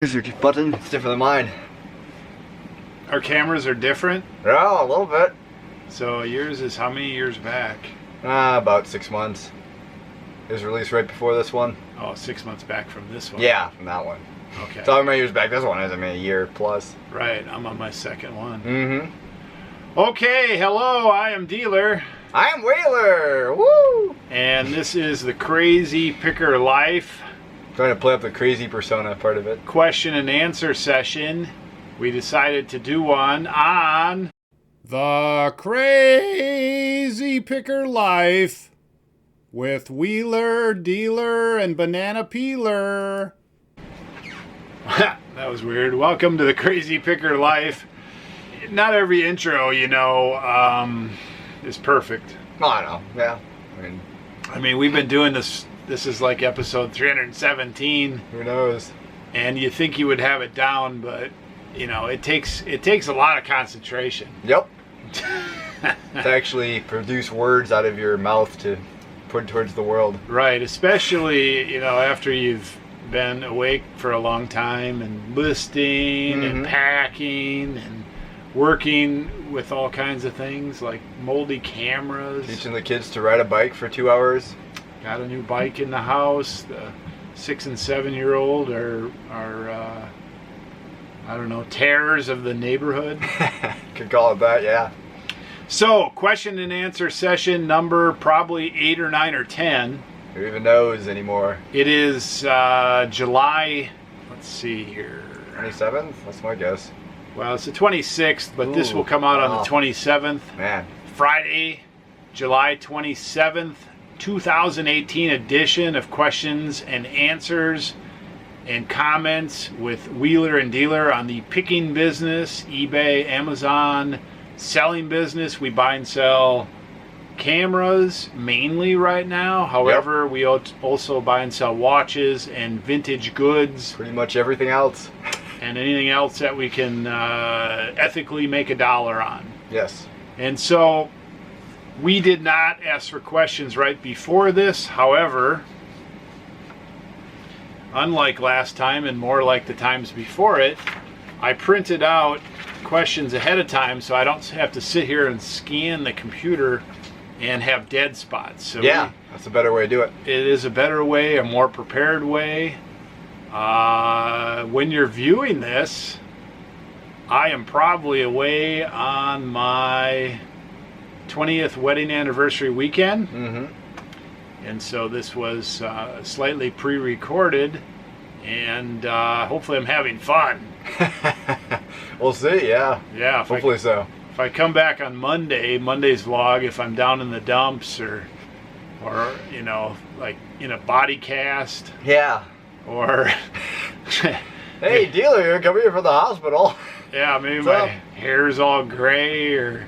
Here's your button. It's different than mine. Our cameras are different? Yeah, a little bit. So yours is how many years back? About 6 months. It was released right before this one. Oh, 6 months back from this one. Yeah, from that one. Okay. So how many years back this one is? I mean, a year plus. Right, I'm on my second one. Mm-hmm. Okay, hello, I am Dealer. I am Wheeler! Woo! And this is the Crazy Picker Life Trying to play up the crazy persona part of it. question and answer session. We decided to do one on the Crazy Picker Life with Wheeler, Dealer, and Banana Peeler. That was weird. Welcome to the Crazy Picker Life. Not every intro, is perfect. Oh, I know. Yeah. I mean, we've been doing this. This is like episode 317. Who knows? And you think you would have it down, but it takes a lot of concentration. Yep. To actually produce words out of your mouth to put towards the world. Right, especially after you've been awake for a long time and listing and packing and working with all kinds of things like moldy cameras. Teaching the kids to ride a bike for 2 hours. Got a new bike in the house. The 6 and 7 year old are I don't know, terrors of the neighborhood. Could call it that, yeah. So, question and answer session number probably 8 or 9 or 10. Who even knows anymore? It is July, let's see here. 27th? That's my guess. Well, it's the 26th, but this will come out on the 27th. Man. Friday, July 27th, 2018 edition of questions and answers and comments with Wheeler and Dealer on the picking business, eBay, Amazon, selling business. We buy and sell cameras mainly right now. However, we also buy and sell watches and vintage goods. Pretty much everything else. And anything else that we can ethically make a dollar on. Yes. And so we did not ask for questions right before this. However, unlike last time and more like the times before it, I printed out questions ahead of time so I don't have to sit here and scan the computer and have dead spots. So yeah, that's a better way to do it. It is a better way, a more prepared way. When you're viewing this, I am probably away on my 20th wedding anniversary weekend. And so this was slightly pre-recorded, and hopefully I'm having fun. We'll see, yeah. Yeah. Hopefully so. If I come back on Monday's vlog, if I'm down in the dumps or like in a body cast. Yeah. Or hey, Dealer, you're coming here from the hospital. Yeah, maybe my hair's all gray or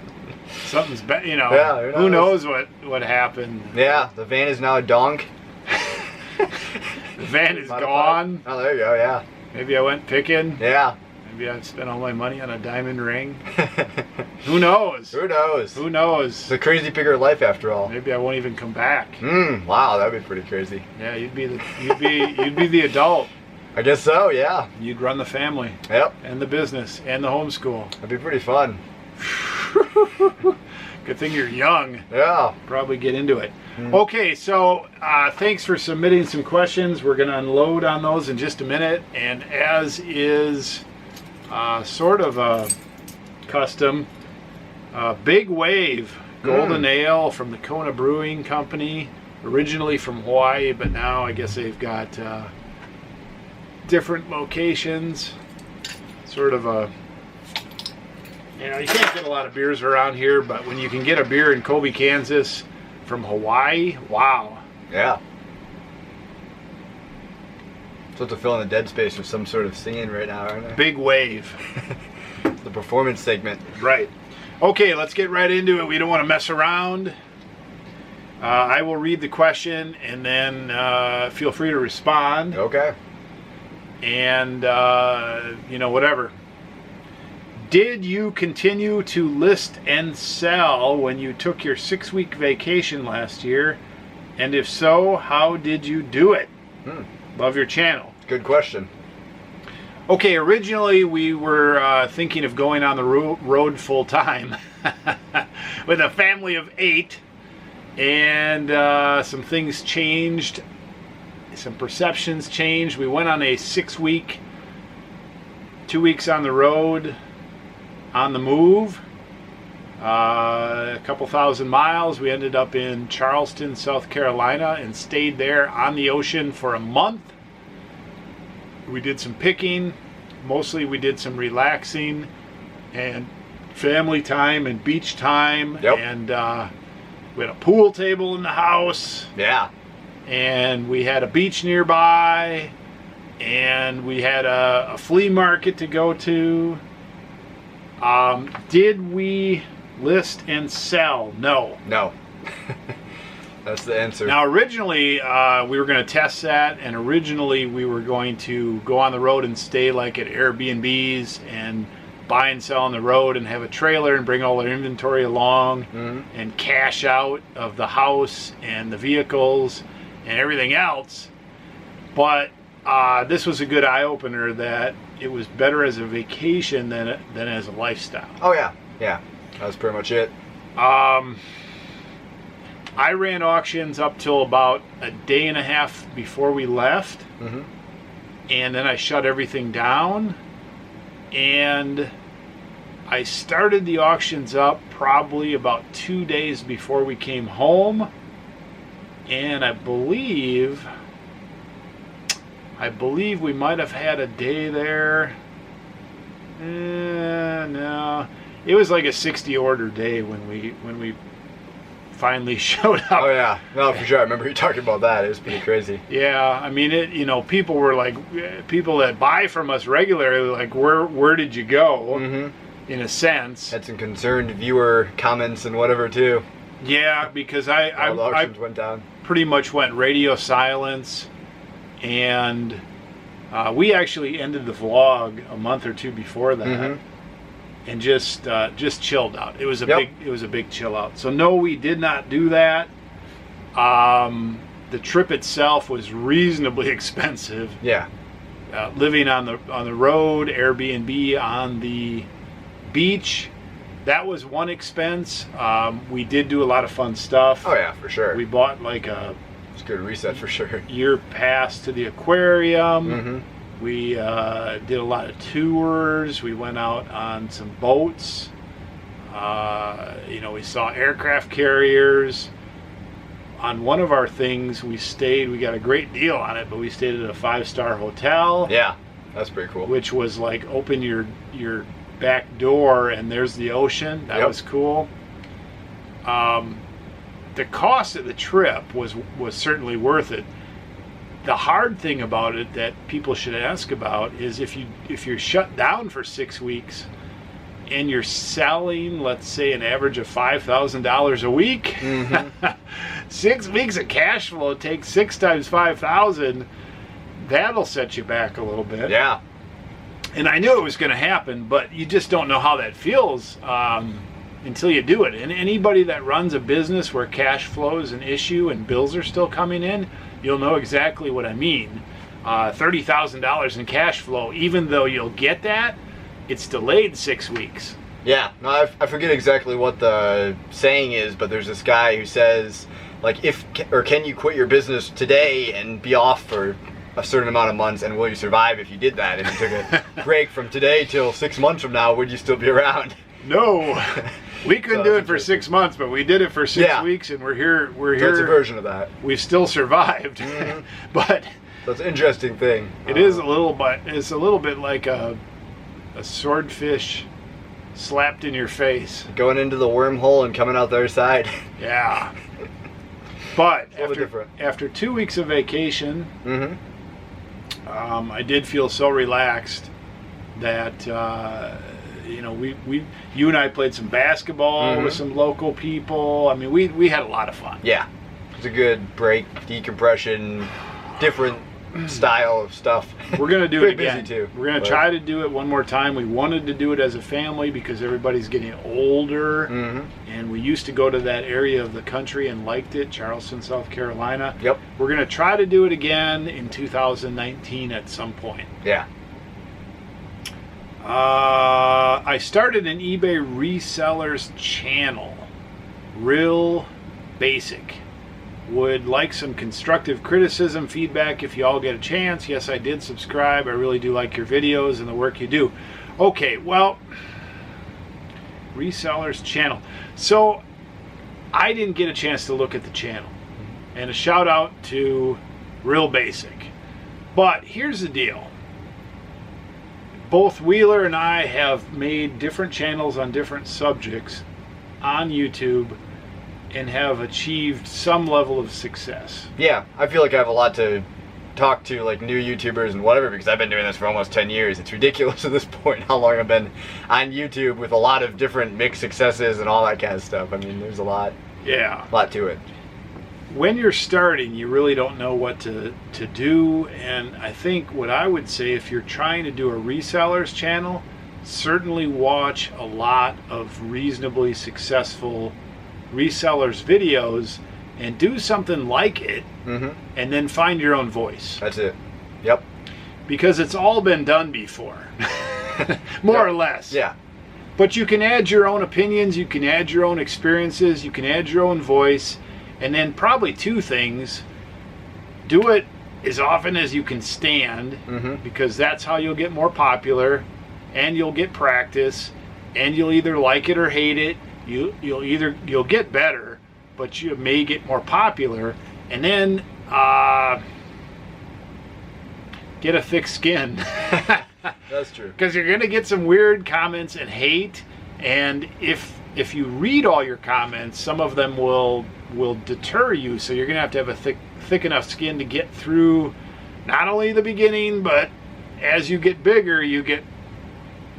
something's bad. Yeah, who knows what happened. Yeah, the van is now a donk. The van is gone. Oh, there you go, yeah. Maybe I went picking. Yeah. Maybe I spent all my money on a diamond ring. Who knows? Who knows? Who knows? It's a crazy picker life after all. Maybe I won't even come back. Wow, that'd be pretty crazy. Yeah, you'd be the adult. I guess so, yeah. You'd run the family. Yep. And the business and the homeschool. That'd be pretty fun. Good thing you're young. Yeah. Probably get into it. Okay, so thanks for submitting some questions. We're going to unload on those in just a minute. And as is sort of a custom, Big Wave Golden Ale from the Kona Brewing Company, originally from Hawaii, but now I guess they've got different locations. Sort of a, you can't get a lot of beers around here, but when you can get a beer in Kobe, Kansas from Hawaii, wow. Yeah. Supposed to fill in the dead space with some sort of singing right now, aren't they? Big Wave. The performance segment. Right. Okay, let's get right into it. We don't want to mess around. I will read the question and then feel free to respond. Okay. And, whatever. Did you continue to list and sell when you took your 6-week vacation last year? And if so, how did you do it? Love your channel. Good question. Okay, originally we were thinking of going on the road full time with a family of 8, and some things changed, some perceptions changed. We went on a 6-week, 2 weeks on the road, on the move, a couple thousand miles. We ended up in Charleston, South Carolina, and stayed there on the ocean for a month. We did some picking. Mostly we did some relaxing and family time and beach time. Yep. And we had a pool table in the house. Yeah. And we had a beach nearby. And we had a flea market to go to. Did we list and sell? No. No. That's the answer. Now, originally, we were going to test that, and originally we were going to go on the road and stay like at Airbnbs and buy and sell on the road and have a trailer and bring all our inventory along and cash out of the house and the vehicles and everything else. But this was a good eye-opener that it was better as a vacation than as a lifestyle. Oh, yeah. Yeah. That was pretty much it. I ran auctions up till about a day and a half before we left, and then I shut everything down, and I started the auctions up probably about 2 days before we came home, and I believe we might have had a day there. No, it was like a 60 order day when we finally showed up. Oh yeah, no, for sure. I remember you talking about that. It was pretty crazy. Yeah, I mean, people were like, people that buy from us regularly, like, where did you go? In a sense. Had some concerned viewer comments and whatever too. Yeah, because the auctions went down. Pretty much went radio silence, and we actually ended the vlog a month or two before that. And just chilled out. It was a big chill out. So no, we did not do that. The trip itself was reasonably expensive. Yeah. Living on the road, Airbnb on the beach, that was one expense. We did do a lot of fun stuff. Oh yeah, for sure. We bought like it's a good reset for sure. Year pass to the aquarium. We did a lot of tours. We went out on some boats. We saw aircraft carriers. On one of our things, we got a great deal on it, but we stayed at a 5-star hotel. Yeah, that's pretty cool. Which was like, open your back door and there's the ocean. That was cool. The cost of the trip was certainly worth it. The hard thing about it that people should ask about is if you're shut down for 6 weeks and you're selling, let's say, an average of $5,000 a week, 6 weeks of cash flow takes 6 times 5,000. That'll set you back a little bit. Yeah. And I knew it was going to happen, but you just don't know how that feels until you do it. And anybody that runs a business where cash flow is an issue and bills are still coming in, you'll know exactly what I mean. $30,000 in cash flow, even though you'll get that, it's delayed 6 weeks. Yeah, no, I forget exactly what the saying is, but there's this guy who says, like, can you quit your business today and be off for a certain amount of months, and will you survive if you did that? If you took a break from today till 6 months from now, would you still be around? No. We couldn't do it for 6 months, but we did it for 6 weeks, and we're here. That's a version of that. We've still survived, but so it's an interesting thing. It is a little bit. It's a little bit like a swordfish slapped in your face, going into the wormhole and coming out the other side. Yeah. But different. After 2 weeks of vacation, I did feel so relaxed that. You and I played some basketball with some local people. I mean, we had a lot of fun. Yeah, it was a good break, decompression, different style of stuff. We're gonna do it again. Busy too. We're gonna try to do it one more time. We wanted to do it as a family because everybody's getting older, and we used to go to that area of the country and liked it, Charleston, South Carolina. Yep. We're gonna try to do it again in 2019 at some point. Yeah. I started an eBay resellers channel. Real basic. Would like some constructive criticism, feedback if you all get a chance. Yes, I did subscribe. I really do like your videos and the work you do. Okay, well, resellers channel. So I didn't get a chance to look at the channel. And a shout out to Real Basic. But here's the deal. Both Wheeler and I have made different channels on different subjects on YouTube and have achieved some level of success. Yeah, I feel like I have a lot to talk to like new YouTubers and whatever, because I've been doing this for almost 10 years. It's ridiculous at this point how long I've been on YouTube with a lot of different mixed successes and all that kind of stuff. I mean, there's a lot to it. When you're starting, you really don't know what to do, and I think what I would say, if you're trying to do a resellers channel, certainly watch a lot of reasonably successful resellers videos and do something like it, and then find your own voice. That's it. Yep. Because it's all been done before, more or less. Yeah. But you can add your own opinions, you can add your own experiences, you can add your own voice. And then probably two things. Do it as often as you can stand, because that's how you'll get more popular, and you'll get practice, and you'll either like it or hate it. You'll get better, but you may get more popular. And then get a thick skin. That's true. Because you're going to get some weird comments and hate, and if you read all your comments, some of them will deter you, so you're gonna have to have a thick enough skin to get through not only the beginning, but as you get bigger, you get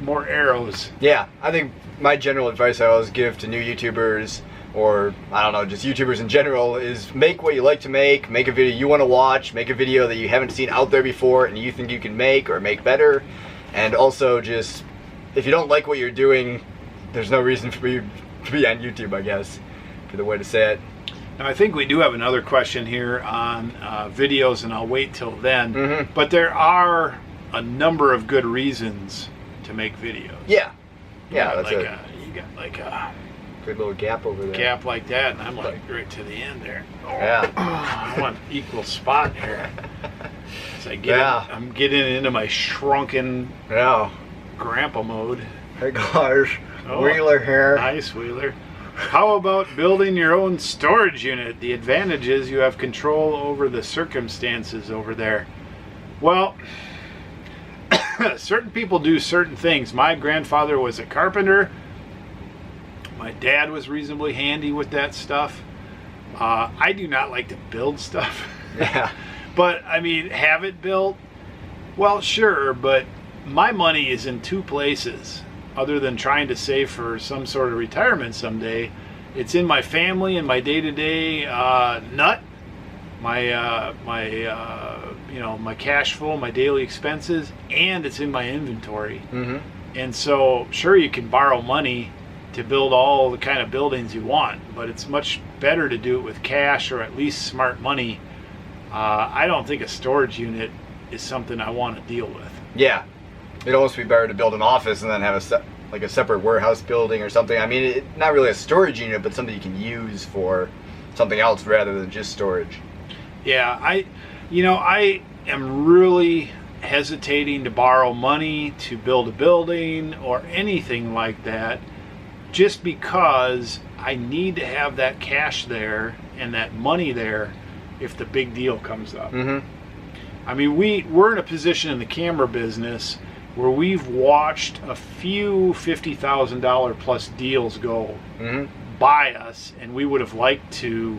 more arrows. Yeah, I think my general advice I always give to new YouTubers, or I don't know, just YouTubers in general, is make what you like to make a video you want to watch, make a video that you haven't seen out there before and you think you can make or make better. And also, just if you don't like what you're doing, there's no reason for you to be on YouTube, I guess, for the way to say it. Now, I think we do have another question here on videos, and I'll wait till then. But there are a number of good reasons to make videos. Yeah. You got like a good little gap over there. Gap like that, and I'm like right to the end there. Yeah. I want equal spot here. As I get I'm getting into my shrunken grandpa mode. Hey guys, Wheeler here. Nice, Wheeler. How about building your own storage unit? The advantage is you have control over the circumstances over there. Well, certain people do certain things. My grandfather was a carpenter. My dad was reasonably handy with that stuff. I do not like to build stuff. Yeah. But, I mean, have it built? Well, sure, but my money is in two places. Other than trying to save for some sort of retirement someday, it's in my family and my day-to-day nut, my my cash flow, my daily expenses, and it's in my inventory. And so, sure, you can borrow money to build all the kind of buildings you want, but it's much better to do it with cash, or at least smart money. I don't think a storage unit is something I want to deal with. Yeah. It'd almost be better to build an office and then have a separate warehouse building or something. I mean, not really a storage unit, but something you can use for something else rather than just storage. Yeah, I am really hesitating to borrow money to build a building or anything like that, just because I need to have that cash there and that money there if the big deal comes up. I mean, we're in a position in the camera business where we've watched a few $50,000 plus deals go by us, and we would have liked to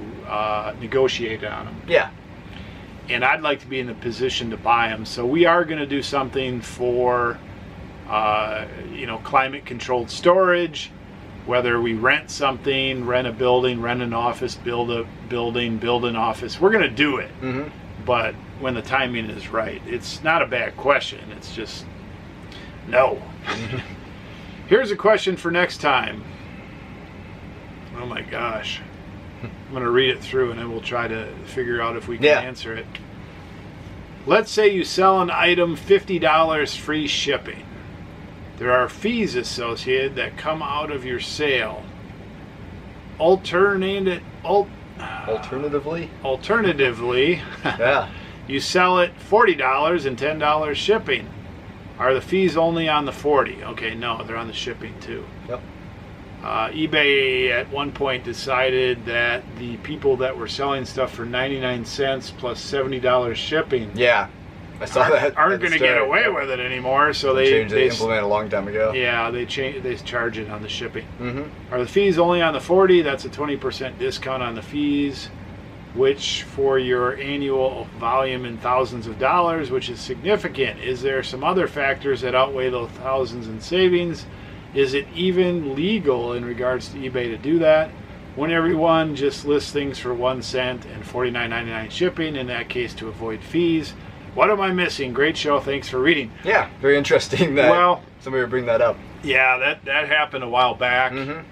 negotiate on them. Yeah. And I'd like to be in the position to buy them. So we are going to do something for, climate-controlled storage, whether we rent something, rent a building, rent an office, build a building, build an office. We're going to do it. But when the timing is right. It's not a bad question. It's just, no. Here's a question for next time. Oh my gosh. I'm going to read it through and then we'll try to figure out if we can answer it. Let's say you sell an item $50 free shipping. There are fees associated that come out of your sale. Alternatively, Yeah. you sell it $40 and $10 shipping. Are the fees only on the 40? Okay, no, they're on the shipping too. Yep. eBay at one point decided that the people that were selling stuff for 99 cents plus $70 shipping Yeah. I saw that. aren't going to get away with it anymore. So they implemented a long time ago. Yeah, they charge it on the shipping. Mm-hmm. Are the fees only on the 40? That's a 20% discount on the fees, which for your annual volume in thousands of dollars, which is significant. Is there some other factors that outweigh those thousands in savings? Is it even legal in regards to eBay to do that? When everyone just lists things for 1 cent and $49.99 shipping, in that case to avoid fees. What am I missing? Great show. Thanks for reading. Yeah, very interesting that somebody would bring that up. Yeah, that happened a while back. Mm-hmm.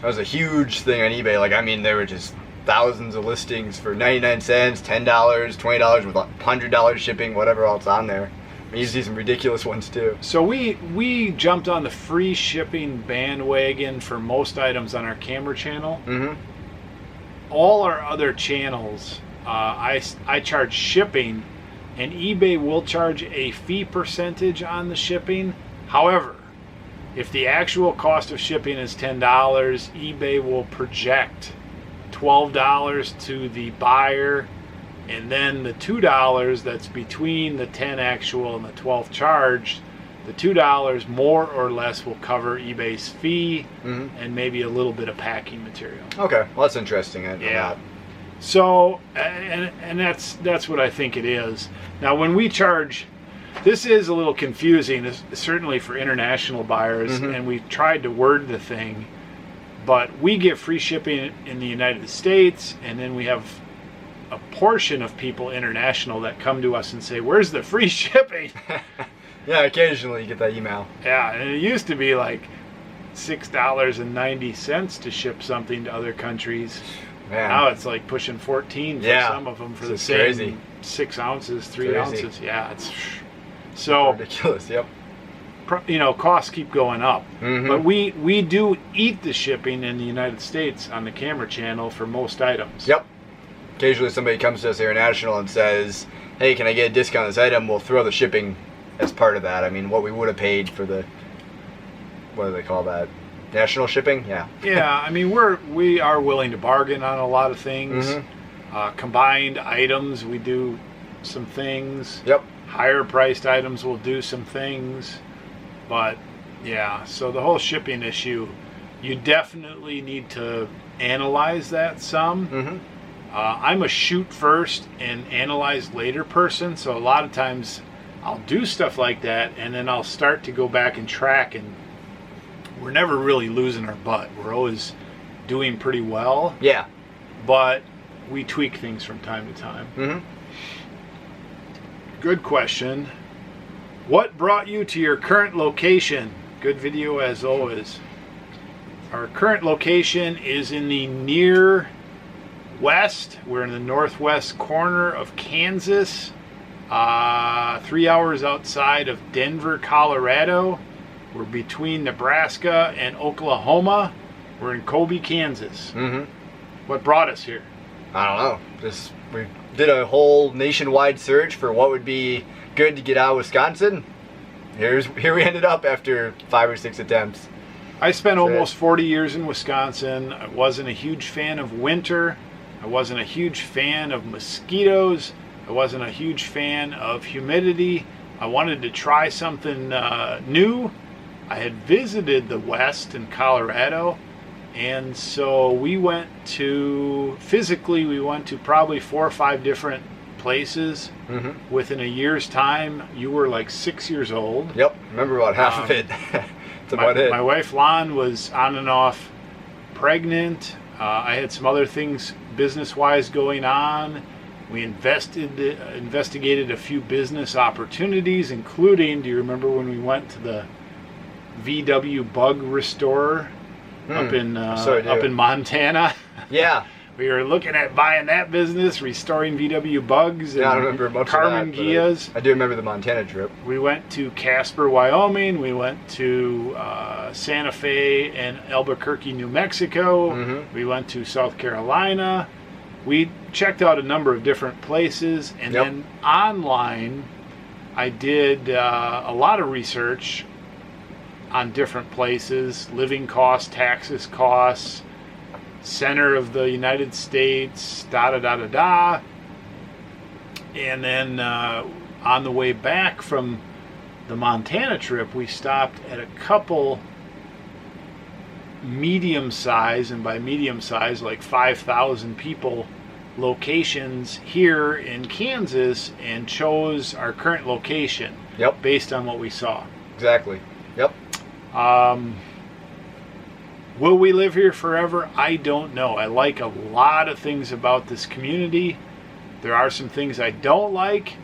That was a huge thing on eBay. Like, I mean, there were just thousands of listings for 99 cents, $10, $20 with $100 shipping, whatever else on there. I mean, you see some ridiculous ones too. So we jumped on the free shipping bandwagon for most items on our camera channel. Mm-hmm. All our other channels, I charge shipping, and eBay will charge a fee percentage on the shipping. However, if the actual cost of shipping is $10, eBay will project $12 to the buyer, and then the $2 that's between the 10 actual and the 12 charged, the $2 more or less will cover eBay's fee and maybe a little bit of packing material. Okay, well, that's interesting. Yeah. So, and that's what I think it is. Now, when we charge, this is a little confusing, certainly for international buyers, and we tried to word the thing, but we give free shipping in the United States, and then we have a portion of people international that come to us and say, "Where's the free shipping?" Yeah, occasionally you get that email. Yeah, and it used to be like $6.90 to ship something to other countries. Man. Now it's like pushing 14 for some of them for the same crazy. 6 ounces, 3 Crazy. ounces. Yeah, it's so ridiculous. Yep. Costs keep going up. Mm-hmm. But we do eat the shipping in the United States on the camera channel for most items. Yep. Occasionally somebody comes to us international and says, "Hey, can I get a discount on this item?" We'll throw the shipping as part of that. I mean, what we would have paid for the, what do they call that? National shipping? Yeah. Yeah, I mean, we are willing to bargain on a lot of things. Combined items, we do some things. Yep. Higher priced items will do some things. But yeah, so the whole shipping issue, you definitely need to analyze that some. I'm a shoot first and analyze later person, so a lot of times I'll do stuff like that, and then I'll start to go back and track, and we're never really losing our butt. We're always doing pretty well. Yeah. But we tweak things from time to time. Good question. What brought you to your current location? Good video as always. Our current location is in the near west. We're in the northwest corner of Kansas, 3 hours outside of Denver, Colorado. We're between Nebraska and Oklahoma. We're in Colby, Kansas. What brought us here? I don't know. We did a whole nationwide search for what would be good to get out of Wisconsin. Here we ended up after 5 or 6 attempts. I spent almost 40 years in Wisconsin. I wasn't a huge fan of winter. I wasn't a huge fan of mosquitoes. I wasn't a huge fan of humidity. I wanted to try something new. I had visited the West in Colorado, and so we went to probably 4 or 5 different places. Within a year's time. You were like 6 years old. Yep, remember about half of it. That's about it. My wife Lon was on and off pregnant. I had some other things business-wise going on. We investigated a few business opportunities, including, do you remember when we went to the VW Bug Restorer up in Montana? Yeah. We were looking at buying that business, restoring VW Bugs and Yeah, I don't remember much Carmen of that, Gias. I do remember the Montana trip. We went to Casper, Wyoming. We went to Santa Fe and Albuquerque, New Mexico. Mm-hmm. We went to South Carolina. We checked out a number of different places. And Yep. then online, I did a lot of research on different places, living costs, taxes costs, center of the United States, da-da-da-da-da. And then on the way back from the Montana trip, we stopped at a couple medium size, and by medium size, like 5,000 people locations here in Kansas, and chose our current location. Yep. Based on what we saw. Exactly. Yep. Will we live here forever? I don't know. I like a lot of things about this community. There are some things I don't like.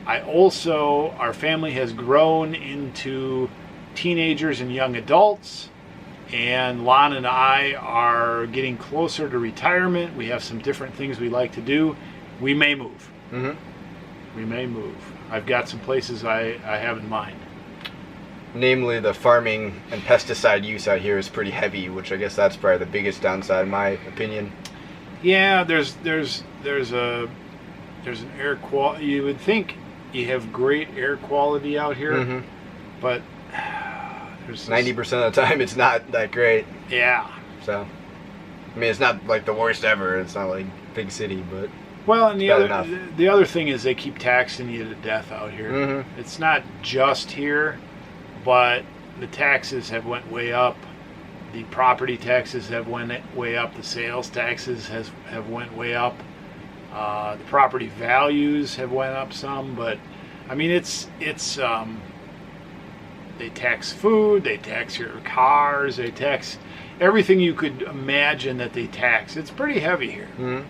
Our family has grown into teenagers and young adults, and Lon and I are getting closer to retirement. We have some different things we like to do. We may move. Mm-hmm. We may move. I've got some places I have in mind. Namely, the farming and pesticide use out here is pretty heavy, which I guess that's probably the biggest downside, in my opinion. Yeah, there's an air quality. You would think you have great air quality out here, Mm-hmm. but there's 90% of the time, it's not that great. Yeah. So, I mean, it's not like the worst ever. It's not like big city, but Well, and bad the other thing is they keep taxing you to death out here. Mm-hmm. It's not just here, but the taxes have went way up. The property taxes have went way up. The sales taxes have went way up. The property values have went up some, but I mean it's they tax food, they tax your cars, they tax everything you could imagine that they tax. It's pretty heavy here. Mm-hmm.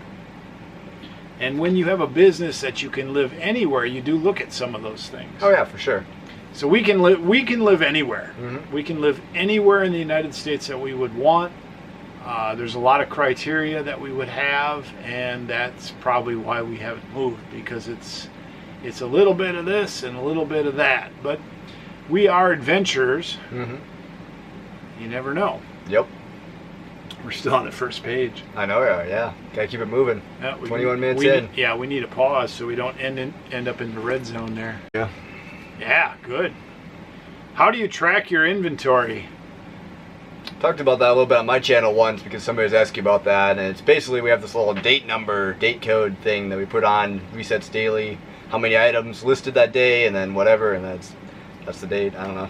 And when you have a business that you can live anywhere, you do look at some of those things. Oh yeah, for sure. So we can live anywhere. Mm-hmm. We can live anywhere in the United States that we would want. There's a lot of criteria that we would have, and that's probably why we haven't moved, because it's a little bit of this and a little bit of that. But we are adventurers. Mm-hmm. You never know. Yep. We're still on the first page. I know, yeah. Gotta keep it moving. Yeah, 21 minutes in. We need a pause so we don't end up in the red zone there. Yeah. Yeah, good. How do you track your inventory? Talked about that a little bit on my channel once because somebody was asking about that, and it's basically we have this little date code thing that we put on, resets daily, how many items listed that day, and then whatever, and that's the date. I don't know.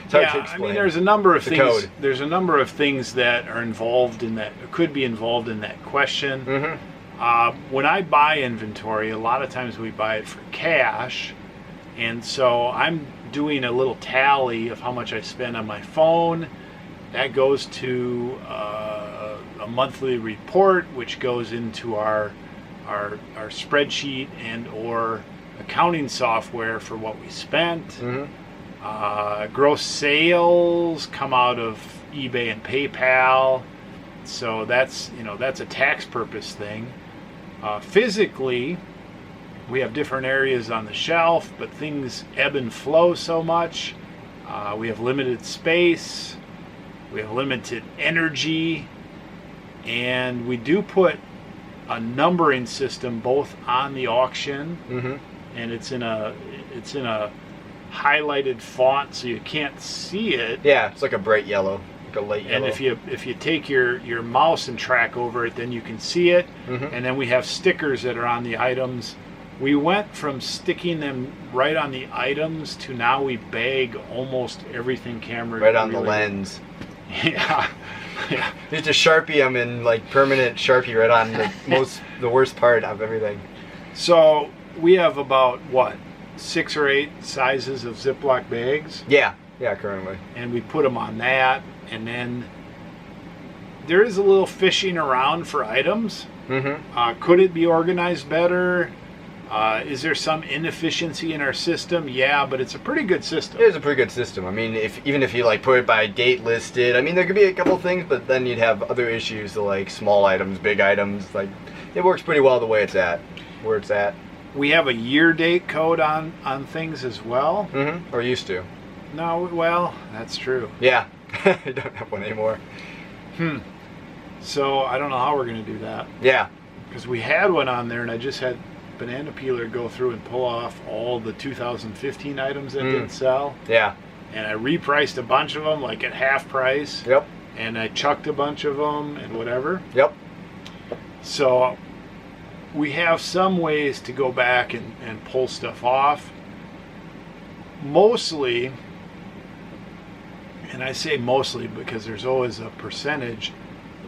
It's hard to explain. I mean, there's a number of things. Code. There's a number of things that are involved in that, could be involved in that question. Mm-hmm. When I buy inventory, a lot of times we buy it for cash, and so I'm doing a little tally of how much I spend on my phone. That goes to a monthly report, which goes into our spreadsheet and or accounting software for what we spent. Mm-hmm. Gross sales come out of eBay and PayPal, so that's a tax purpose thing. Physically, we have different areas on the shelf, but things ebb and flow so much. We have limited space. We have limited energy, and we do put a numbering system both on the auction, Mm-hmm. and it's in a highlighted font so you can't see it. Yeah, it's like a bright yellow, like a light yellow. And if you take your mouse and track over it, then you can see it. Mm-hmm. And then we have stickers that are on the items. We went from sticking them right on the items to now we bag almost everything camera. Right on the lens. Yeah. Yeah. You have to Sharpie them in like permanent Sharpie right on the worst part of everything. So we have about 6 or 8 sizes of Ziploc bags. Yeah, currently. And we put them on that, and then there is a little fishing around for items. Mm-hmm. Could it be organized better? Is there some inefficiency in our system? Yeah, but it's a pretty good system. It is a pretty good system. I mean, even if you like put it by date listed, I mean, there could be a couple of things, but then you'd have other issues, so like small items, big items. Like, it works pretty well the way it's at, where it's at. We have a year date code on things as well. Mm-hmm. Or used to. No, well, that's true. Yeah, I don't have one anymore. So I don't know how we're going to do that. Yeah. Because we had one on there, and I just had Banana Peeler go through and pull off all the 2015 items that didn't sell. Yeah. And I repriced a bunch of them, like at half price. Yep. And I chucked a bunch of them and whatever. Yep. So we have some ways to go back and pull stuff off. Mostly, and I say mostly because there's always a percentage,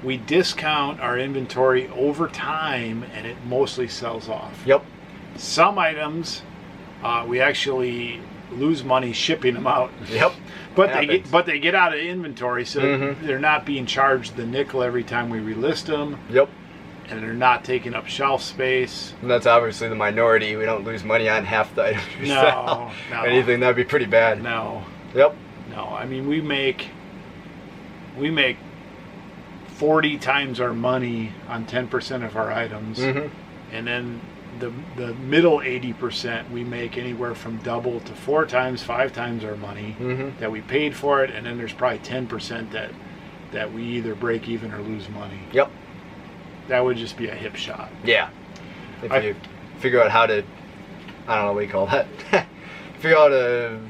we discount our inventory over time and it mostly sells off. Yep. Some items we actually lose money shipping them out. Yep. But they get out of inventory, so they're not being charged the nickel every time we relist them. Yep. And they're not taking up shelf space. And that's obviously the minority. We don't lose money on half the items we sell. No. Anything, that'd be pretty bad. No. Yep. No. I mean, we make 40 times our money on 10% of our items, and then the middle 80% we make anywhere from double to 4 times, 5 times our money that we paid for it, and then there's probably 10% that we either break even or lose money. Yep. That would just be a hip shot. Yeah. If you figure out how to, I don't know what you call that, figure out how to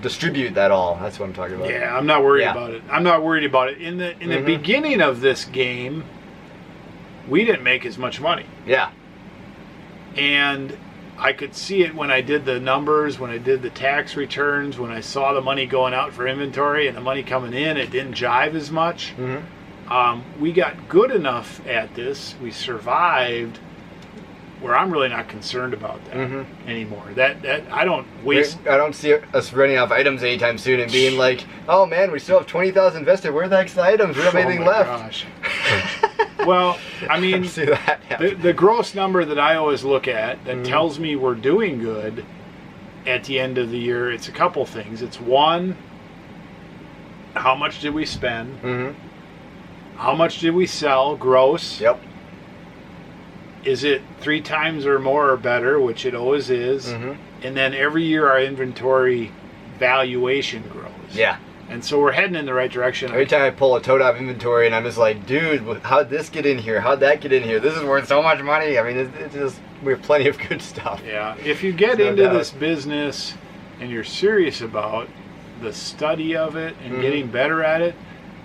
distribute that all. That's what I'm talking about. Yeah, I'm not worried about it. I'm not worried about it. In the beginning of this game, we didn't make as much money. Yeah. And I could see it when I did the numbers, when I did the tax returns, when I saw the money going out for inventory and the money coming in, it didn't jive as much. We got good enough at this. We survived where I'm really not concerned about that anymore. That I don't waste. I don't see us running off items anytime soon and being like, oh man, we still have 20,000 invested. Where the heck's the items? We don't have anything left. Gosh. Well, I mean, see that the gross number that I always look at that tells me we're doing good at the end of the year, it's a couple things. It's one, how much did we spend? How much did we sell gross? Yep. Is it 3 times or more or better, which it always is? And then every year our inventory valuation grows. Yeah. And so we're heading in the right direction. Every time I pull a tote out of inventory and I'm just like, dude, how'd this get in here? How'd that get in here? This is worth so much money. I mean, it's just, we have plenty of good stuff. Yeah. If you get into this business and you're serious about the study of it and getting better at it,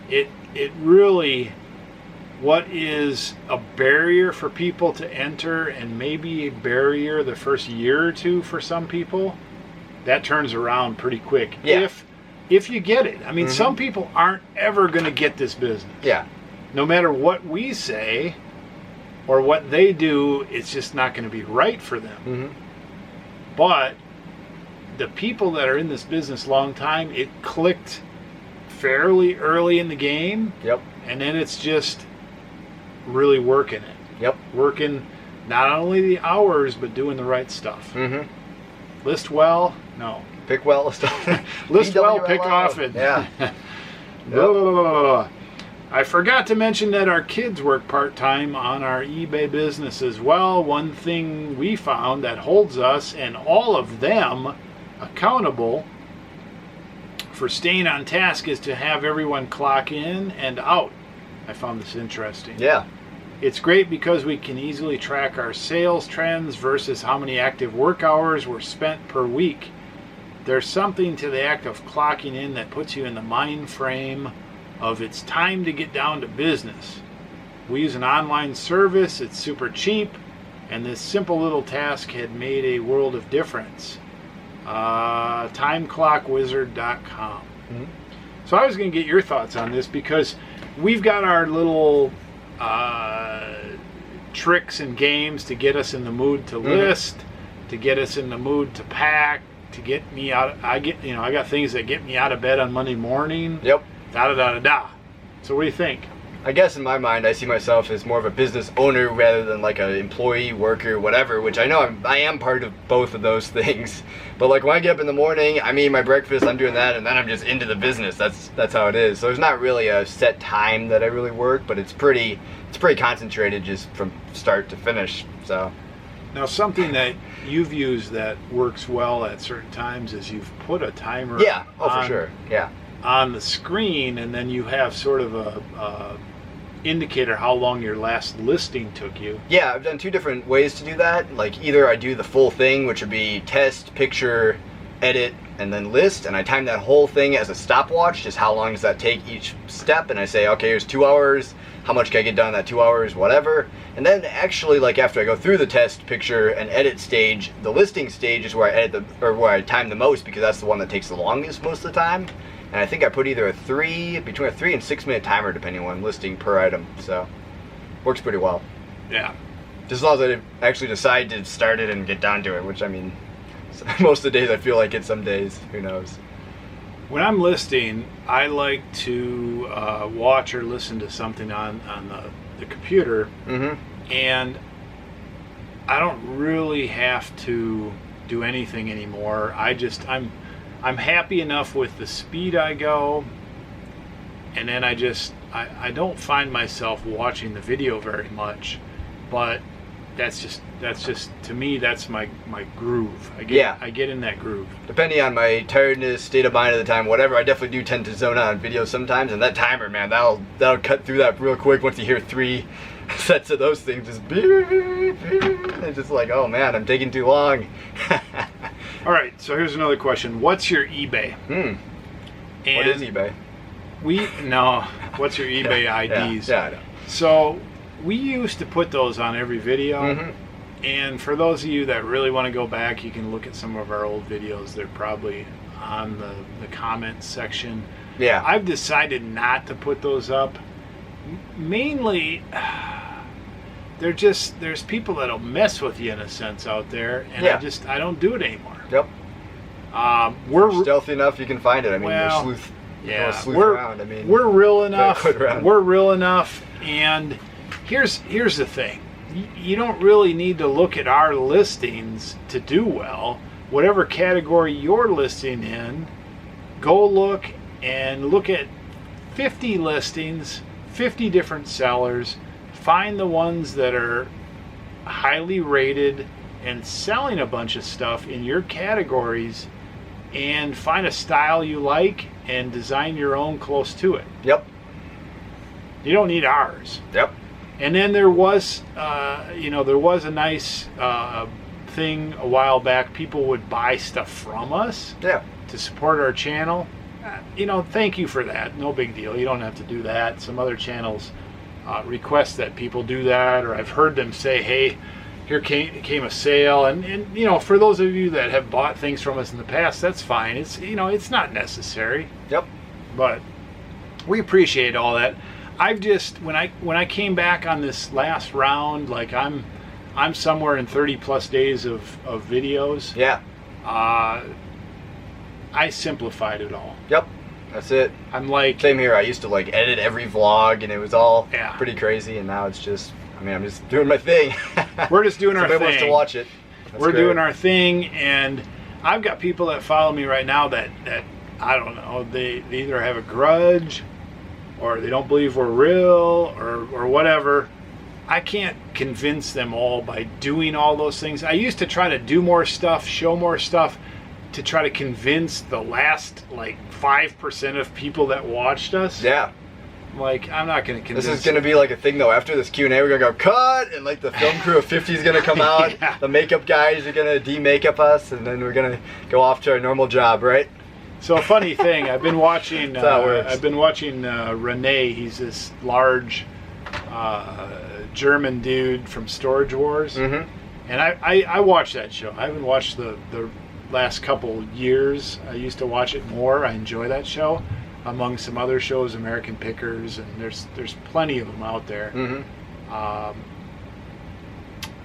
it really, what is a barrier for people to enter and maybe a barrier the first year or two for some people, that turns around pretty quick. Yeah. If you get it. I mean, some people aren't ever going to get this business. Yeah. No matter what we say or what they do, it's just not going to be right for them. But the people that are in this business long time, it clicked fairly early in the game. Yep. And then it's just really working it. Yep. Working not only the hours, but doing the right stuff. List well? No. Pick well. List well, pick often. Yeah. Blah, blah, blah, blah. I forgot to mention that our kids work part-time on our eBay business as well. One thing we found that holds us and all of them accountable for staying on task is to have everyone clock in and out. I found this interesting. Yeah. It's great because we can easily track our sales trends versus how many active work hours were spent per week. There's something to the act of clocking in that puts you in the mind frame of it's time to get down to business. We use an online service, it's super cheap, and this simple little task had made a world of difference. Timeclockwizard.com. So I was going to get your thoughts on this because we've got our little tricks and games to get us in the mood to list, to get us in the mood to pack, to get me out. I got things that get me out of bed on Monday morning. Yep. Da da da da da. So what do you think? I guess in my mind, I see myself as more of a business owner rather than like an employee, worker, whatever, which I know I am part of both of those things. But like when I get up in the morning, I'm eating my breakfast, I'm doing that, and then I'm just into the business. That's how it is. So there's not really a set time that I really work, but it's pretty concentrated just from start to finish. So now something that you've used that works well at certain times is you've put a timer yeah, oh for sure, yeah, on the screen, and then you have sort of a indicator how long your last listing took you. Yeah, I've done two different ways to do that. Like either I do the full thing, which would be test, picture, edit, and then list, and I time that whole thing as a stopwatch, just how long does that take each step, and I say, okay, here's 2 hours, how much can I get done in that 2 hours, whatever. And then actually, like after I go through the test, picture, and edit stage, the listing stage is where I edit where I time the most, because that's the one that takes the longest most of the time. And I think I put either between a 3 and 6 minute timer depending on listing per item, so works pretty well. Yeah. Just as long as I actually decide to start it and get down to it, which I mean, most of the days I feel like it, some days, who knows. When I'm listing, I like to watch or listen to something on the computer, and I don't really have to do anything anymore. I'm happy enough with the speed I go, and then I don't find myself watching the video very much, but that's just to me, that's my groove. I get in that groove. Depending on my tiredness, state of mind at the time, whatever, I definitely do tend to zone out on videos sometimes, and that timer, man, that'll cut through that real quick once you hear 3 sets of those things just beep, beep. It's just like, oh man, I'm taking too long. All right, so here's another question. What's your eBay? What is eBay? What's your eBay IDs? Yeah, I know. So we used to put those on every video, and for those of you that really want to go back, you can look at some of our old videos. They're probably on the comments section. Yeah. I've decided not to put those up. Mainly, there's people that'll mess with you in a sense out there, and I don't do it anymore. Yep. We're stealthy enough, you can find it. I mean, well, sleuth. Yeah, around. I mean, we're real enough. We're real enough, and here's the thing: you don't really need to look at our listings to do well. Whatever category you're listing in, go look at 50 listings, 50 different sellers. Find the ones that are highly rated and selling a bunch of stuff in your categories, and find a style you like and design your own close to it. Yep. You don't need ours. Yep. And then there was a nice thing a while back. People would buy stuff from us to support our channel. Thank you for that. No big deal. You don't have to do that. Some other channels request that people do that, or I've heard them say, hey, here came a sale, and for those of you that have bought things from us in the past, that's fine. It's not necessary. Yep. But we appreciate all that. I've just when I came back on this last round, like I'm somewhere in 30 plus days of videos. Yeah. I simplified it all. Yep. That's it. I'm like, same here. I used to like edit every vlog, and it was all Yeah. pretty crazy, and now it's just, I mean, I'm just doing my thing. We're just doing our Somebody thing. wants to watch it. That's We're great. doing our thing, and I've got people that follow me right now that I don't know, they either have a grudge or they don't believe we're real or whatever. I can't convince them all by doing all those things. I used to try to do more stuff, show more stuff, to try to convince the last like 5% of people that watched us. Yeah. Like, I'm not going to convince This is going to be like a thing though. After this Q&A, we're going to go cut, and like the film crew of 50 is going to come out. Yeah. The makeup guys are going to de-makeup us, and then we're going to go off to our normal job, right? So a funny thing, I've been watching. That's how it works. I've been watching Renee. He's this large German dude from Storage Wars, and I watch that show. I haven't watched the last couple years. I used to watch it more. I enjoy that show, among some other shows, American Pickers, and there's plenty of them out there.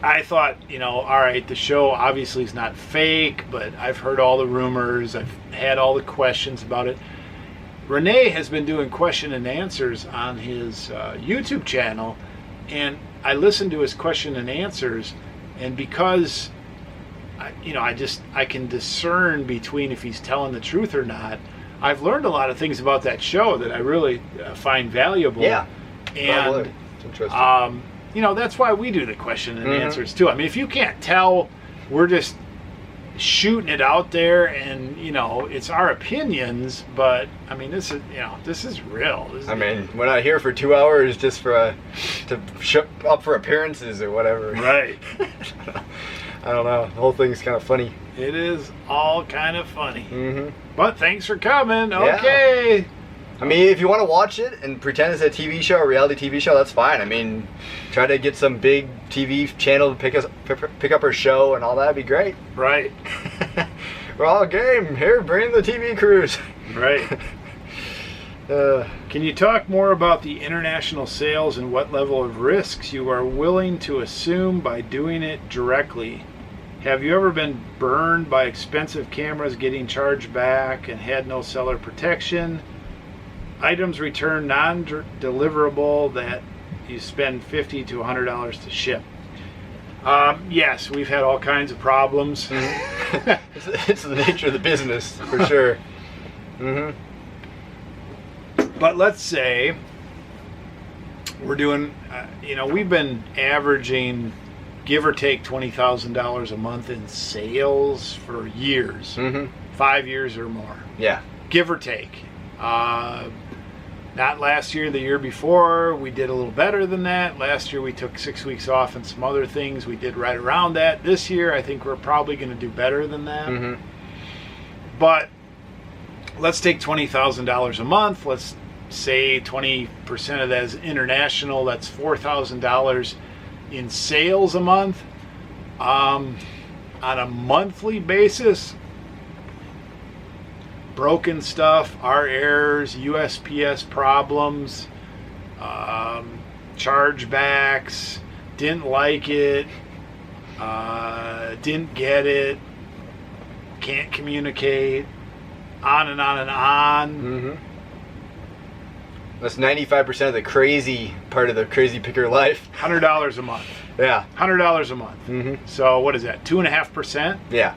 I thought, all right, the show obviously is not fake, but I've heard all the rumors. I've had all the questions about it. Renee has been doing question and answers on his YouTube channel, and I listened to his question and answers, and because I can discern between if he's telling the truth or not. I've learned a lot of things about that show that I really find valuable. Yeah, and it's interesting. That's why we do the question and answers too. I mean, if you can't tell, we're just shooting it out there, and it's our opinions. But I mean, this is real. We're not here for 2 hours just for to show up for appearances or whatever. Right. I don't know. The whole thing's kind of funny. It is all kind of funny. Mm-hmm. But thanks for coming. Okay. Yeah. I mean, if you want to watch it and pretend it's a TV show, a reality TV show, that's fine. I mean, try to get some big TV channel to pick up our show and all that would be great. Right. We're all game. Here, bring the TV crews. Right. Can you talk more about the international sales and what level of risks you are willing to assume by doing it directly? Have you ever been burned by expensive cameras getting charged back and had no seller protection? Items returned non-deliverable that you spend $50 to $100 to ship. Yes, we've had all kinds of problems. It's the nature of the business, for sure. Mm-hmm. But let's say we're doing, we've been averaging, give or take, $20,000 a month in sales for years, 5 years or more. Yeah. Give or take. Not last year, the year before, we did a little better than that. Last year we took 6 weeks off and some other things. We did right around that. This year I think we're probably going to do better than that. Mm-hmm. But let's take $20,000 a month. Let's say 20% of that is international. That's $4,000 in sales a month. On a monthly basis, broken stuff, our errors, USPS problems, chargebacks, didn't like it, didn't get it, can't communicate, on and on and on. Mm-hmm. That's 95% of the crazy part of the crazy picker life. $100 a month. Yeah. $100 a month. Mm-hmm. So what is that? 2.5%? Yeah.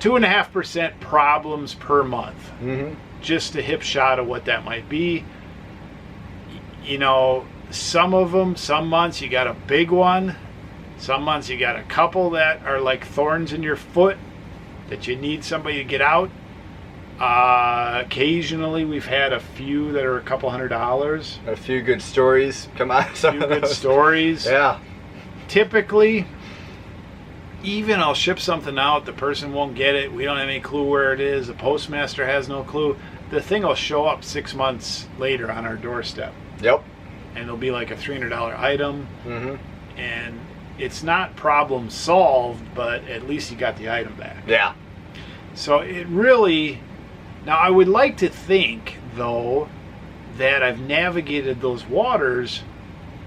2.5% problems per month. Mm-hmm. Just a hip shot of what that might be. Some of them, some months you got a big one. Some months you got a couple that are like thorns in your foot that you need somebody to get out. Occasionally we've had a few that are a couple $100. A few good stories come out. A few good stories. Yeah. Typically, even I'll ship something out, the person won't get it, we don't have any clue where it is, the postmaster has no clue. The thing will show up 6 months later on our doorstep. Yep. And it'll be like a $300 item. Mm-hmm. And it's not problem solved, but at least you got the item back. Yeah. So it really... Now, I would like to think, though, that I've navigated those waters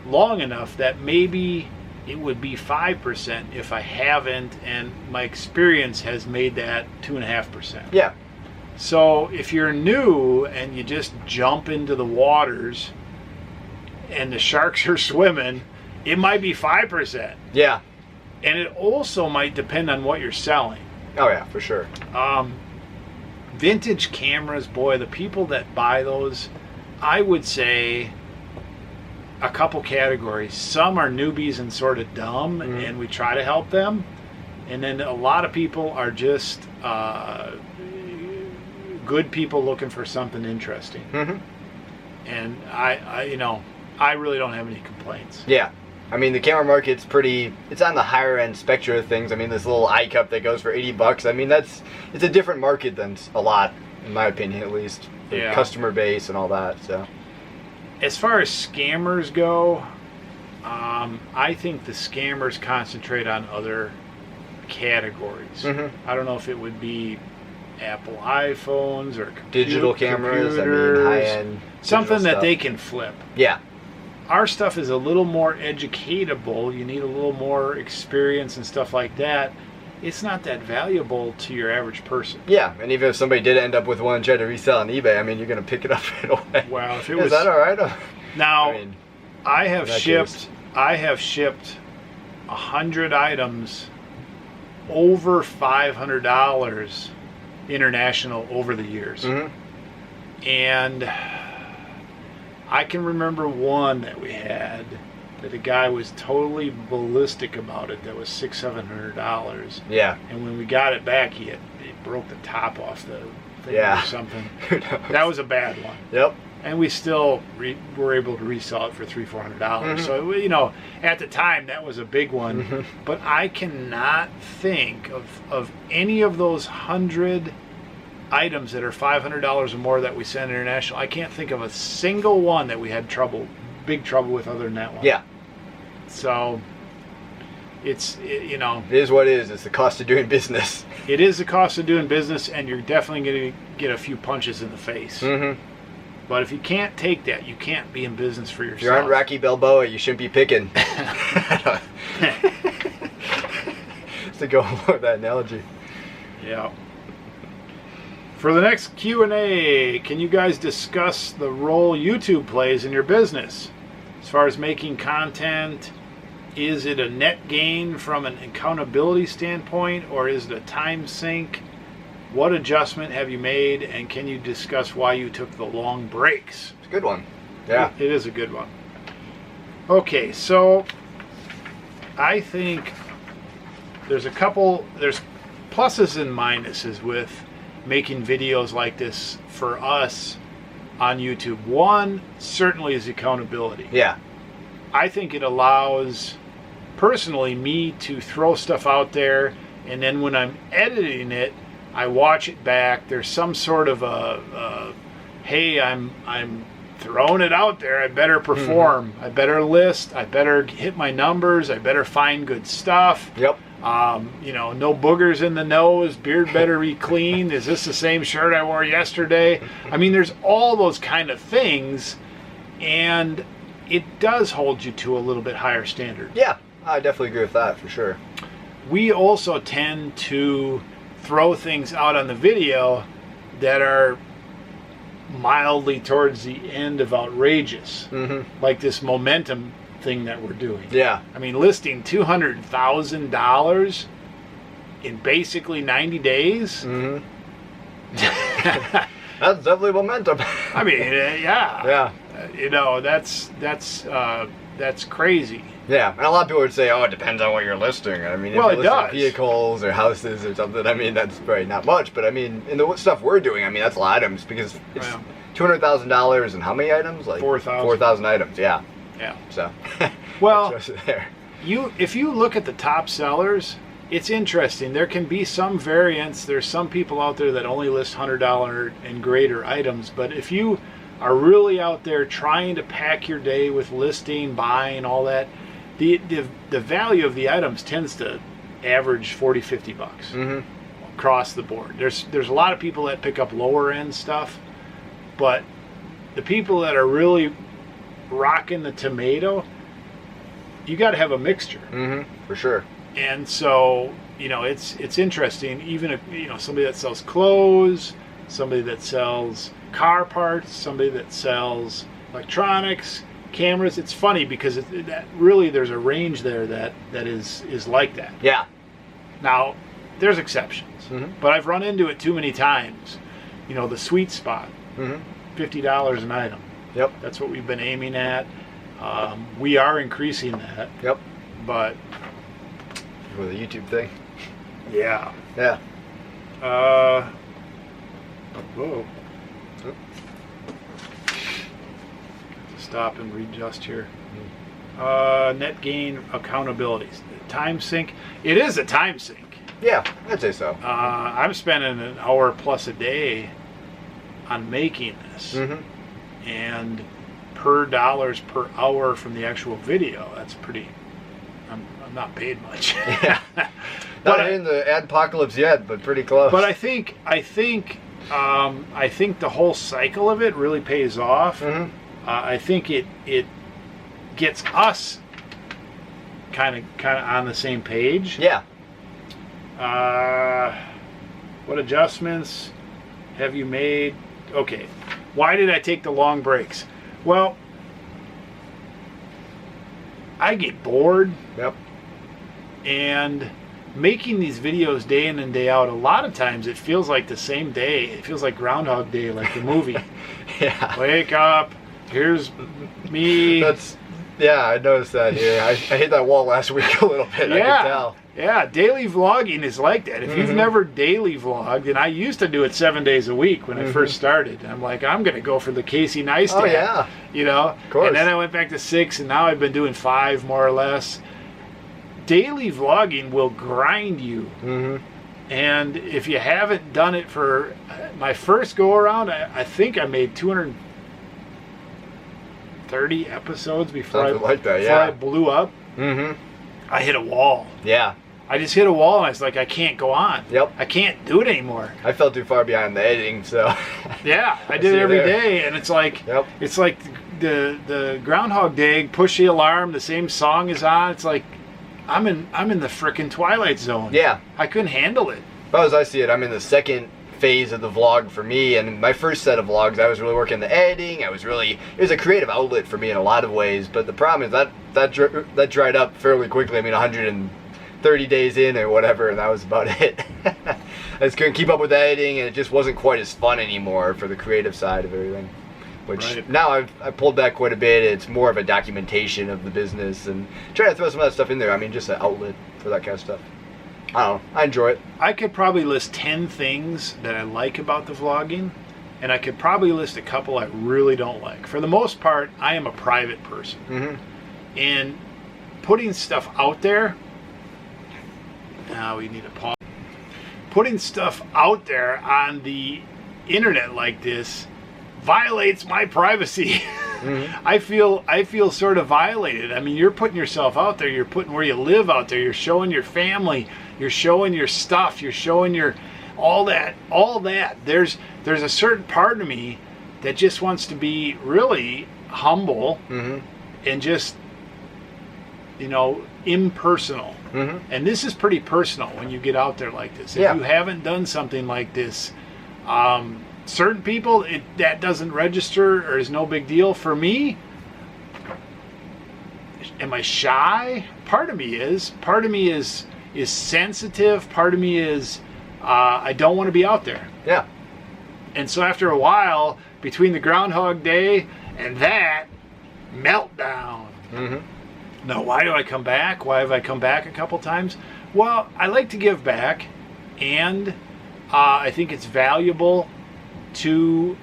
long enough that maybe it would be 5% if I haven't, and my experience has made that 2.5%. Yeah. So if you're new and you just jump into the waters and the sharks are swimming, it might be 5%. Yeah. And it also might depend on what you're selling. Oh, yeah, for sure. Vintage cameras, boy, the people that buy those, I would say a couple categories. Some are newbies and sort of dumb, and we try to help them. And then a lot of people are just good people looking for something interesting. Mm-hmm. And I really don't have any complaints. Yeah. I mean, the camera market's it's on the higher end spectrum of things. I mean, this little eye cup that goes for $80, I mean, it's a different market than a lot, in my opinion, at least. The customer base and all that, so. As far as scammers go, I think the scammers concentrate on other categories. Mm-hmm. I don't know if it would be Apple iPhones or digital cameras, high-end something that stuff they can flip. Yeah. Our stuff is a little more educatable. You need a little more experience and stuff like that. it's not that valuable to your average person. Yeah, and even if somebody did end up with one and try to resell on eBay, I mean, you're going to pick it up right away. Well, if it Is was that all right? Now, I mean, I have in that shipped case. 100 items over $500 international over the years. And I can remember one that we had that a guy was totally ballistic about it, that was $600-700. Yeah. And when we got it back, he broke the top off the thing or something. That was a bad one. Yep. And we still were able to resell it for $300-400. So, you know, at the time, that was a big one. But I cannot think of any of those 100 items that are $500 or more that we send international. I can't think of a single one that we had big trouble with other than that one. Yeah. So, you know. It is what it is. It's the cost of doing business. It is the cost of doing business, and you're definitely going to get a few punches in the face. But if you can't take that, you can't be in business for yourself. If you aren't Rocky Balboa, you shouldn't be picking. Just to go along with that analogy. Yeah. For the next Q&A, can you guys discuss the role YouTube plays in your business? As far as making content, is it a net gain from an accountability standpoint, or is it a time sink? What adjustment have you made, and can you discuss why you took the long breaks? It's a good one. Yeah. It is a good one. Okay, so I think there's pluses and minuses with making videos like this for us on YouTube. One certainly is accountability. Yeah. I think it allows, personally, me to throw stuff out there, and then when I'm editing it, I watch it back. There's some sort of hey, I'm throwing it out there. I better perform. I better list. I better hit my numbers. I better find good stuff. Yep. You know, no boogers in the nose. Beard better be clean. Is this the same shirt I wore yesterday? I mean, there's all those kind of things, and it does hold you to a little bit higher standard. Yeah, I definitely agree with that for sure. We also tend to throw things out on the video that are mildly towards the end of outrageous, like this momentum thing that we're doing. Yeah. I mean, listing $200,000 in basically 90 days. That's definitely momentum. I mean, yeah. Yeah. You know, that's crazy. Yeah, and a lot of people would say, "Oh, it depends on what you're listing." I mean, if Well, you're it listing does. vehicles or houses or something, I mean, that's probably not much. But I mean, in the stuff we're doing, I mean, that's a lot of items because it's $200,000 and how many items? Like 4,000. 4,000 items. Yeah. Yeah. So. Well, shows it there. if you look at the top sellers, it's interesting. There can be some variance. There's some people out there that only list $100 and greater items. But if you are really out there trying to pack your day with listing, buying, all that, the value of the items tends to average $40-50 across the board. There's a lot of people that pick up lower end stuff, but the people that are really rocking the tomato, you got to have a mixture. For sure. And so, you know, it's interesting. Even somebody that sells clothes, somebody that sells car parts, somebody that sells electronics, cameras. It's funny because that really there's a range there that is like that. Yeah. Now, there's exceptions, but I've run into it too many times. You know, the sweet spot, $50 an item. Yep. That's what we've been aiming at. We are increasing that. Yep. But With the YouTube thing. yeah. Yeah. Whoa. Stop and readjust here. Net gain accountability. Time sink. It is a time sink. Yeah, I'd say so. I'm spending an hour plus a day on making this. And per hour from the actual video, that's pretty. I'm not paid much. Yeah. Not in the adpocalypse yet, but pretty close. But I think the whole cycle of it really pays off. I think it gets us kind of on the same page. Yeah. What adjustments have you made? Okay. Why did I take the long breaks? Well, I get bored. Yep. And making these videos day in and day out, a lot of times it feels like the same day. It feels like Groundhog Day, like the movie. Yeah. Wake up. Here's me. Yeah, I noticed that here. I hit that wall last week a little bit. Yeah. I can tell. Yeah, daily vlogging is like that. If you've never daily vlogged, and I used to do it 7 days a week when I first started. I'm like, I'm going to go for the Casey Neistat. Oh, yeah. You know? Of course. And then I went back to 6, and now I've been doing 5 more or less. Daily vlogging will grind you. And if you haven't done it for my first go around, I think I made 230 episodes before I blew up. I hit a wall. Yeah. I just hit a wall and I was like, I can't go on. Yep. I can't do it anymore. I fell too far behind the editing, so. Yeah, I did it every day, and it's like it's like the Groundhog Day, push the alarm, the same song is on. It's like I'm in the frickin' Twilight Zone. Yeah. I couldn't handle it. Well, as I see it, I'm in the second phase of the vlog for me, and my first set of vlogs, I was really working the editing. It was a creative outlet for me in a lot of ways, but the problem is that dried up fairly quickly. I mean, 130 days in or whatever, and that was about it. I just couldn't keep up with editing, and it just wasn't quite as fun anymore for the creative side of everything. Which now I've pulled back quite a bit. It's more of a documentation of the business and trying to throw some of that stuff in there. I mean, just an outlet for that kind of stuff. I don't know. I enjoy it. I could probably list 10 things that I like about the vlogging, and I could probably list a couple I really don't like. For the most part, I am a private person. And putting stuff out there, now we need a pause. Putting stuff out there on the internet like this violates my privacy. I feel sort of violated. I mean, you're putting yourself out there. You're putting where you live out there. You're showing your family. You're showing your stuff. You're showing your all that. There's a certain part of me that just wants to be really humble and just, you know, impersonal. And this is pretty personal when you get out there like this. If you haven't done something like this, certain people, that doesn't register or is no big deal. For me, am I shy? Part of me is sensitive. Part of me is I don't want to be out there. Yeah. And so after a while, between the Groundhog Day and that meltdown. Now, why do I come back? Why have I come back a couple times? Well, I like to give back, and I think it's valuable to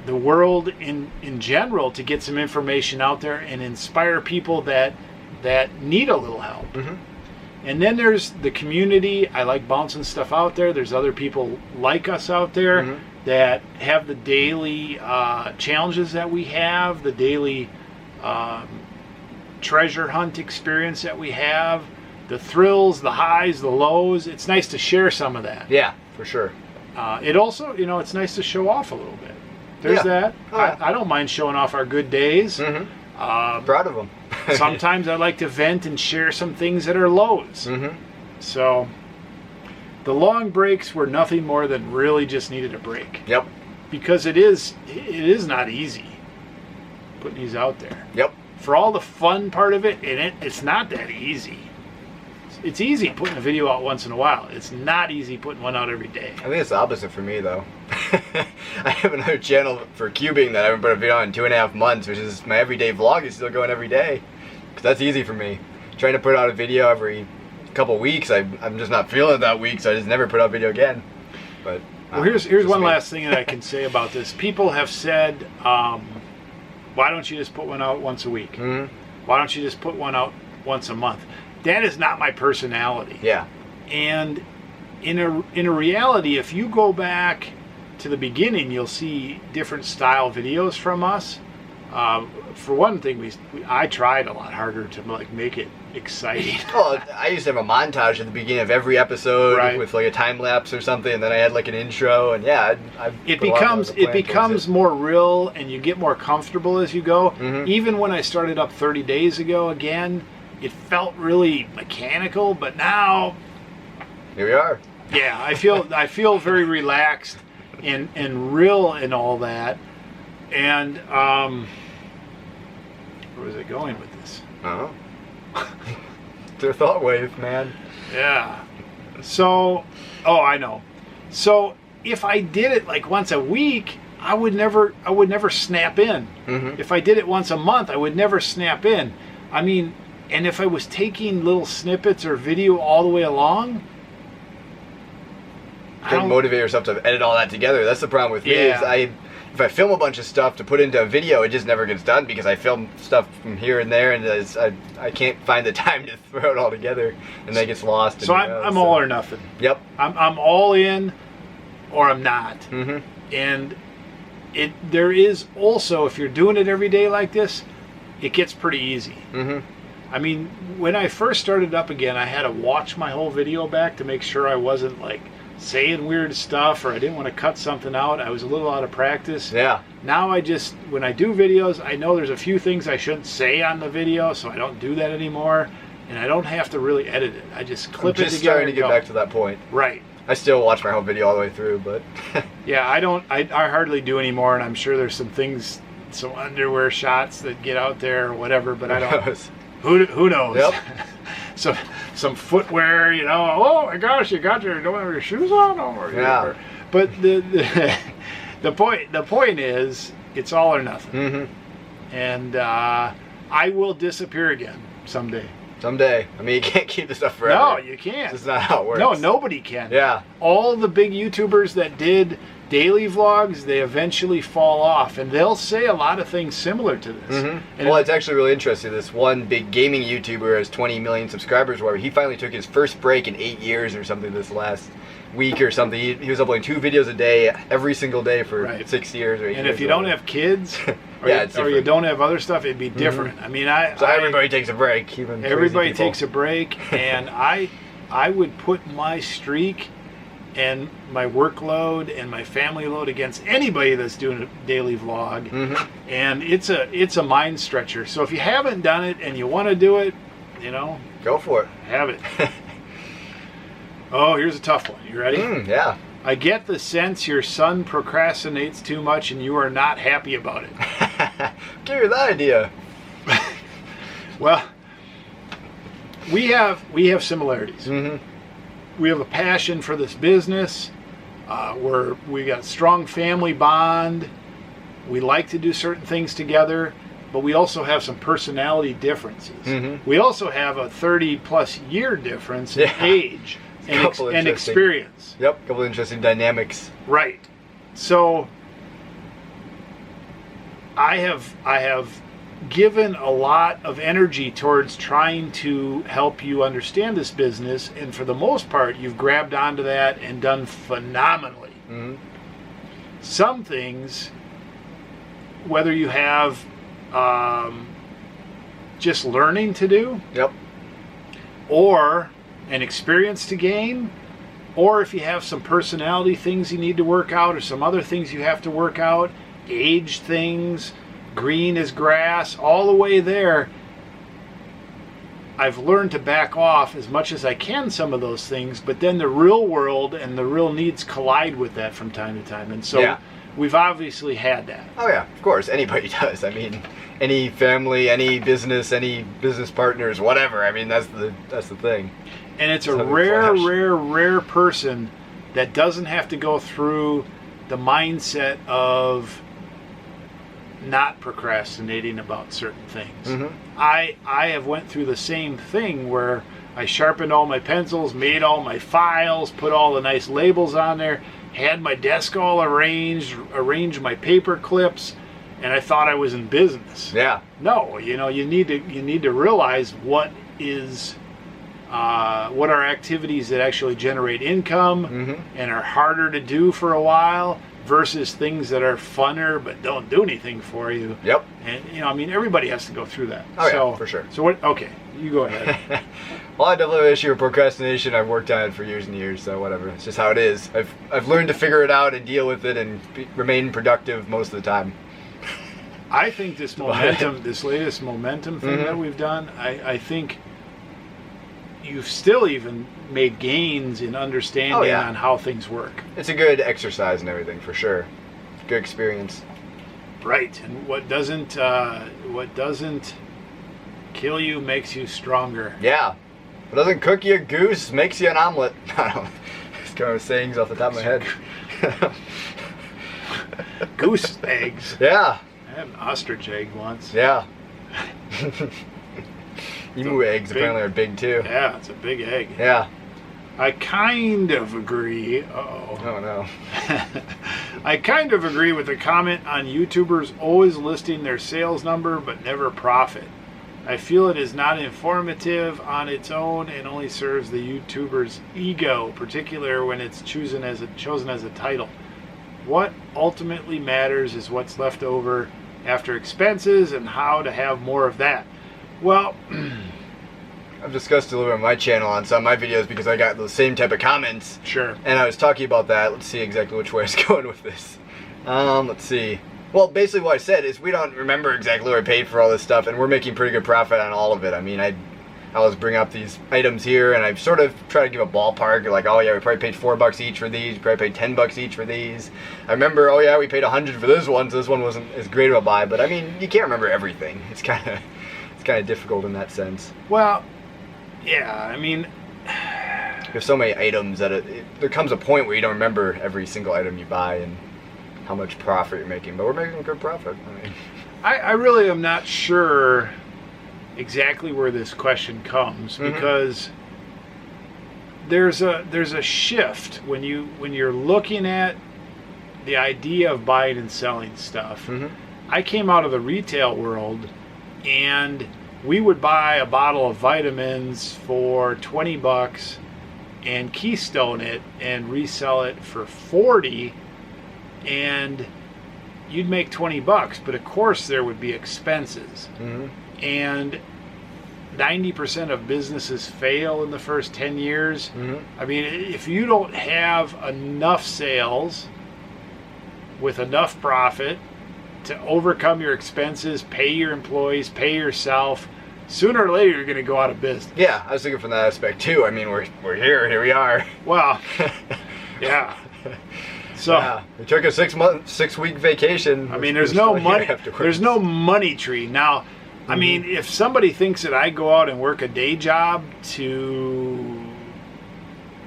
the world in general to get some information out there and inspire people that need a little help. And then there's the community. I like bouncing stuff out there. There's other people like us out there that have the daily challenges that we have, the daily treasure hunt experience that we have, the thrills, the highs, the lows. It's nice to share some of that. Yeah, for sure. It also, you know, it's nice to show off a little bit. There's that. I don't mind showing off our good days. Proud of them. Sometimes I like to vent and share some things that are lows. So the long breaks were nothing more than really just needed a break. Yep. Because it is not easy putting these out there. Yep. For all the fun part of it, it's not that easy. It's easy putting a video out once in a while. It's not easy putting one out every day. I think it's the opposite for me, though. I have another channel for cubing that I haven't put a video on in 2.5 months, which is my everyday vlog is still going every day. Because that's easy for me. Trying to put out a video every couple weeks, I'm just not feeling it that week, so I just never put out a video again. But well, here's one last thing that I can say about this. People have said, why don't you just put one out once a week? Why don't you just put one out once a month? That is not my personality. Yeah. And in a reality, if you go back to the beginning, you'll see different style videos from us. For one thing, I tried a lot harder to make it exciting. Well, I used to have a montage at the beginning of every episode with like a time lapse or something, and then I had like an intro, and it becomes more real, and you get more comfortable as you go. Even when I started up 30 days ago again, it felt really mechanical, but now Here we are. Yeah, I feel very relaxed and real and all that. And where was I going with this? Oh. It's a thought wave, man. Yeah. So, I know. So if I did it like once a week, I would never snap in. Mm-hmm. If I did it once a month, I would never snap in. I mean, and if I was taking little snippets or video all the way along, Couldn't motivate yourself to edit all that together. That's the problem with me. Yeah. Is if I film a bunch of stuff to put into a video, it just never gets done because I film stuff from here and there, and I can't find the time to throw it all together, and then it gets lost. So I'm all or nothing. Yep. I'm all in, or I'm not. Mm-hmm. And there is also, if you're doing it every day like this, it gets pretty easy. Mm-hmm. I mean, when I first started up again, I had to watch my whole video back to make sure I wasn't like saying weird stuff or I didn't want to cut something out. I was a little out of practice. Yeah. Now when I do videos, I know there's a few things I shouldn't say on the video, so I don't do that anymore. And I don't have to really edit it. I just clip it together. I'm just starting to get back to that point. Right. I still watch my whole video all the way through, but yeah, I hardly do anymore, and I'm sure there's some things, some underwear shots that get out there or whatever, but I don't. Who knows? Yep. some footwear, oh my gosh, you don't have your shoes on or yeah. But the point is, it's all or nothing. Mm-hmm. And I will disappear again someday. Someday. I mean, you can't keep this up forever. No, you can't. That's not how it works. No, nobody can. Yeah. All the big YouTubers that did daily vlogs, they eventually fall off, and they'll say a lot of things similar to this. Mm-hmm. Well, it's actually really interesting. This one big gaming YouTuber has 20 million subscribers, where he finally took his first break in 8 years or something this last week or something. He was uploading 2 videos a day every single day for 6 years or 8 years. And if you don't have kids or you don't have other stuff, it'd be different. I mean, everybody takes a break. Everybody takes a break, and I would put my streak and my workload and my family load against anybody that's doing a daily vlog. Mm-hmm. And it's a mind stretcher. So if you haven't done it and you want to do it, go for it. Have it. Oh, here's a tough one. You ready? Yeah. I get the sense your son procrastinates too much and you are not happy about it. Give you that idea. Well, we have similarities. Mm-hmm. We have a passion for this business. We got a strong family bond. We like to do certain things together, but we also have some personality differences. Mm-hmm. We also have a 30-plus year difference in age and experience. Yep, a couple of interesting dynamics. Right. So I have given a lot of energy towards trying to help you understand this business, and for the most part, you've grabbed onto that and done phenomenally. Mm-hmm. Some things, whether you have just learning to do, yep, or an experience to gain, or if you have some personality things you need to work out or some other things you have to work out, age things, green as grass, all the way there, I've learned to back off as much as I can some of those things, but then the real world and the real needs collide with that from time to time. And so we've obviously had that. Oh yeah, of course, anybody does. I mean, any family, any business partners, whatever. I mean, that's the thing. And it's a rare person that doesn't have to go through the mindset of not procrastinating about certain things. Mm-hmm. I have went through the same thing where I sharpened all my pencils, made all my files, put all the nice labels on there, had my desk all arranged my paper clips, and I thought I was in business. Yeah. No, you need to realize what are activities that actually generate income mm-hmm. and are harder to do for a while versus things that are funner but don't do anything for you. Yep. And everybody has to go through that. Oh yeah, for sure. So what? Okay, you go ahead. Well, I definitely have an issue with procrastination. I've worked on it for years and years, so whatever. It's just how it is. I've learned to figure it out and deal with it and remain productive most of the time. I think this latest momentum thing mm-hmm. that we've done, I think you've still even made gains in understanding on how things work. It's a good exercise and everything, for sure. Good experience. Right. And what doesn't kill you makes you stronger. Yeah. What doesn't cook you a goose makes you an omelet. I don't know. Just kind of sayings off the top of my head. Goose eggs. Yeah. I had an ostrich egg once. Yeah. Emu eggs apparently are big too. Yeah, it's a big egg. Yeah. I kind of agree. Uh-oh. Oh no. I kind of agree with the comment on YouTubers always listing their sales number but never profit. I feel it is not informative on its own and only serves the YouTuber's ego, particularly when it's chosen as a title. What ultimately matters is what's left over after expenses and how to have more of that. Well, I've discussed a little bit on my channel on some of my videos because I got those same type of comments. Sure. And I was talking about that. Let's see exactly which way I was going with this. Let's see. Well, basically what I said is we don't remember exactly what I paid for all this stuff, and we're making pretty good profit on all of it. I mean, I always bring up these items here, and I sort of try to give a ballpark. Like, oh yeah, we probably paid $4 each for these. We probably paid $10 each for these. I remember, oh yeah, we paid $100 for this one, so this one wasn't as great of a buy. But I mean, you can't remember everything. It's kind of difficult in that sense. Well, yeah, I mean, there's so many items that there comes a point where you don't remember every single item you buy and how much profit you're making. But we're making a good profit. I mean, I really am not sure exactly where this question comes, because there's a shift when you're looking at the idea of buying and selling stuff. I came out of the retail world, and we would buy a bottle of vitamins for $20 and keystone it and resell it for $40, and you'd make $20, but of course there would be expenses. And 90% of businesses fail in the first 10 years. I mean, if you don't have enough sales with enough profit to overcome your expenses, pay your employees, pay yourself, sooner or later you're going to go out of business. Yeah, I was thinking from that aspect too. I mean, we're here we are. Well, yeah. So yeah, we took a 6-week vacation. I mean, there's no money. There's no money tree now. I mean, if somebody thinks that I go out and work a day job to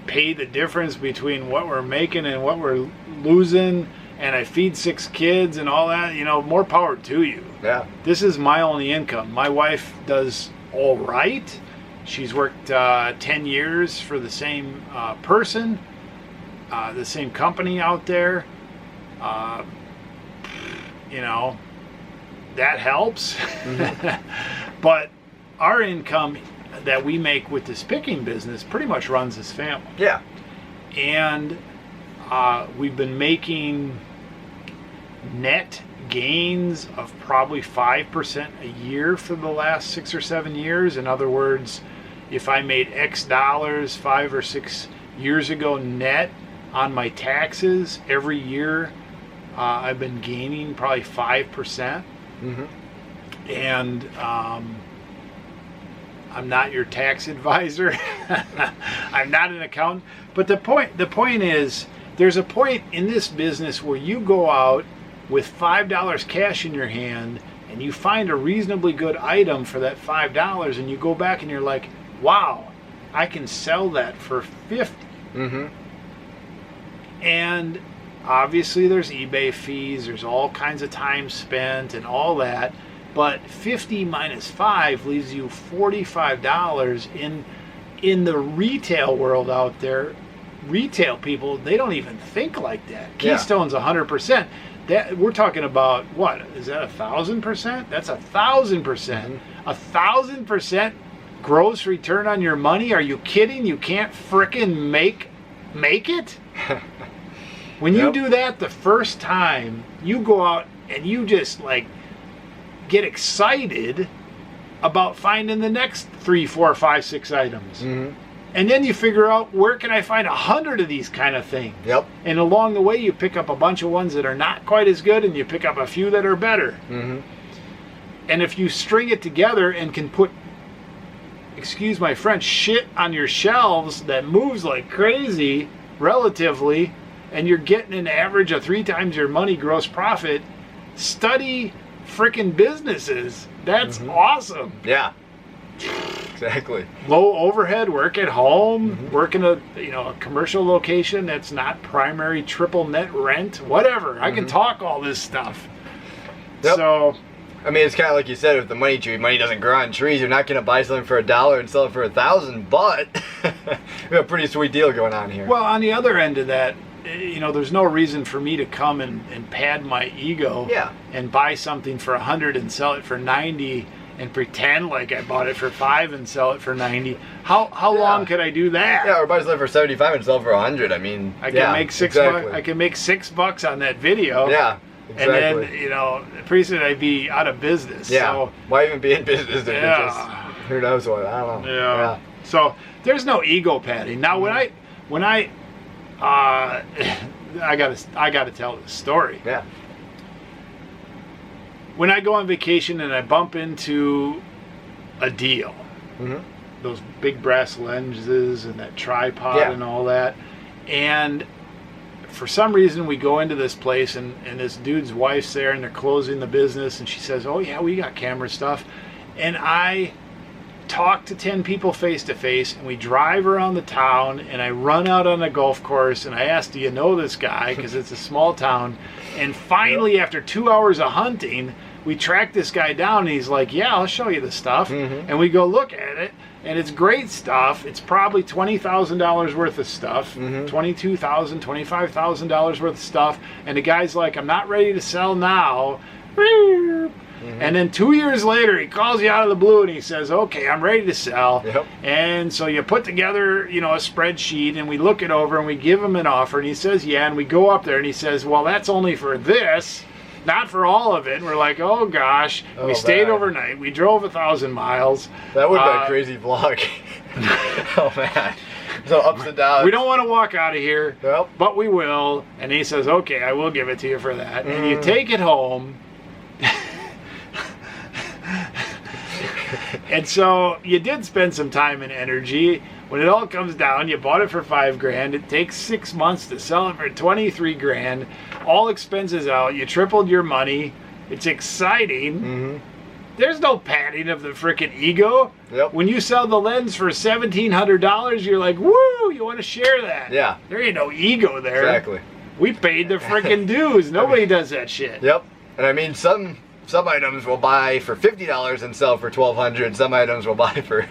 pay the difference between what we're making and what we're losing, and I feed 6 kids and all that, more power to you. Yeah. This is my only income. My wife does all right. She's worked 10 years for the same person, the same company out there. That helps. But our income that we make with this picking business pretty much runs this family. Yeah. And we've been making net gains of probably 5% a year for the last 6 or 7 years. In other words, if I made X dollars 5 or 6 years ago net on my taxes, every year I've been gaining probably 5%. And I'm not your tax advisor. I'm not an accountant. But the point is, there's a point in this business where you go out with $5 cash in your hand and you find a reasonably good item for that $5, and you go back and you're like, wow, I can sell that for $50. And obviously there's eBay fees, there's all kinds of time spent and all that, but 50 minus 5 leaves you $45. In the retail world out there, retail people, they don't even think like that. Keystone's 100%. That we're talking about, what is that, 1,000%? That's 1,000%. 1,000% gross return on your money? Are you kidding? You can't frickin' make it? When you do that the first time, you go out and you just get excited about finding the next 3, 4, 5, 6 items. And then you figure out, where can I find 100 of these kind of things? And along the way you pick up a bunch of ones that are not quite as good, and you pick up a few that are better. And if you string it together and can put excuse my French, shit on your shelves that moves like crazy relatively, and you're getting an average of 3 times your money gross profit, study freaking businesses. That's awesome. Yeah. Exactly. Low overhead, work at home, work in a a commercial location that's not primary triple net rent, whatever. I can talk all this stuff. Yep. So I mean, it's kind of like you said with the money tree. Money doesn't grow on trees. You're not going to buy something for $1 and sell it for $1,000, but we have a pretty sweet deal going on here. well, on the other end of that, there's no reason for me to come and pad my ego and buy something for 100 and sell it for 90 and pretend like I bought it for 5 and sell it for 90. How long could I do that? Yeah, or buy something for 75 and sell it for 100. I mean, I can make $6. I can make $6 on that video. Yeah. Exactly. And then, pretty soon I'd be out of business. Yeah. So, why even be in business if you're just, who knows what? I don't know. Yeah. So there's no ego padding. Now when I gotta tell this story. Yeah. When I go on vacation and I bump into a deal, those big brass lenses and that tripod and all that, and for some reason we go into this place and this dude's wife's there and they're closing the business and she says, oh yeah, we got camera stuff, and I talk to 10 people face to face and we drive around the town and I run out on the golf course and I ask, do you know this guy, because it's a small town, and finally after 2 hours of hunting we track this guy down and he's like, yeah, I'll show you the stuff, and we go look at it. And it's great stuff. It's probably $20,000 worth of stuff, $22,000, $25,000 worth of stuff. And the guy's like, I'm not ready to sell now. And then 2 years later, he calls you out of the blue and he says, okay, I'm ready to sell. And so you put together, a spreadsheet and we look it over and we give him an offer. And he says, yeah. And we go up there and he says, well, that's only for this, not for all of it. And we're like, oh gosh. We stayed overnight. We drove 1,000 miles. That would be a crazy vlog. Oh man. So ups and downs. We don't want to walk out of here, but we will. And he says, okay, I will give it to you for that. And you take it home. And so you did spend some time and energy. When it all comes down, you bought it for $5,000. It takes 6 months to sell it for $23,000. All expenses out. You tripled your money. It's exciting. There's no padding of the freaking ego. When you sell the lens for $1,700, you're like, woo, you want to share that. Yeah. There ain't no ego there. Exactly. We paid the freaking dues. Nobody does that shit. And I mean, some items will buy for $50 and sell for $1,200. Some items will buy for...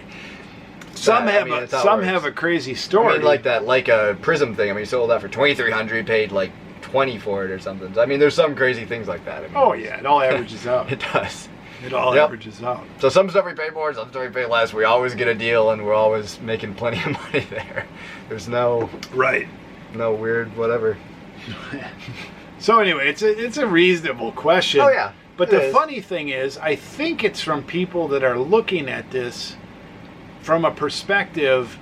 Some have a crazy story. I mean, like that Leica Prism thing. I mean, you sold that for $2,300, paid like $20 for it or something. So, I mean, there's some crazy things like that. I mean, oh yeah, it all averages out. It does. It all averages out. So some stuff we pay more, some stuff we pay less. We always get a deal, and we're always making plenty of money there. There's no weird whatever. So anyway, it's a reasonable question. Oh yeah. But the funny thing is, I think it's from people that are looking at this from a perspective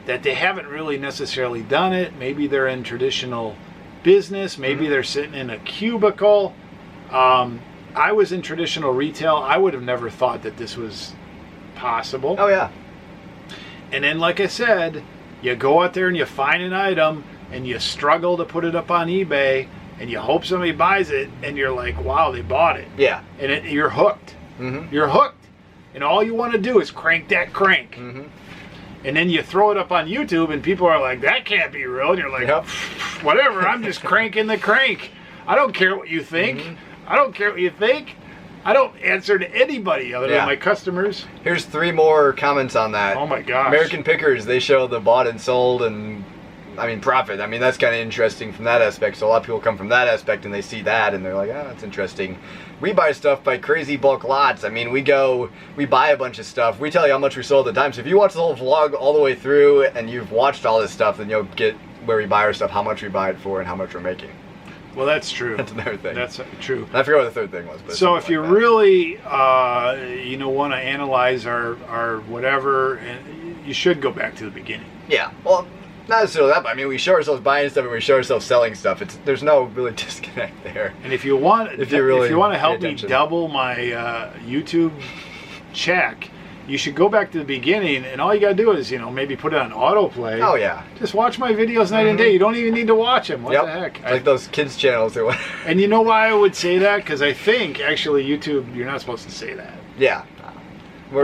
that they haven't really necessarily done it. Maybe they're in traditional business. Maybe they're sitting in a cubicle. I was in traditional retail. I would have never thought that this was possible. Oh yeah. And then, like I said, you go out there and you find an item and you struggle to put it up on eBay and you hope somebody buys it and you're like, wow, they bought it. Yeah. And you're hooked. You're hooked. And all you want to do is crank that crank. And then you throw it up on YouTube and people are like, that can't be real. And you're like, whatever, I'm just cranking the crank. I don't care what you think. I don't care what you think. I don't answer to anybody other than my customers. Here's 3 more comments on that. Oh my gosh. American Pickers, they show the bought and sold and, I mean, profit. I mean, that's kind of interesting from that aspect. So a lot of people come from that aspect and they see that and they're like, oh, that's interesting. We buy stuff by crazy bulk lots. I mean, we buy a bunch of stuff. We tell you how much we sold at the time. So if you watch the whole vlog all the way through and you've watched all this stuff, then you'll get where we buy our stuff, how much we buy it for, and how much we're making. Well, that's true. That's another thing. That's true. I forget what the third thing was. But so if you really, want to analyze our whatever, and you should go back to the beginning. Yeah. Well, not necessarily that, but I mean, we show ourselves buying stuff and we show ourselves selling stuff. There's no really disconnect there. And if you want to help me double my YouTube check, you should go back to the beginning, and all you got to do is, maybe put it on autoplay. Oh, yeah. Just watch my videos night and day. You don't even need to watch them. What the heck? Like those kids' channels or what. And you know why I would say that? Because I think, actually, YouTube, you're not supposed to say that. Yeah. We're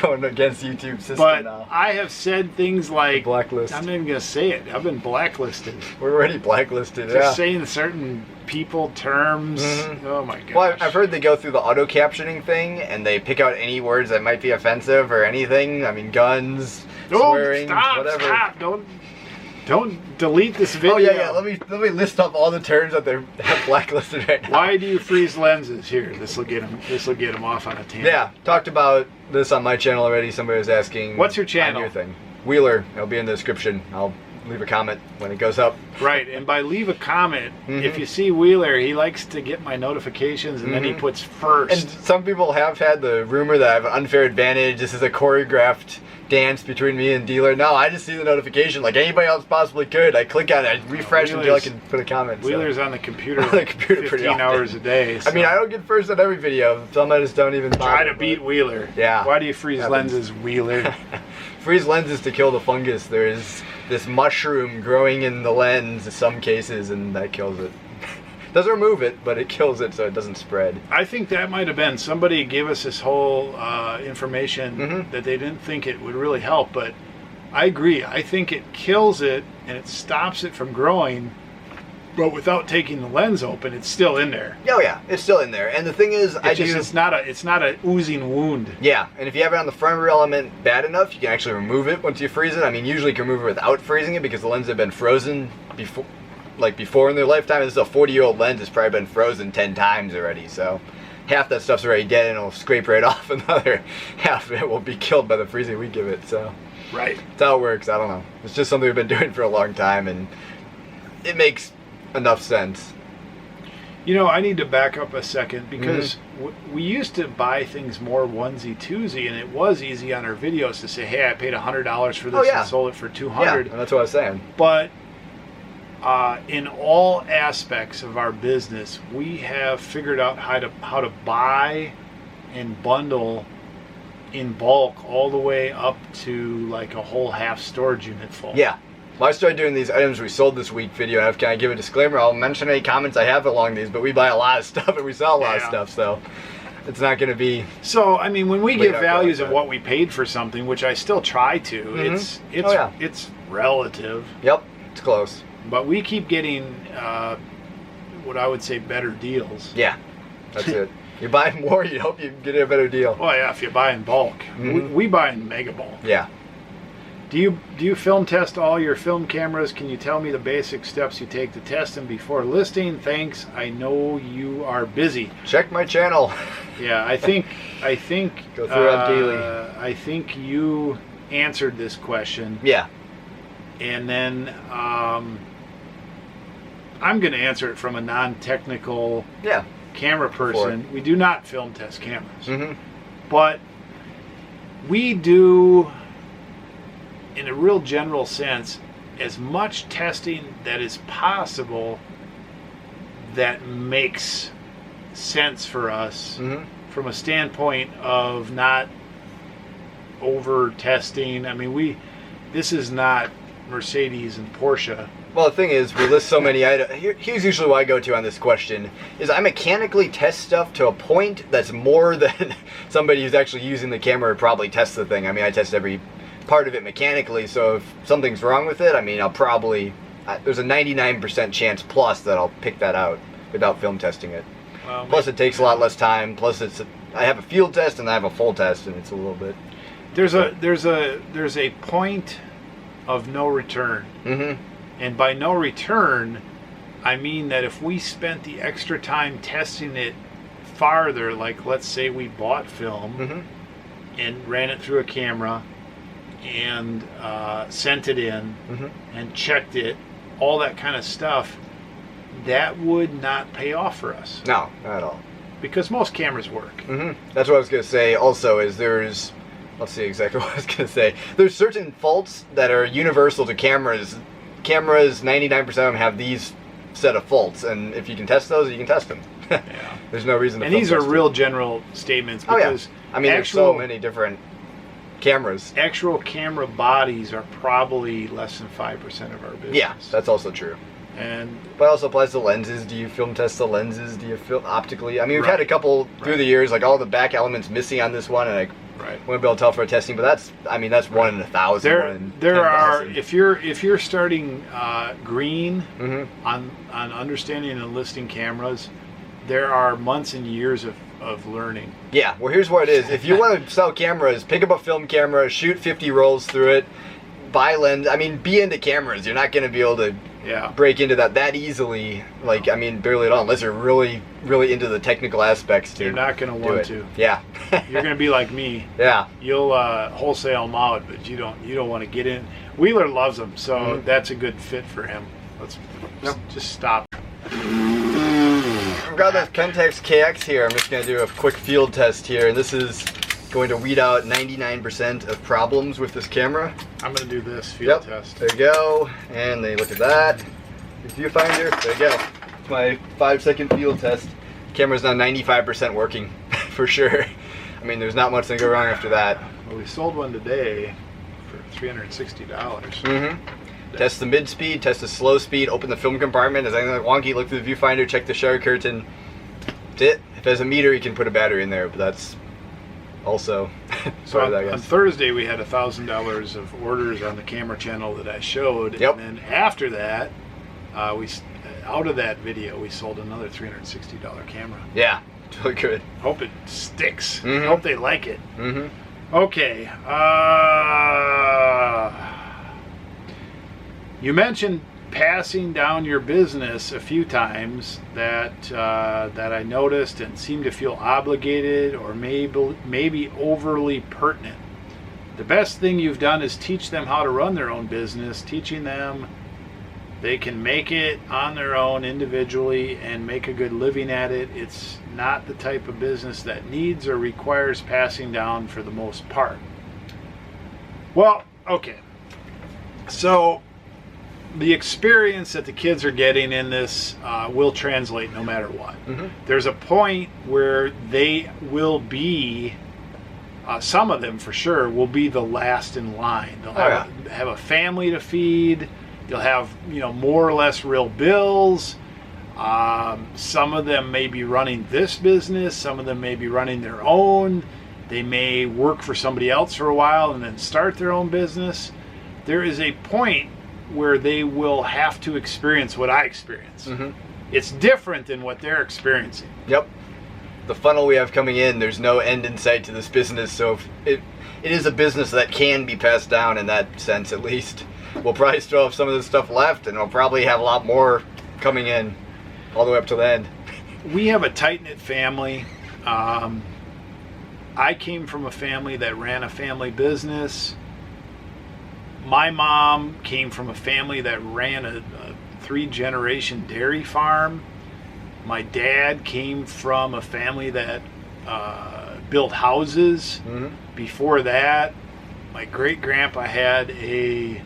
going against YouTube system now. I have said things like... Blacklist. I'm not even going to say it. I've been blacklisted. We're already blacklisted, Just saying certain people terms. Oh, my gosh. Well, I've heard they go through the auto-captioning thing, and they pick out any words that might be offensive or anything. I mean, guns, swearing, whatever. Stop. Don't delete this video. Oh, yeah. Let me list off all the terms that they have blacklisted right now. Why do you freeze lenses? Here, this will get them off on a tangent. Yeah, talked about this on my channel already. Somebody was asking. What's your channel? On your thing. Wheeler. It'll be in the description. I'll leave a comment when it goes up. Right, and by leave a comment, if you see Wheeler, he likes to get my notifications, and then he puts first. And some people have had the rumor that I have an unfair advantage. This is a choreographed dance between me and Dealer. No, I just see the notification like anybody else possibly could. I click on it, I refresh until I can put a comment. Wheeler's on the computer, on the computer 15 pretty often. hours a day. So. I mean, I don't get first on every video. Some I just don't even try to beat Wheeler. Yeah. Why do you freeze lenses, Wheeler? Freeze lenses to kill the fungus. There is this mushroom growing in the lens in some cases, and that kills it. Doesn't remove it, but it kills it so it doesn't spread. I think that might have been somebody gave us this whole information that they didn't think it would really help, but I agree. I think it kills it and it stops it from growing, but without taking the lens open, it's still in there. Oh yeah, it's still in there. And the thing is, it's not a oozing wound. Yeah, and if you have it on the primary element bad enough, you can actually remove it once you freeze it. I mean, usually you can remove it without freezing it because the lens had been frozen before in their lifetime. This is a 40-year-old lens. It's probably been frozen 10 times already, so half that stuff's already dead and it'll scrape right off. Another half of it will be killed by the freezing we give it, so. Right. That's how it works. I don't know. It's just something we've been doing for a long time, and it makes enough sense. I need to back up a second because we used to buy things more onesie-twosie, and it was easy on our videos to say, hey, I paid $100 for this and sold it for $200. Yeah, and that's what I was saying. But in all aspects of our business, we have figured out how to buy and bundle in bulk all the way up to like a whole half storage unit full. Yeah. Well, I started doing these items we sold this week video, and can I give a disclaimer? I'll mention any comments I have along these, but we buy a lot of stuff and we sell a lot of stuff, so it's not going to be... So, I mean, when we give values of what we paid for something, which I still try to, it's relative. Yep, it's close. But we keep getting, what I would say, better deals. Yeah, that's it. You buy more, you hope you get a better deal. Oh yeah, if you buy in bulk. We buy in mega bulk. Yeah. Do you film test all your film cameras? Can you tell me the basic steps you take to test them before listing? Thanks. I know you are busy. Check my channel. Yeah, I think go through it daily. I think you answered this question. Yeah. And then I'm going to answer it from a non-technical camera person. We do not film test cameras. But we do, in a real general sense, as much testing that is possible that makes sense for us from a standpoint of not over testing. I mean, this is not Mercedes and Porsche. Well, the thing is, we list so many items. Here's usually what I go to on this question, is I mechanically test stuff to a point that's more than somebody who's actually using the camera would probably test the thing. I mean, I test every part of it mechanically, so if something's wrong with it, I mean, I'll probably, there's a 99% chance plus that I'll pick that out without film testing it. Well, plus it takes a lot less time, plus I have a field test and I have a full test, and it's a little bit... There's a point of no return. And by no return, I mean that if we spent the extra time testing it farther, like let's say we bought film and ran it through a camera and sent it in and checked it, all that kind of stuff, that would not pay off for us. No, not at all. Because most cameras work. That's what I was going to say also, is there's... Let's see exactly what I was going to say. There's certain faults that are universal to cameras. Cameras, 99% of them have these set of faults, and if you can test those, you can test them. There's no reason to. And these are real general statements because I mean, there's so many different cameras. Actual camera bodies are probably less than 5% of our business. Yeah, that's also true. But also applies to lenses. Do you film test the lenses? Do you film optically? I mean, we've had a couple through the years, like all the back elements missing on this one, and I wouldn't be able to tell for testing. But that's 1 in 1,000. There are if you're starting green on understanding and listing cameras, there are months and years of learning. Yeah, well, here's what it is. If you want to sell cameras, pick up a film camera, shoot 50 rolls through it, buy lens. I mean, be into cameras. You're not going to be able to break into that easily. Like, I mean, barely at all, unless you're really, really into the technical aspects. You're not going to want to. Yeah. You're going to be like me. Yeah. You'll wholesale them out, but you don't want to get in. Wheeler loves them, so that's a good fit for him. Let's just stop. I've got this Kentex KX here. I'm just going to do a quick field test here, and this is going to weed out 99% of problems with this camera. I'm going to do this field test. There you go. And then you look at that. The viewfinder. There you go. It's my 5-second field test. Camera's now 95% working for sure. I mean, there's not much that can go wrong after that. Well, we sold one today for $360. Test the mid speed, test the slow speed, open the film compartment. Is anything wonky? Look through the viewfinder, check the shower curtain. That's it. If it has a meter, you can put a battery in there, but that's also so on Thursday we had $1,000 of orders on the camera channel that I showed, and then after that, we out of that video we sold another $360 camera. Yeah, it's really good. Hope it sticks. Hope they like it. Okay. You mentioned passing down your business a few times that I noticed and seemed to feel obligated or maybe overly pertinent. The best thing you've done is teach them how to run their own business, teaching them they can make it on their own individually and make a good living at it. It's not the type of business that needs or requires passing down for the most part. Well, okay. So the experience that the kids are getting in this will translate no matter what. There's a point where they will be, some of them for sure, will be the last in line. They'll have a family to feed. They'll have, more or less real bills. Some of them may be running this business. Some of them may be running their own. They may work for somebody else for a while and then start their own business. There is a point where they will have to experience what I experience. It's different than what they're experiencing. Yep. The funnel we have coming in, there's no end in sight to this business, so it is a business that can be passed down in that sense at least. We'll probably still have some of this stuff left, and we'll probably have a lot more coming in all the way up to the end. We have a tight-knit family. I came from a family that ran a family business. My mom came from a family that ran a 3-generation dairy farm. My dad came from a family that built houses. Before that, my great-grandpa had a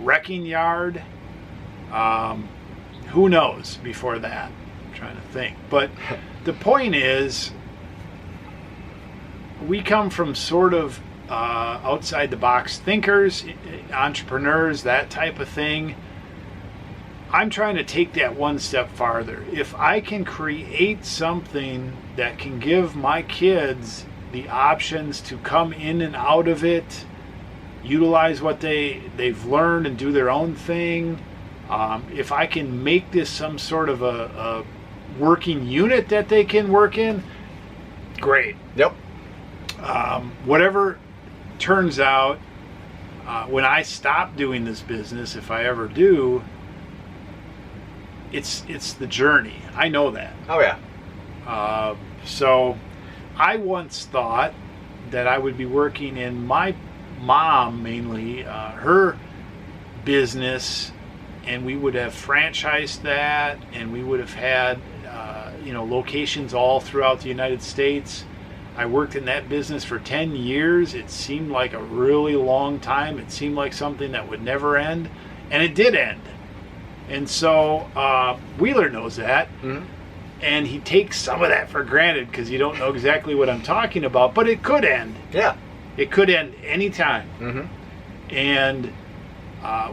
wrecking yard. Who knows before that? I'm trying to think. But the point is, we come from sort of outside the box thinkers, entrepreneurs, that type of thing. I'm trying to take that one step farther. If I can create something that can give my kids the options to come in and out of it, utilize what they've learned and do their own thing, if I can make this some sort of a working unit that they can work in, great. Yep. Whatever turns out, when I stop doing this business, if I ever do, it's the journey. I know that. Oh yeah. So I once thought that I would be working in my mom, mainly her business, and we would have franchised that, and we would have had locations all throughout the United States. I worked in that business for 10 years. It seemed like a really long time. It seemed like something that would never end, and it did end. And so Wheeler knows that. And he takes some of that for granted because you don't know exactly what I'm talking about, but it could end. Yeah. It could end anytime. Mm-hmm. And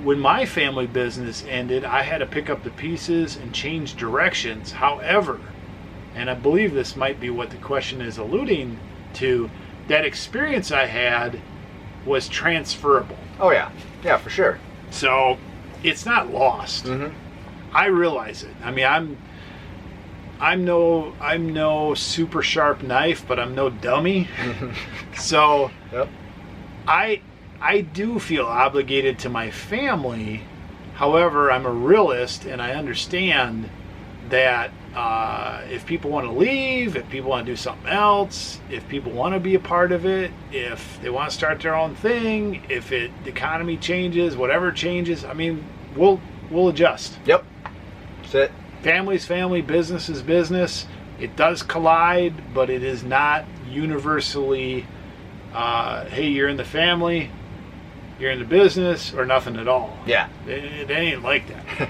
when my family business ended, I had to pick up the pieces and change directions. However, and I believe this might be what the question is alluding to, that experience I had was transferable. Oh yeah. Yeah, for sure. So it's not lost. Mm-hmm. I realize it. I mean, I'm no super sharp knife, but I'm no dummy. So Yep. I do feel obligated to my family. However, I'm a realist, and I understand that if people want to leave, if people want to do something else, if people want to be a part of it, if they want to start their own thing, if the economy changes, whatever changes, I mean, we'll adjust. Yep. That's it. Family's family, business is business. It does collide, but it is not universally, hey, you're in the family, you're in the business, or nothing at all. Yeah. It ain't like that.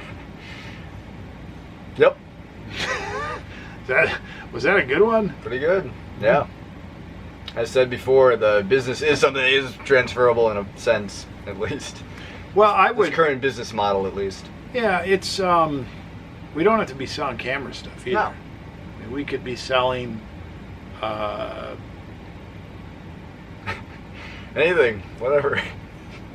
Yep. Was that a good one? Pretty good. Yeah. As said before, the business is something that is transferable in a sense, at least. Well, I would. This current business model, at least. Yeah, it's we don't have to be selling camera stuff either. No. I mean, we could be selling Anything, whatever.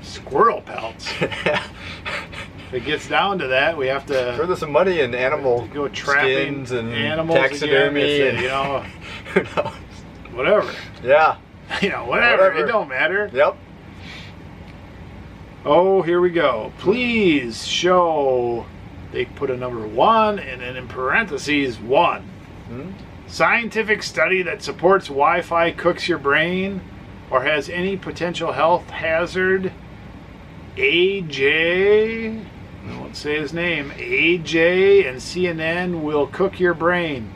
squirrel pelts. If it gets down to that, we have to Throw some money in animal go trapping skins and animals taxidermy again, and you know, who knows? whatever. Yeah. Whatever. It don't matter. Yep. Oh, here we go. Please show. They put a number 1 and then in parentheses 1. Hmm? Scientific study that supports Wi-Fi cooks your brain or has any potential health hazard. AJ, I won't say his name. AJ and CNN will cook your brain.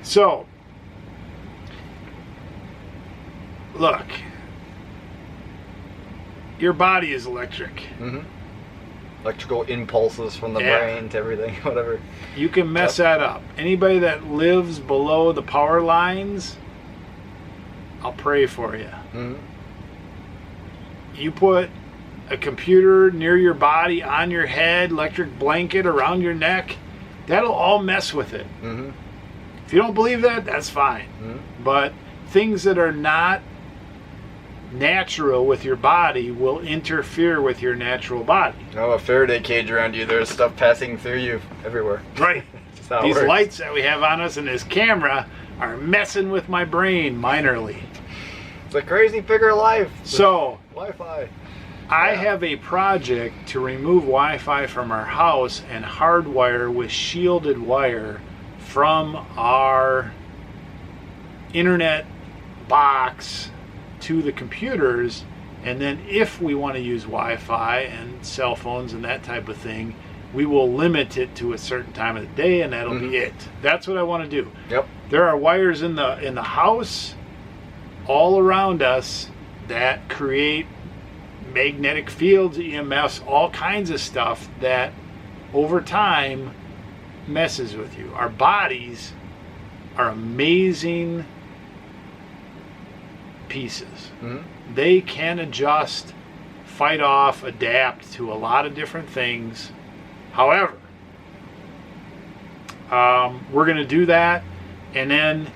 So, look, your body is electric. Mm-hmm. Electrical impulses from the brain to everything, whatever. You can mess that up. Anybody that lives below the power lines, I'll pray for you. Mm-hmm. You put a computer near your body, on your head, electric blanket around your neck, that'll all mess with it. Mm-hmm. If you don't believe that, that's fine. Mm-hmm. But things that are not natural with your body will interfere with your natural body. Oh, a Faraday cage around you, there's stuff passing through you everywhere. Right. That's how it These works. lights that we have on us and this camera are messing with my brain minorly. It's a crazy figure of life. So, Wi-Fi. I have a project to remove Wi-Fi from our house and hardwire with shielded wire from our internet box to the computers, and then if we want to use Wi-Fi and cell phones and that type of thing, we will limit it to a certain time of the day, and that'll be it. That's what I want to do. Yep. There are wires in the house all around us that create magnetic fields, EMFs, all kinds of stuff that over time messes with you. Our bodies are amazing pieces. Mm-hmm. They can adjust, fight off, adapt to a lot of different things. However, we're going to do that, and then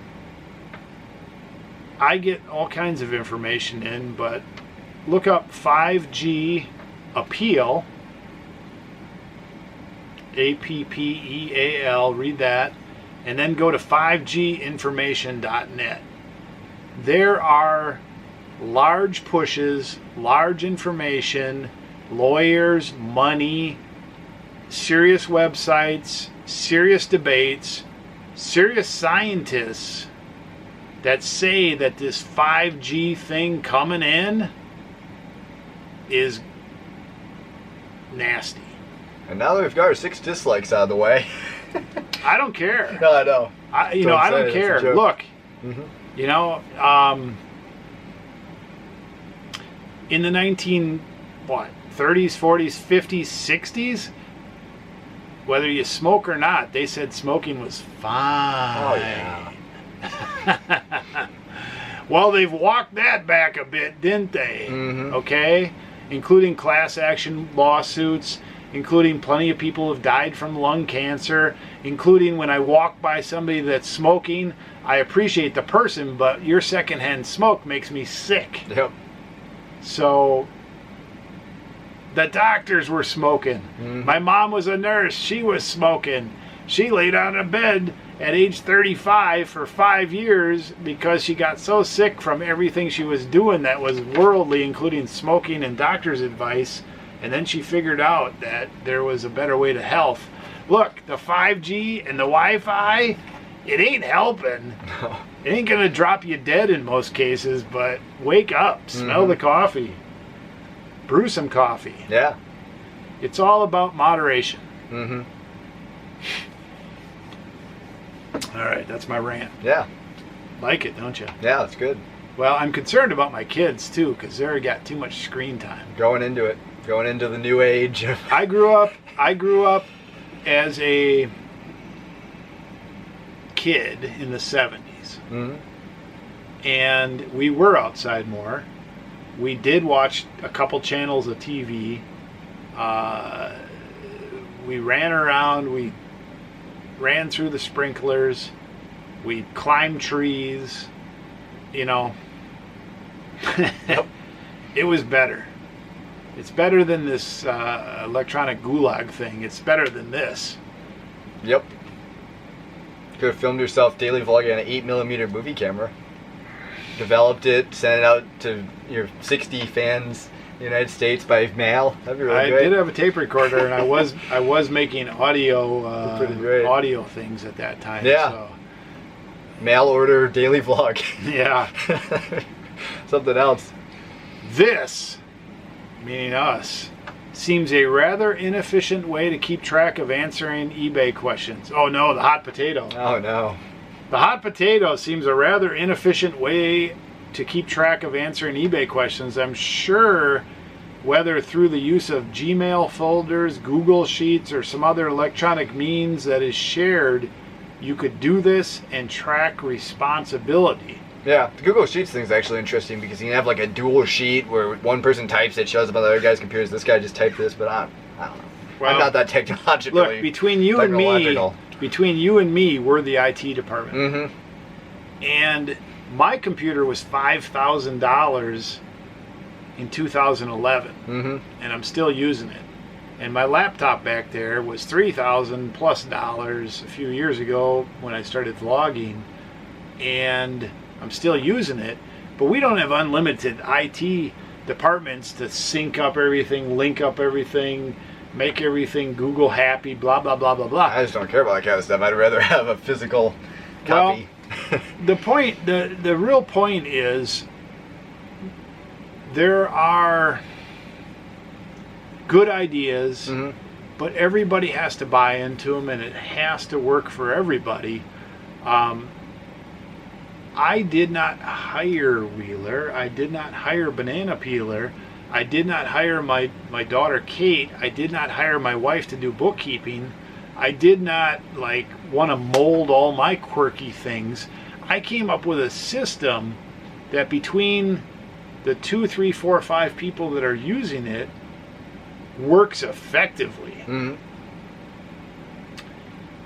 I get all kinds of information in, but look up 5G Appeal, APPEAL, read that, and then go to 5Ginformation.net. There are large pushes, large information, lawyers, money, serious websites, serious debates, serious scientists that say that this 5G thing coming in is nasty. And now that we've got our 6 dislikes out of the way. I don't care. No, I know. I don't care. Look, Mm-hmm. you know, in the 30s, 40s, 50s, 60s, whether you smoke or not, they said smoking was fine. Oh, yeah. Well, they've walked that back a bit, didn't they? Mm-hmm. Okay? Including class action lawsuits, including plenty of people have died from lung cancer, including when I walk by somebody that's smoking, I appreciate the person, but your secondhand smoke makes me sick. Yep. So, the doctors were smoking. Mm-hmm. My mom was a nurse. She was smoking. She laid on a bed at age 35 for 5 years because she got so sick from everything she was doing that was worldly, including smoking and doctor's advice. And then she figured out that there was a better way to health. Look, the 5G and the Wi-Fi, it ain't helping. No. It ain't going to drop you dead in most cases, but wake up, smell the coffee, brew some coffee. Yeah. It's all about moderation. Mm-hmm. All right, that's my rant. Yeah. Like it, don't you? Yeah, that's good. Well, I'm concerned about my kids, too, because they've got too much screen time. Going into it. Going into the new age. I grew up as a kid in the 70s. Mm-hmm. And we were outside more. We did watch a couple channels of TV. We ran around. We ran through the sprinklers. We climbed trees. You know. Yep. It was better. It's better than this electronic gulag thing. It's better than this. Yep. Could have filmed yourself daily vlogging on an 8mm movie camera. Developed it, sent it out to your 60 fans in the United States by mail. That'd be really I great. did have a tape recorder, and I was making audio Pretty great. audio things at that time. Yeah. So. Mail order daily vlog. Yeah. Something else. This, meaning us, seems a rather inefficient way to keep track of answering eBay questions. Oh no, the hot potato. Oh no. The hot potato seems a rather inefficient way to keep track of answering eBay questions. I'm sure whether through the use of Gmail folders, Google Sheets, or some other electronic means that is shared, you could do this and track responsibility. Yeah, the Google Sheets thing is actually interesting because you can have like a dual sheet where one person types it, shows up on the other guy's computers. This guy just typed this, but I don't know. Well, I'm not that technologically. Look, between you and me, we're the IT department. Mm-hmm. And my computer was $5,000 in 2011, Mm-hmm. and I'm still using it. And my laptop back there was $3,000 plus a few years ago when I started vlogging, and I'm still using it. But we don't have unlimited IT departments to sync up everything, link up everything, make everything Google happy, blah, blah, blah, blah, blah. I just don't care about that kind of stuff. I'd rather have a physical copy. Well, the real point is there are good ideas, Mm-hmm. but everybody has to buy into them, and it has to work for everybody. I did not hire Wheeler. I did not hire Banana Peeler. I did not hire my daughter Kate. I did not hire my wife to do bookkeeping. I did not want to mold all my quirky things. I came up with a system that between the 2, 3, 4, 5 people that are using it works effectively. Mm-hmm.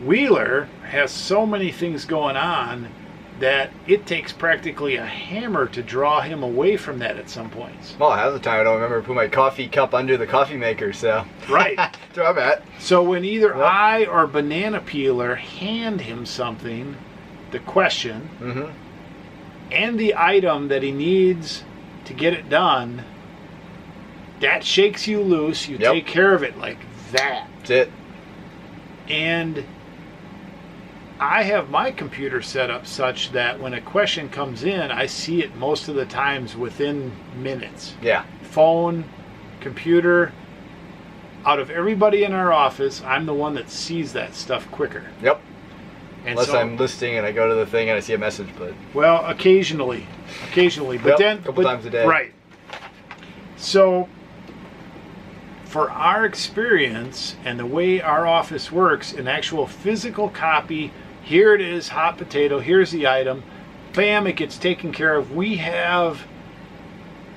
Wheeler has so many things going on that it takes practically a hammer to draw him away from that at some points. Well, half the time I don't remember to put my coffee cup under the coffee maker, so. Right. That's where I'm at. So when either I or Banana Peeler hand him something, the question, Mm-hmm. and the item that he needs to get it done, that shakes you loose. You take care of it like that. That's it. And I have my computer set up such that when a question comes in, I see it most of the times within minutes. Yeah. Phone, computer. Out of everybody in our office, I'm the one that sees that stuff quicker. Yep. And Unless so, I'm listing and I go to the thing and I see a message, but. well, occasionally, but Yep, then a couple times a day. right. So for our experience and the way our office works, an actual physical copy, here it is, hot potato, here's the item, bam, it gets taken care of. We have,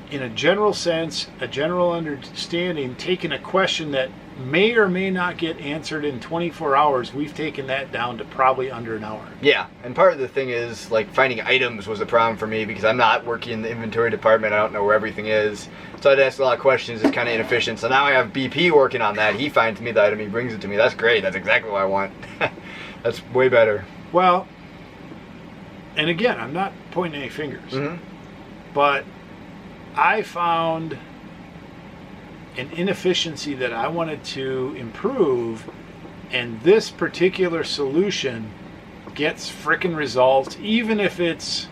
in a general sense, a general understanding, taken a question that may or may not get answered in 24 hours. We've taken that down to probably under an hour. Yeah, and part of the thing is, like, finding items was a problem for me because I'm not working in the inventory department. I don't know where everything is. So I'd ask a lot of questions. It's kind of inefficient. So now I have BP working on that. He finds me the item. He brings it to me. That's great. That's exactly what I want. That's way better. Well, and again, I'm not pointing any fingers, but I found an inefficiency that I wanted to improve, and this particular solution gets frickin' results, even if it's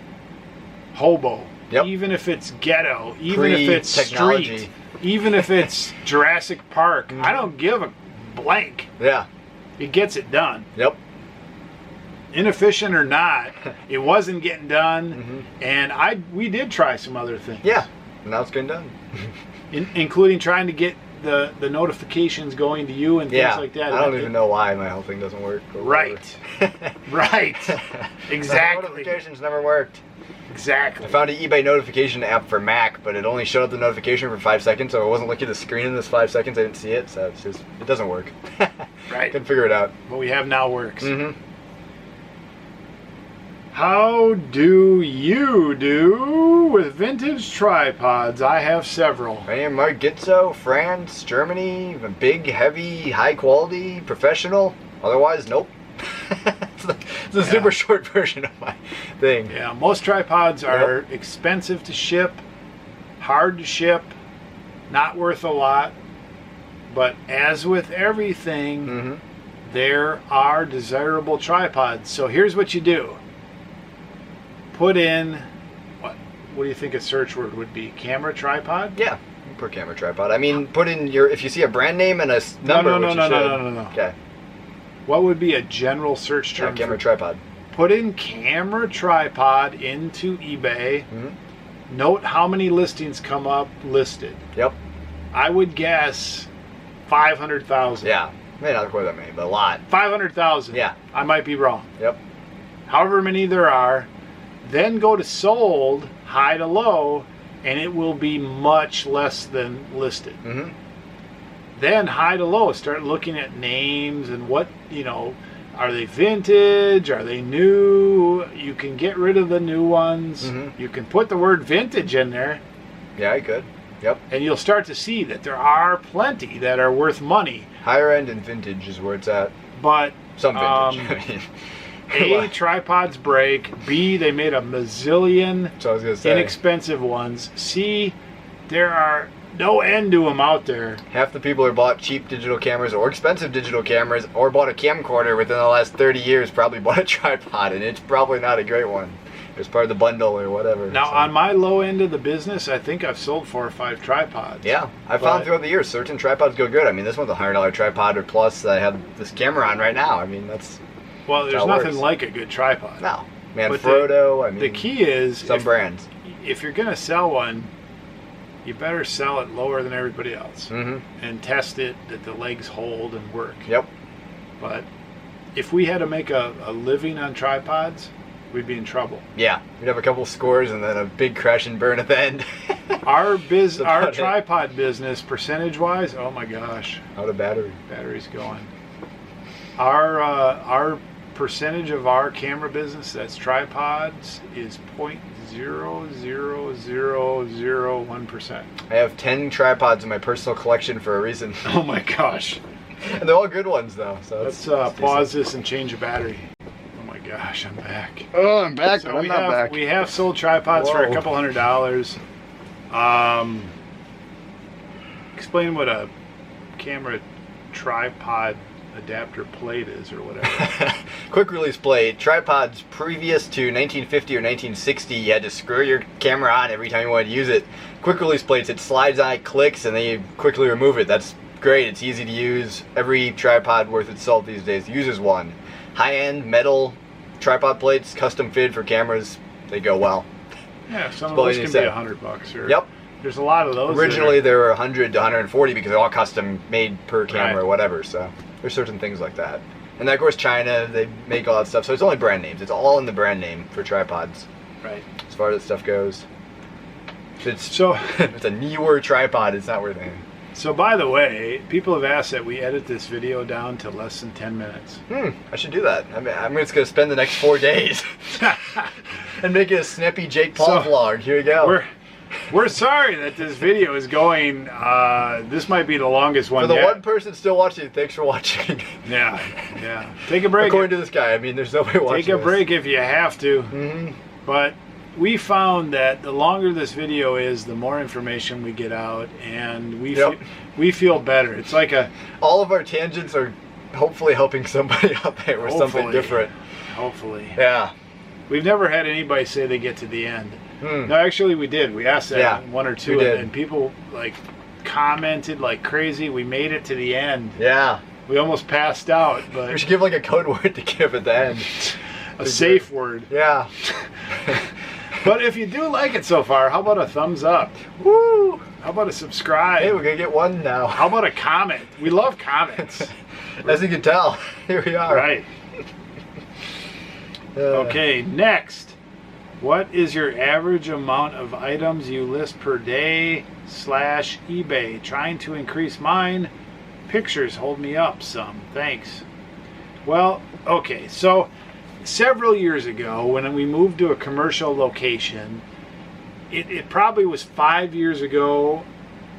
hobo, even if it's ghetto, even if it's street, even if it's Jurassic Park. I don't give a blank. Yeah. It gets it done. Yep. Inefficient or not, it wasn't getting done, and we did try some other things. Yeah, now it's getting done. Including trying to get the notifications going to you and things like that. I don't even know why my whole thing doesn't work. Right. Right. Exactly. The notifications never worked. Exactly. I found an eBay notification app for Mac, but it only showed up the notification for 5 seconds, so I wasn't looking at the screen in this 5 seconds. I didn't see it, so it's just, it doesn't work. Right. Couldn't figure it out. What we have now works. How do you do with vintage tripods? I have several. I am Mark Gitzo, France, Germany, big, heavy, high quality, professional. Otherwise, nope. It's a super short version of my thing. Yeah, most tripods are expensive to ship, hard to ship, not worth a lot. But as with everything, there are desirable tripods. So here's what you do. Put in, what do you think a search word would be? Camera tripod? Yeah, put camera tripod. I mean, put in if you see a brand name and a number, No. Okay. What would be a general search term? Camera tripod. Put in camera tripod into eBay. Note how many listings come up listed. Yep. I would guess 500,000. Yeah, may not quite that many, but a lot. 500,000. Yeah. I might be wrong. Yep. However many there are. Then go to sold, high to low, and it will be much less than listed. Then high to low, start looking at names and what, are they vintage? Are they new? You can get rid of the new ones. You can put the word vintage in there. Yeah, I could. Yep. And you'll start to see that there are plenty that are worth money. Higher end and vintage is where it's at. But some vintage. A, tripods break. B, they made a mazillion inexpensive ones. C, there are no end to them out there. Half the people who bought cheap digital cameras or expensive digital cameras or bought a camcorder within the last 30 years probably bought a tripod, and it's probably not a great one. It's part of the bundle or whatever. Now, on my low end of the business, I think I've sold 4 or 5 tripods. Yeah, I found throughout the years certain tripods go good. I mean, this one's a $100 tripod or plus that I have this camera on right now. I mean, that's... Well, there's nothing like a good tripod. No. Manfrotto, the key is... some brands. If you're going to sell one, you better sell it lower than everybody else. And test it that the legs hold and work. Yep. But if we had to make a living on tripods, we'd be in trouble. Yeah. We'd have a couple scores and then a big crash and burn at the end. Our tripod business, percentage-wise, oh my gosh. Out of battery. Battery's going. Our percentage of our camera business that's tripods is 0.00001%. I have 10 tripods in my personal collection for a reason. Oh my gosh. And they're all good ones though. So let's pause this and change the battery. Oh my gosh, I'm back. Oh, I'm back, so but I'm not back. We have sold tripods for a couple $100. Explain what a camera tripod adapter plate is or whatever. Quick release plate. Tripods previous to 1950 or 1960, you had to screw your camera on every time you wanted to use it. Quick release plates, it slides on, it clicks, and then you quickly remove it. That's great. It's easy to use. Every tripod worth its salt these days uses one. High-end metal tripod plates, custom fitted for cameras, they go well. Yeah, some of those can be $100 or... Yep. There's a lot of those. Originally, there were 100 to 140 because they're all custom made per camera Right. or whatever. So there's certain things like that. And then, of course, China, they make all that stuff. So it's only brand names. It's all in the brand name for tripods. Right. As far as that stuff goes. If it's, So if it's a newer tripod, it's not worth anything. So by the way, people have asked that we edit this video down to less than 10 minutes. I should do that. I mean, I'm just going to spend the next 4 days and make it a snippy Jake Paul vlog. Here we go. We're sorry that this video is going, this might be the longest one For the yet. one person still watching, thanks for watching. Yeah. Take a break. According to this guy, I mean, there's nobody watching. Take a this. break if you have to. Mm-hmm. But we found that the longer this video is, the more information we get out, and we feel better. It's like all of our tangents are hopefully helping somebody out there with something different. Hopefully. Yeah. We've never had anybody say they get to the end. Hmm. No, actually we did. We asked that one or two, we did. and people like commented like crazy. We made it to the end. Yeah. We almost passed out, We but should give like a code word to give at the end. a safe word. Yeah. But if you do like it so far, how about a thumbs up? Woo! How about a subscribe? Hey, we're gonna get one now. How about a comment? We love comments. As you can tell, here we are. Right. Okay, next. What is your average amount of items you list per day / eBay? Trying to increase mine. Pictures hold me up some. Thanks. Well, okay, so several years ago when we moved to a commercial location, it probably was 5 years ago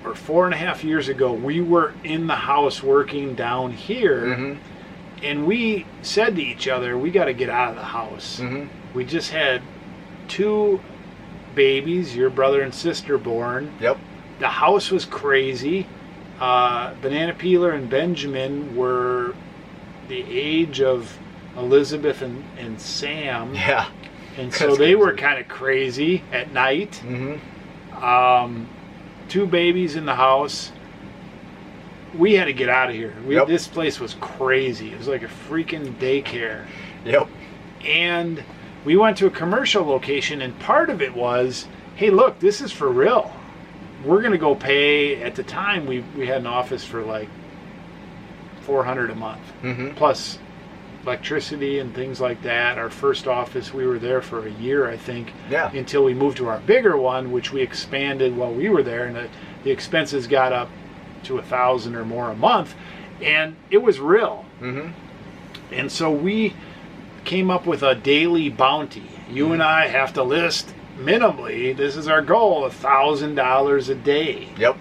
or 4.5 years ago, we were in the house working down here. Mm-hmm. And we said to each other, we got to get out of the house. Mm-hmm. We just had 2 babies, your brother and sister, born. Yep. The house was crazy. Banana Peeler and Benjamin were the age of Elizabeth and Sam. Yeah. And so That's they were crazy. kind of crazy at night. Mm-hmm. 2 babies in the house. We had to get out of here. Yep. This place was crazy. It was like a freaking daycare. Yep. And we went to a commercial location, and part of it was, hey, look, this is for real. We're going to go pay, at the time, we had an office for like $400 a month, Mm-hmm. plus electricity and things like that. Our first office, we were there for a year, I think, Yeah. until we moved to our bigger one, which we expanded while we were there, and the expenses got up to $1,000 or more a month, and it was real. Mm-hmm. And so we came up with a daily bounty. You and I have to list minimally, this is our goal, $1,000 a day. Yep.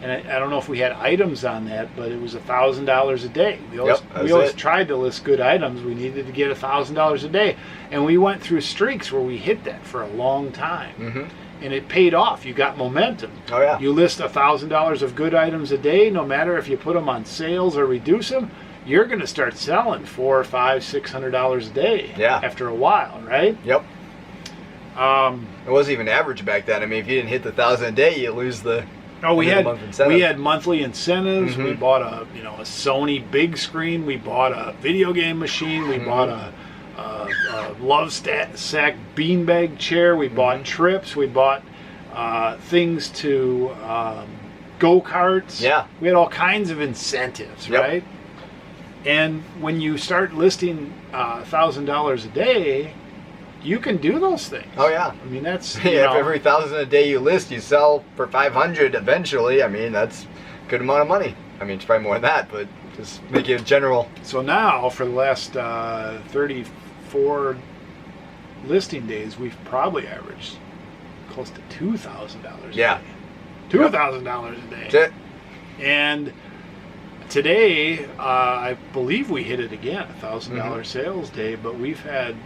And I don't know if we had items on that, but it was $1,000 a day. We That's always it. tried to list good items. We needed to get $1,000 a day. And we went through streaks where we hit that for a long time. Mm-hmm. And it paid off. You got momentum. Oh yeah. You list $1,000 of good items a day, no matter if you put them on sales or reduce them, you're going to start selling $400, $500, $600 a day. Yeah. After a while, right? Yep. It wasn't even average back then. I mean, if you didn't hit the 1,000 a day, you lose the. We end of the month incentive. we had monthly incentives. Mhm. We bought a Sony big screen. We bought a video game machine. We bought a Love Sack beanbag chair. We bought trips. We bought things to go-karts. Yeah. We had all kinds of incentives, Yep. right? And when you start listing $1,000 a day, you can do those things. Oh yeah. I mean, that's Yeah, if every 1,000 a day you list, you sell for 500 eventually. I mean, that's a good amount of money. I mean, it's probably more than that, but just make it general. So now, for the last 34 listing days, we've probably averaged close to $2,000 Yeah. a day. $2,000 a day. That's it. And today, I believe we hit it again, $1,000 sales day, but we've had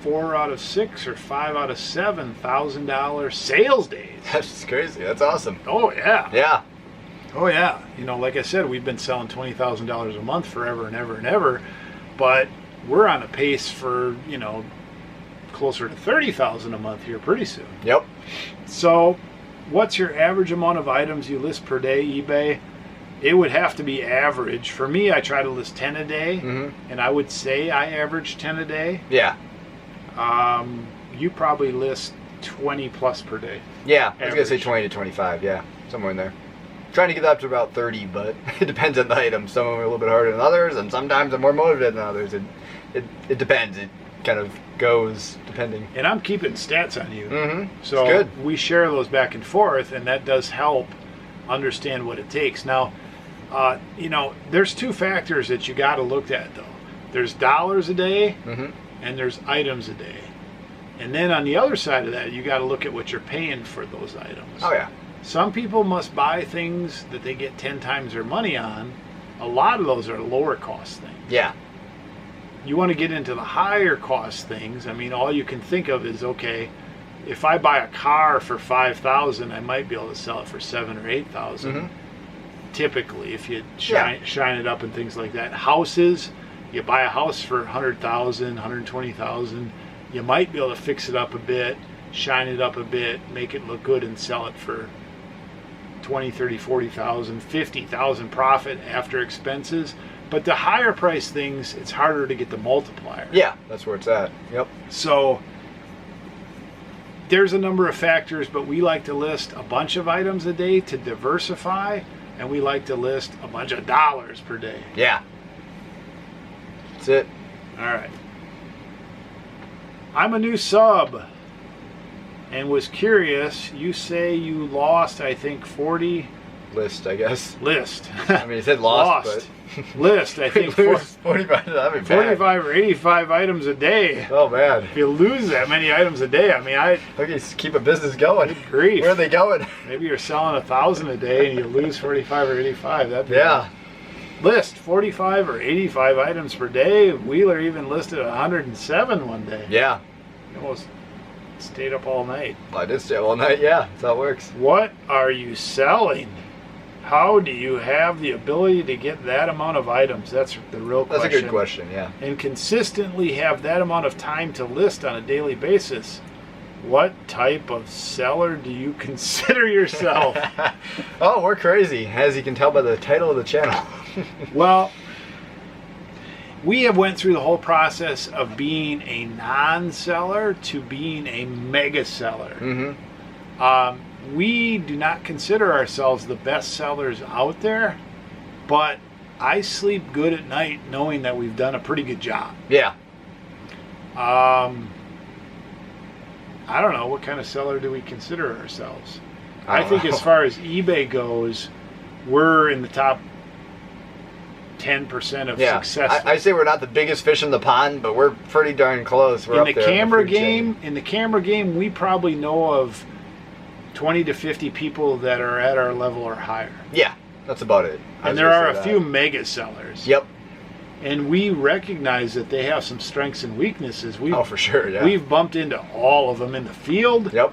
4 out of 6 or 5 out of 7 $1,000 sales days. That's just crazy. That's awesome. Oh, yeah. Yeah. Oh, yeah. Like I said, we've been selling $20,000 a month forever and ever and ever, but we're on a pace for, closer to $30,000 a month here pretty soon. Yep. So, what's your average amount of items you list per day, eBay? It would have to be average. For me, I try to list 10 a day, and I would say I average 10 a day. Yeah. You probably list 20 plus per day. Yeah, I was going to say Average. 20 to 25, yeah, somewhere in there. Trying to get up to about 30, but it depends on the item. Some of them are a little bit harder than others, and sometimes I'm more motivated than others. It depends. It kind of goes depending. And I'm keeping stats on you. Mm-hmm. So It's good. we share those back and forth, and that does help understand what it takes. Now, there's two factors that you got to look at, though. There's dollars a day, Mm-hmm. and there's items a day. And then on the other side of that, you got to look at what you're paying for those items. Oh, yeah. Some people must buy things that they get 10 times their money on. A lot of those are lower cost things. Yeah. You want to get into the higher cost things. I mean, all you can think of is, okay, if I buy a car for $5,000, I might be able to sell it for $7,000 or $8,000. Mm-hmm. Typically, if you shine it up and things like that. Houses, you buy a house for $100,000, $120,000. You might be able to fix it up a bit, shine it up a bit, make it look good, and sell it for $20,000, $30,000, $40,000, $50,000 profit after expenses. But the higher price things, it's harder to get the multiplier. Yeah, that's where it's at. Yep. So there's a number of factors, but we like to list a bunch of items a day to diversify, and we like to list a bunch of dollars per day. Yeah. That's it. All right. I'm a new sub and was curious. You say you lost, I think, 40 List, I guess. list. I mean, it said lost, List, I think, but lose 45. That'd be bad. 45 or 85 items a day. Oh man. If you lose that many items a day, I mean, I Look, you keep a business going. grief. Where are they going? Maybe you're selling 1,000 a day and you lose 45 or 85. That'd be Yeah. List 45 or 85 items per day. Wheeler even listed 107 one day. Yeah. He almost stayed up all night. I did stay all night. Yeah, that's how it works. What are you selling? How do you have the ability to get that amount of items? That's the real That's question. a good question. Yeah. And consistently have that amount of time to list on a daily basis. What type of seller do you consider yourself? Oh, we're crazy, as you can tell by the title of the channel. Well, we have went through the whole process of being a non-seller to being a mega seller. Mm-hmm. We do not consider ourselves the best sellers out there, but I sleep good at night knowing that we've done a pretty good job. Yeah. I don't know, what kind of seller do we consider ourselves? I think as far as eBay goes, we're in the top 10% of success. I say we're not the biggest fish in the pond, but we're pretty darn close. We're in up the there camera food chain. game, in the camera game, we probably know of 20 to 50 people that are at our level or higher. Yeah, that's about it. And there are a few mega sellers. Yep. And we recognize that they have some strengths and weaknesses. Oh, for sure, yeah. We've bumped into all of them in the field. Yep.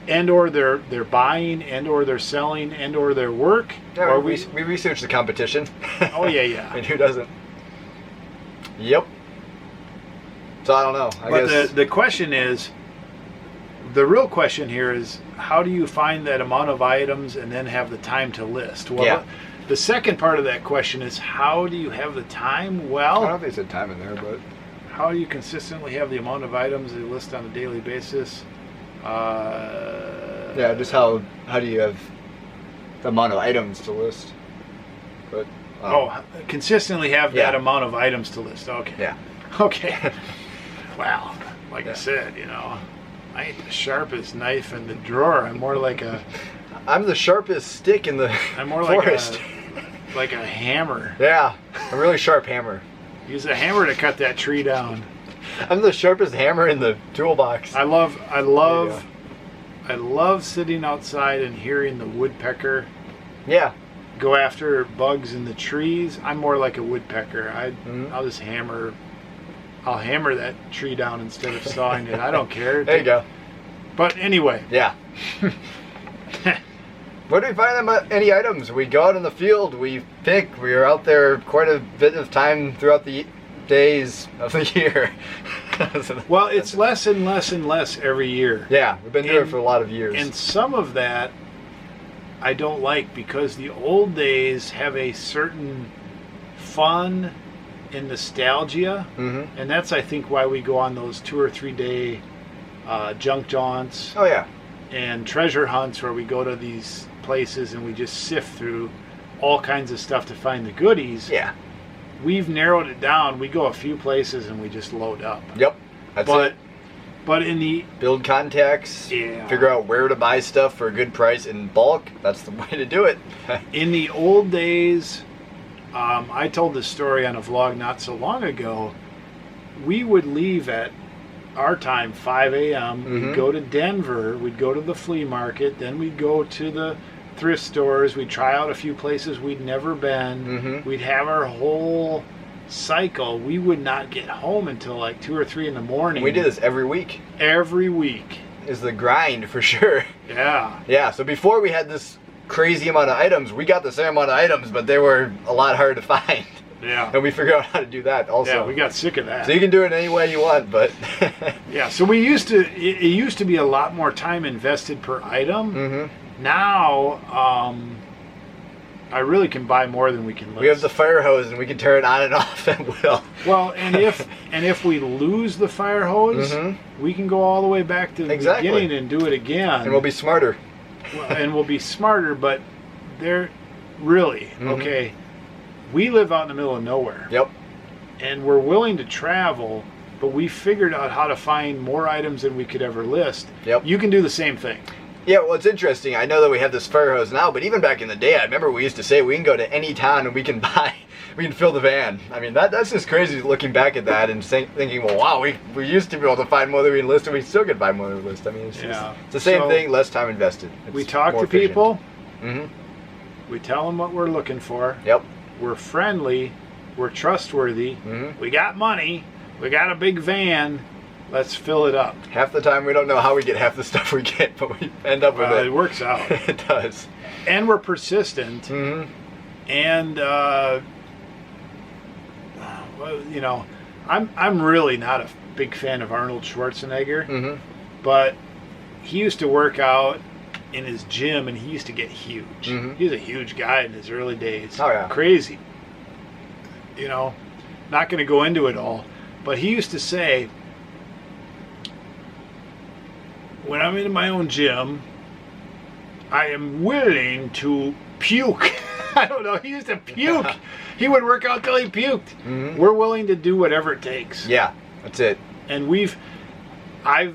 And or they're buying, and or they're selling, and or their work. Yeah, or we research the competition. Oh, yeah. And who doesn't? Yep. So I don't know. I guess the question is, the real question here is, how do you find that amount of items and then have the time to list? Well, Yeah. the second part of that question is, how do you have the time? I don't Well, know if they said time in there, but how do you consistently have the amount of items that you list on a daily basis? yeah, just how do you have the amount of items to list? But consistently have that Yeah. amount of items to list. Okay. yeah. Okay. Well, like I Yeah. said, I ain't the sharpest knife in the drawer. I'm more like a I'm the sharpest stick in the forest. like a hammer. Yeah, a really sharp hammer. Use a hammer to cut that tree down. I'm the sharpest hammer in the toolbox. I love sitting outside and hearing the woodpecker Yeah. go after bugs in the trees. I'm more like a woodpecker. I'll just I'll hammer that tree down instead of sawing it. I don't care. There you go. But anyway, Yeah. Where do we find any items? We go out in the field, we pick, we are out there quite a bit of time throughout the days of the year. well, it's less and less and less every year. Yeah, we've been doing it for a lot of years. And some of that I don't like, because the old days have a certain fun and nostalgia. Mm-hmm. And that's, I think, why we go on those 2 or 3 day junk jaunts, Oh yeah. and treasure hunts where we go to these places and we just sift through all kinds of stuff to find the goodies. Yeah. We've narrowed it down. We go a few places and we just load up. Yep. That's it. But in the Build contacts. Yeah. Figure out where to buy stuff for a good price in bulk. That's the way to do it. in the old days, I told this story on a vlog not so long ago. We would leave at our time, 5 a.m. Mhm. We'd go to Denver. We'd go to the flea market. Then we'd go to the thrift stores. We'd try out a few places we'd never been. Mhm. We'd have our whole cycle. We would not get home until like 2 or 3 in the morning. We did this every week. Every week. Is the grind for sure. Yeah. Yeah, so before we had this crazy amount of items, we got the same amount of items, but they were a lot harder to find. Yeah. And we figured out how to do that also. Yeah, we got sick of that. So you can do it any way you want, but Yeah, so it used to be a lot more time invested per item. Mhm. Now, I really can buy more than we can list. We have the fire hose and we can turn it on and off at will. Well, and if we lose the fire hose, Mhm. we can go all the way back to the Exactly. beginning and do it again. And we'll be smarter. And we'll be smarter, but they're really, Mhm. okay, we live out in the middle of nowhere. Yep. And we're willing to travel, but we figured out how to find more items than we could ever list. Yep. You can do the same thing. Yeah, well, it's interesting. I know that we have this fire hose now, but even back in the day, I remember we used to say we can go to any town and we can fill the van. I mean, that's just crazy looking back at that and thinking, well, wow, we used to be able to find more than we enlisted, and we still can find more than we enlisted. I mean, it's the same So, thing, less time invested. We talk to people, Mm-hmm. we tell them what we're looking for, Yep. we're friendly, we're trustworthy, Mhm. we got money, we got a big van, let's fill it up. Half the time we don't know how we get half the stuff we get, but we end up with It it. works out. It does. And we're persistent, Mm-hmm. and well, you know, I'm really not a big fan of Arnold Schwarzenegger, Mm-hmm. but he used to work out in his gym and he used to get huge. Mhm. He was a huge guy in his early days. Oh, yeah. Crazy. You know, not going to go into it all, but he used to say, when I'm in my own gym, I am willing to puke. I don't know. He used to puke. He would work out till he puked. Mhm. We're willing to do whatever it takes. Yeah, that's it. And I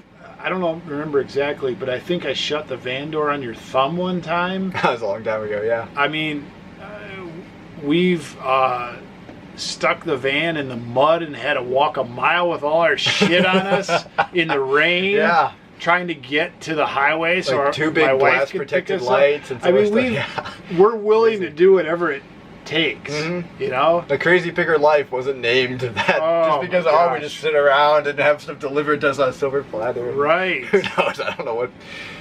don't know, remember exactly, but I think I shut the van door on your thumb one time. That was a long time ago, yeah. I mean, we've stuck the van in the mud and had to walk a mile with all our shit on us in the rain. Yeah. Trying to get to the highway so Like two big my wife blast could pick protected us up. lights and I mean, stuff. Yeah. we're willing Crazy. to do whatever it takes. Mhm. You know? The Crazy Picker life wasn't named that Oh, just because my we gosh. just sit around and have stuff delivered to us on a silver platter. Right. Who knows? I don't know what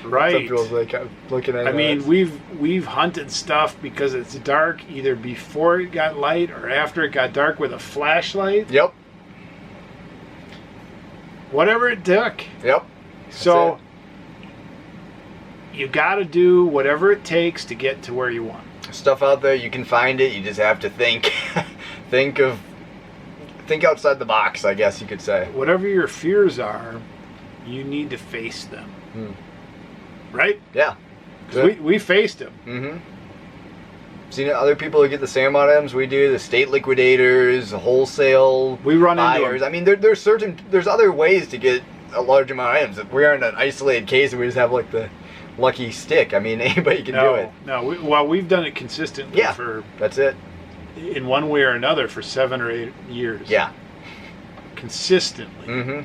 some Right. people's like looking at. I mean, we've hunted stuff because it's dark, either before it got light or after it got dark with a flashlight. Yep. Whatever it took. Yep. So it. you got to do whatever it takes to get to where you want. Stuff out there, you can find it. You just have to think, think outside the box. I guess you could say. Whatever your fears are, you need to face them. Right? Yeah. 'Cause we faced them. Mm-hmm. Seen other people who get the same amount of items we do. The state liquidators, the wholesale We run into buyers. them. I mean, there's other ways to get a large amount of items. If we are in an isolated case and we just have like the lucky stick, I mean, anybody can do it. No, we've done it consistently Yeah. for, That's it. in one way or another, for 7 or 8 years. Yeah. Consistently. Mhm.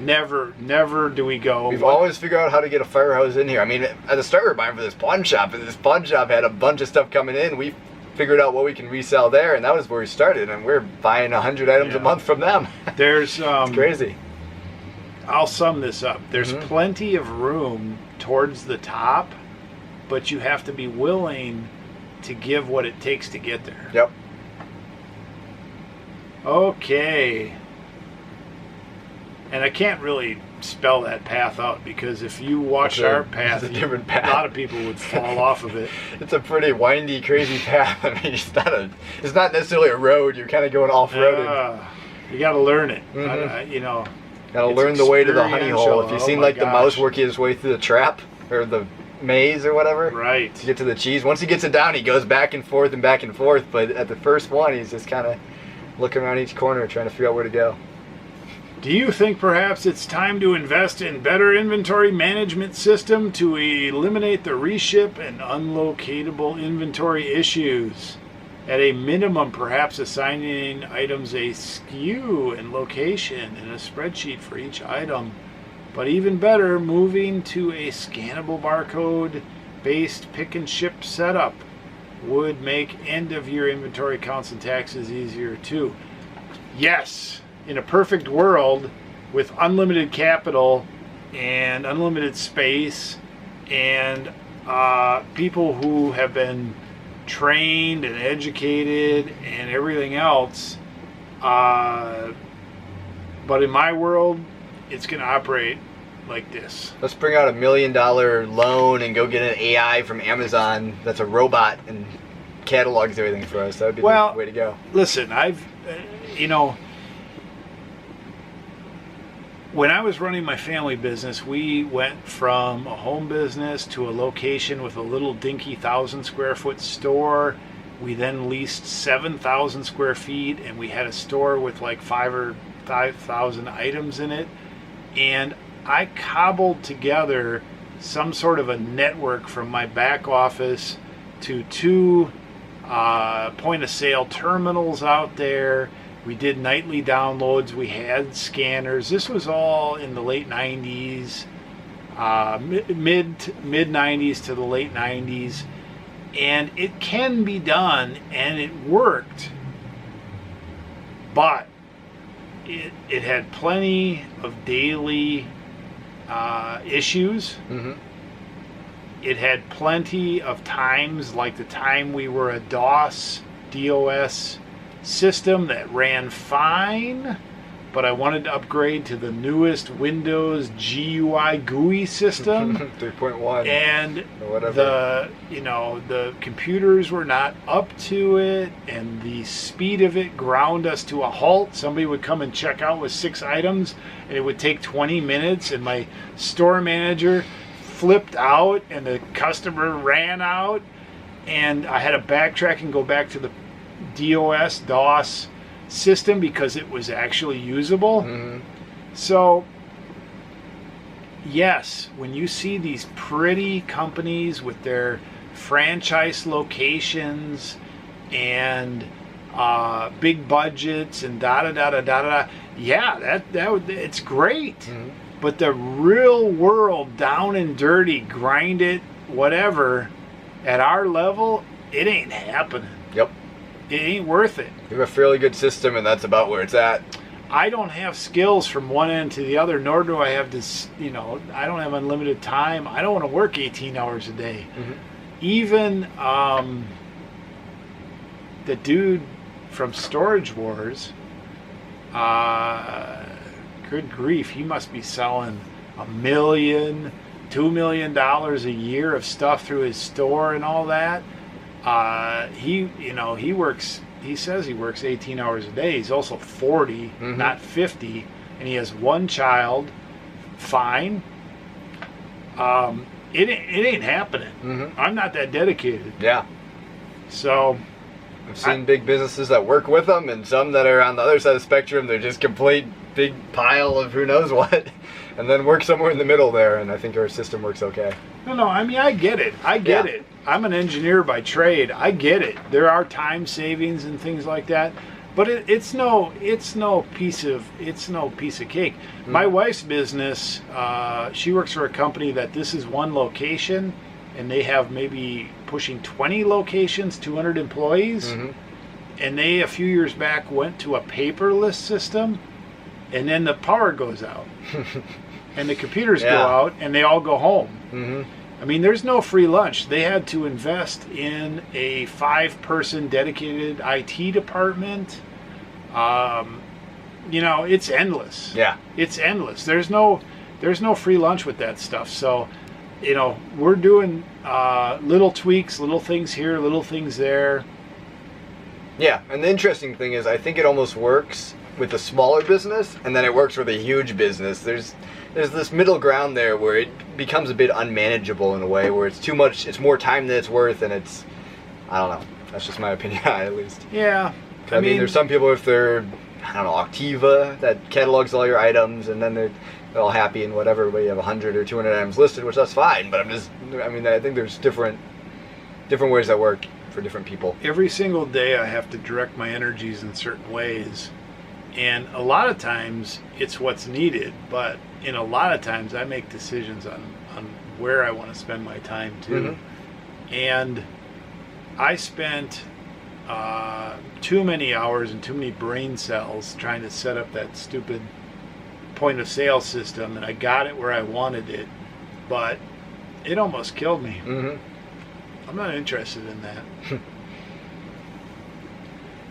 Never do we go. We've always figured out how to get a fire hose in here. I mean, at the start we were buying for this pawn shop, and this pawn shop had a bunch of stuff coming in. We figured out what we can resell there, and that was where we started. And we're buying 100 items a Yeah. month from them. There's It's crazy. I'll sum this up. There's Mhm. plenty of room towards the top, but you have to be willing to give what it takes to get there. Yep. Okay. And I can't really spell that path out because if you watch It's a- our path, it's a different path. a lot of people would fall off of it. It's a pretty windy, crazy path. I mean, it's not necessarily a road. You're kind of going off-roaded. You got to learn it. Mhm. You know, Gotta It's learn the way to the honey hole. If experiential. you've Oh seen my like the mouse gosh. working his way through the trap or the maze or whatever, Right. to get to the cheese. Once he gets it down, he goes back and forth. But at the first one, he's just kind of looking around each corner, trying to figure out where to go. Do you think perhaps it's time to invest in better inventory management system to eliminate the reship and unlocatable inventory issues? At a minimum, perhaps assigning items a SKU and location in a spreadsheet for each item. But even better, moving to a scannable barcode-based pick and ship setup would make end-of-year inventory counts and taxes easier too. Yes, in a perfect world with unlimited capital and unlimited space and people who have been trained and educated and everything else, but in my world, it's going to operate like this. Let's bring out $1 million loan and go get an AI from Amazon that's a robot and catalogs everything for us. That would be the way to go. Listen, when I was running my family business, we went from a home business to a location with a little dinky 1,000 square foot store. We then leased 7,000 square feet, and we had a store with like 5,000 items in it. And I cobbled together some sort of a network from my back office to 2 point of sale terminals out there. We did nightly downloads. We had scanners. This was all in the late 90s, mid 90s to the late 90s. And it can be done, and it worked. But it had plenty of daily issues. Mm-hmm. It had plenty of times, like the time we were a DOS system that ran fine, but I wanted to upgrade to the newest Windows GUI GUI system 3.1 and or whatever. the computers were not up to it, and the speed of it ground us to a halt. Somebody would come and check out with 6 items, and it would take 20 minutes, and my store manager flipped out, and the customer ran out, and I had to backtrack and go back to the DOS system because it was actually usable. Mm-hmm. So yes, when you see these pretty companies with their franchise locations and big budgets and yeah, it's great. Mm-hmm. But the real world, down and dirty, grind it, whatever, at our level, it ain't happening. Yep. It ain't worth it. You have a fairly good system, and that's about where it's at. I don't have skills from one end to the other, nor do I have this, I don't have unlimited time. I don't want to work 18 hours a day. Mm-hmm. Even the dude from Storage Wars, good grief, he must be selling $1 million, $2 million a year of stuff through his store and all that. He says he works 18 hours a day. He's also 40, mm-hmm. not 50, and he has 1 child. Fine. It ain't happening. Mm-hmm. I'm not that dedicated. Yeah. So I've seen big businesses that work with them, and some that are on the other side of the spectrum. They're just complete big pile of who knows what, and then work somewhere in the middle there. And I think our system works okay. No, I mean, I get it. It. I'm an engineer by trade. I get it. There are time savings and things like that, but it's no piece of cake. Mm-hmm. My wife's business, she works for a company that this is one location, and they have maybe pushing 20 locations, 200 employees, Mm-hmm. and they a few years back went to a paperless system, and then the power goes out, and the computers go out, and they all go home. Mm-hmm. I mean, there's no free lunch. They had to invest in a 5-person dedicated IT department. It's endless. Yeah. It's endless. There's no free lunch with that stuff. So, we're doing little tweaks, little things here, little things there. Yeah, and the interesting thing is I think it almost works with a smaller business, and then it works with a huge business. There's this middle ground there where it becomes a bit unmanageable in a way, where it's too much. It's more time than it's worth, and it's, I don't know. That's just my opinion, at least. Yeah. I mean, there's some people, if they're, I don't know, Octiva, that catalogs all your items, and then they're all happy and whatever, but you have 100 or 200 items listed, which that's fine. But I think there's different ways that work for different people. Every single day I have to direct my energies in certain ways, and a lot of times it's what's needed, but in a lot of times I make decisions on where I want to spend my time too. And I spent too many hours and too many brain cells trying to set up that stupid point of sale system, and I got it where I wanted it, but it almost killed me. I'm not interested in that.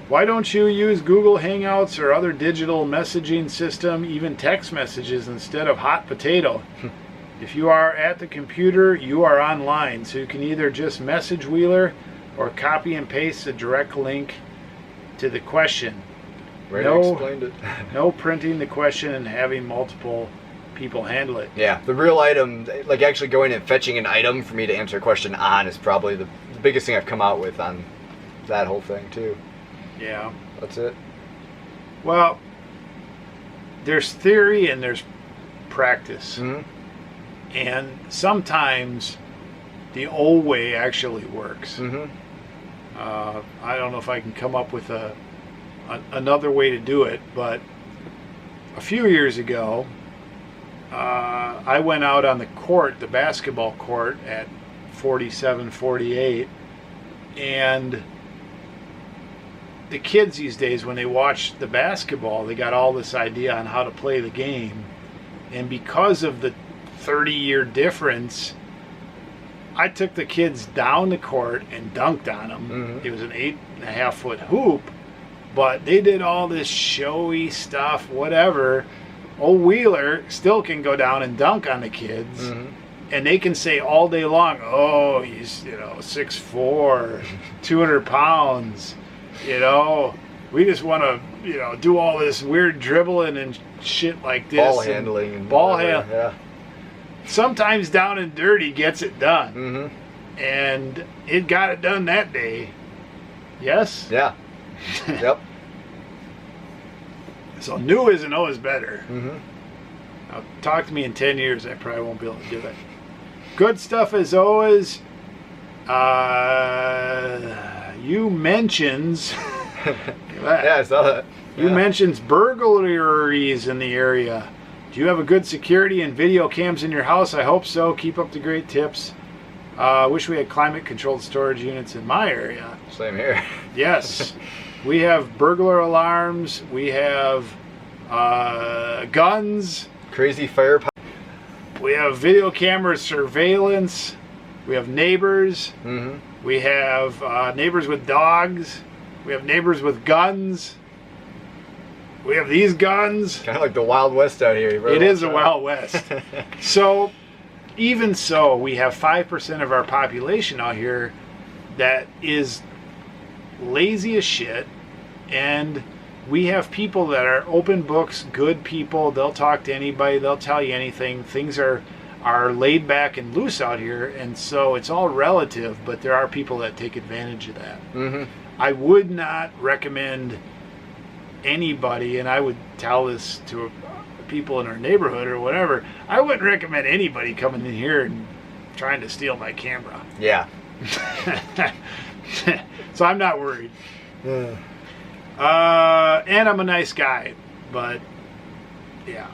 Why don't you use Google Hangouts or other digital messaging system, even text messages, instead of hot potato? If you are at the computer, you are online, so you can either just message Wheeler or copy and paste a direct link to the question. Explained it. No printing the question and having multiple people handle it. Yeah, the real item, like actually going and fetching an item for me to answer a question on, is probably the biggest thing I've come out with on that whole thing too. Yeah. That's it. Well, there's theory and there's practice. And sometimes the old way actually works. I don't know if I can come up with another way to do it, but a few years ago, I went out on the court, the basketball court at 47, 48, and the kids these days, when they watch the basketball, they got all this idea on how to play the game. And because of the 30-year difference, I took the kids down the court and dunked on them. It was an 8.5-foot hoop, but they did all this showy stuff, whatever. Old Wheeler still can go down and dunk on the kids, and they can say all day long, "Oh, he's 6'4", 200 pounds." We just want to do all this weird dribbling and shit like this. Ball handling. Yeah. Sometimes down and dirty gets it done, and it got it done that day. Yes. Yeah. Yep. So new isn't always better. Now, talk to me in 10 years, I probably won't be able to do it. Good stuff as always. You mentions... Yeah, I saw that. You mentions burglaries in the area. Do you have a good security and video cams in your house? I hope so. Keep up the great tips. Wish we had climate-controlled storage units in my area. Same here. Yes. We have burglar alarms. We have guns. Crazy fire. We have video camera surveillance. We have neighbors. We have neighbors with dogs. We have neighbors with guns. We have these guns. Kind of like the Wild West out here. It is the Wild West. So, even so, we have 5% of our population out here that is lazy as shit, and we have people that are open books, good people. They'll talk to anybody. They'll tell you anything. Things are laid back and loose out here, and so it's all relative, but there are people that take advantage of that. I would not recommend anybody, and I would tell this to people in our neighborhood or whatever, I wouldn't recommend anybody coming in here and trying to steal my camera. Yeah. So I'm not worried. And I'm a nice guy, but yeah.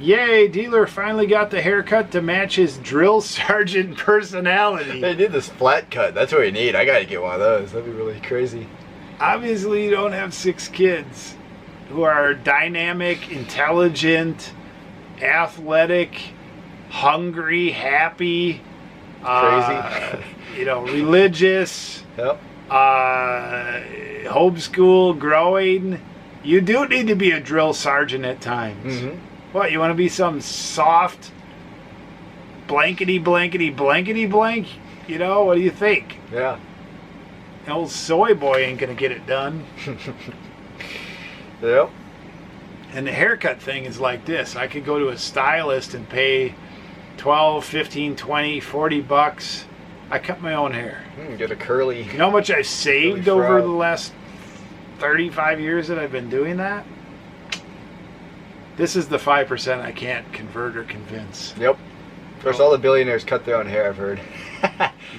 Yay, dealer finally got the haircut to match his drill sergeant personality. They did this flat cut. That's what you need. I gotta get one of those. That'd be really crazy. Obviously, you don't have 6 kids who are dynamic, intelligent, athletic, hungry, happy, crazy, religious, yep. Homeschool, growing. You do need to be a drill sergeant at times. What, you want to be some soft blankety blankety blankety blank? What do you think? Yeah. Old soy boy ain't gonna get it done. Yep. And the haircut thing is like this. I could go to a stylist and pay 12, 15, 20, 40 bucks. I cut my own hair. Get a curly. You know how much I've saved over the last 35 years that I've been doing that? This is the 5% I can't convert or convince. Yep. Of course, all the billionaires cut their own hair, I've heard.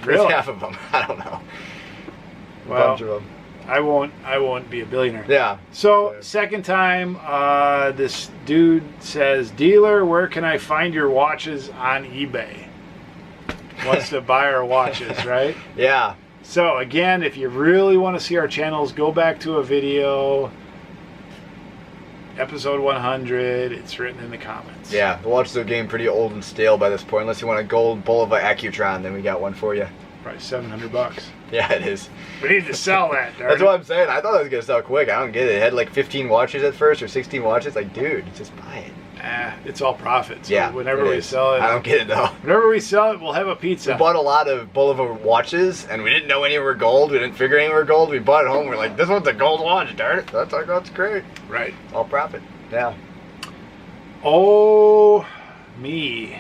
Really? Half of them. I don't know. Well, A bunch of them. I won't be a billionaire. Yeah. So, second time, this dude says, "Dealer, where can I find your watches on eBay?" Wants to buy our watches, right? Yeah. So, again, if you really want to see our channels, go back to a video, episode 100. It's written in the comments. Yeah, the watches are getting pretty old and stale by this point. Unless you want a gold Bulova Accutron, then we got one for you. Probably $700. Yeah, it is. We need to sell that, darn That's it. what I'm saying. I thought it was going to sell quick. I don't get it. It had like 15 watches at first or 16 watches. Like, dude, just buy it. It's all profit. So Yeah, whenever we is. sell it, I don't get it, though. Whenever we sell it, we'll have a pizza. We bought a lot of Bulova watches, and we didn't know any were gold. We didn't figure any were gold. We bought it home. We're like, this one's a gold watch, darn it. That's great. Right. All profit. Yeah. Oh, me.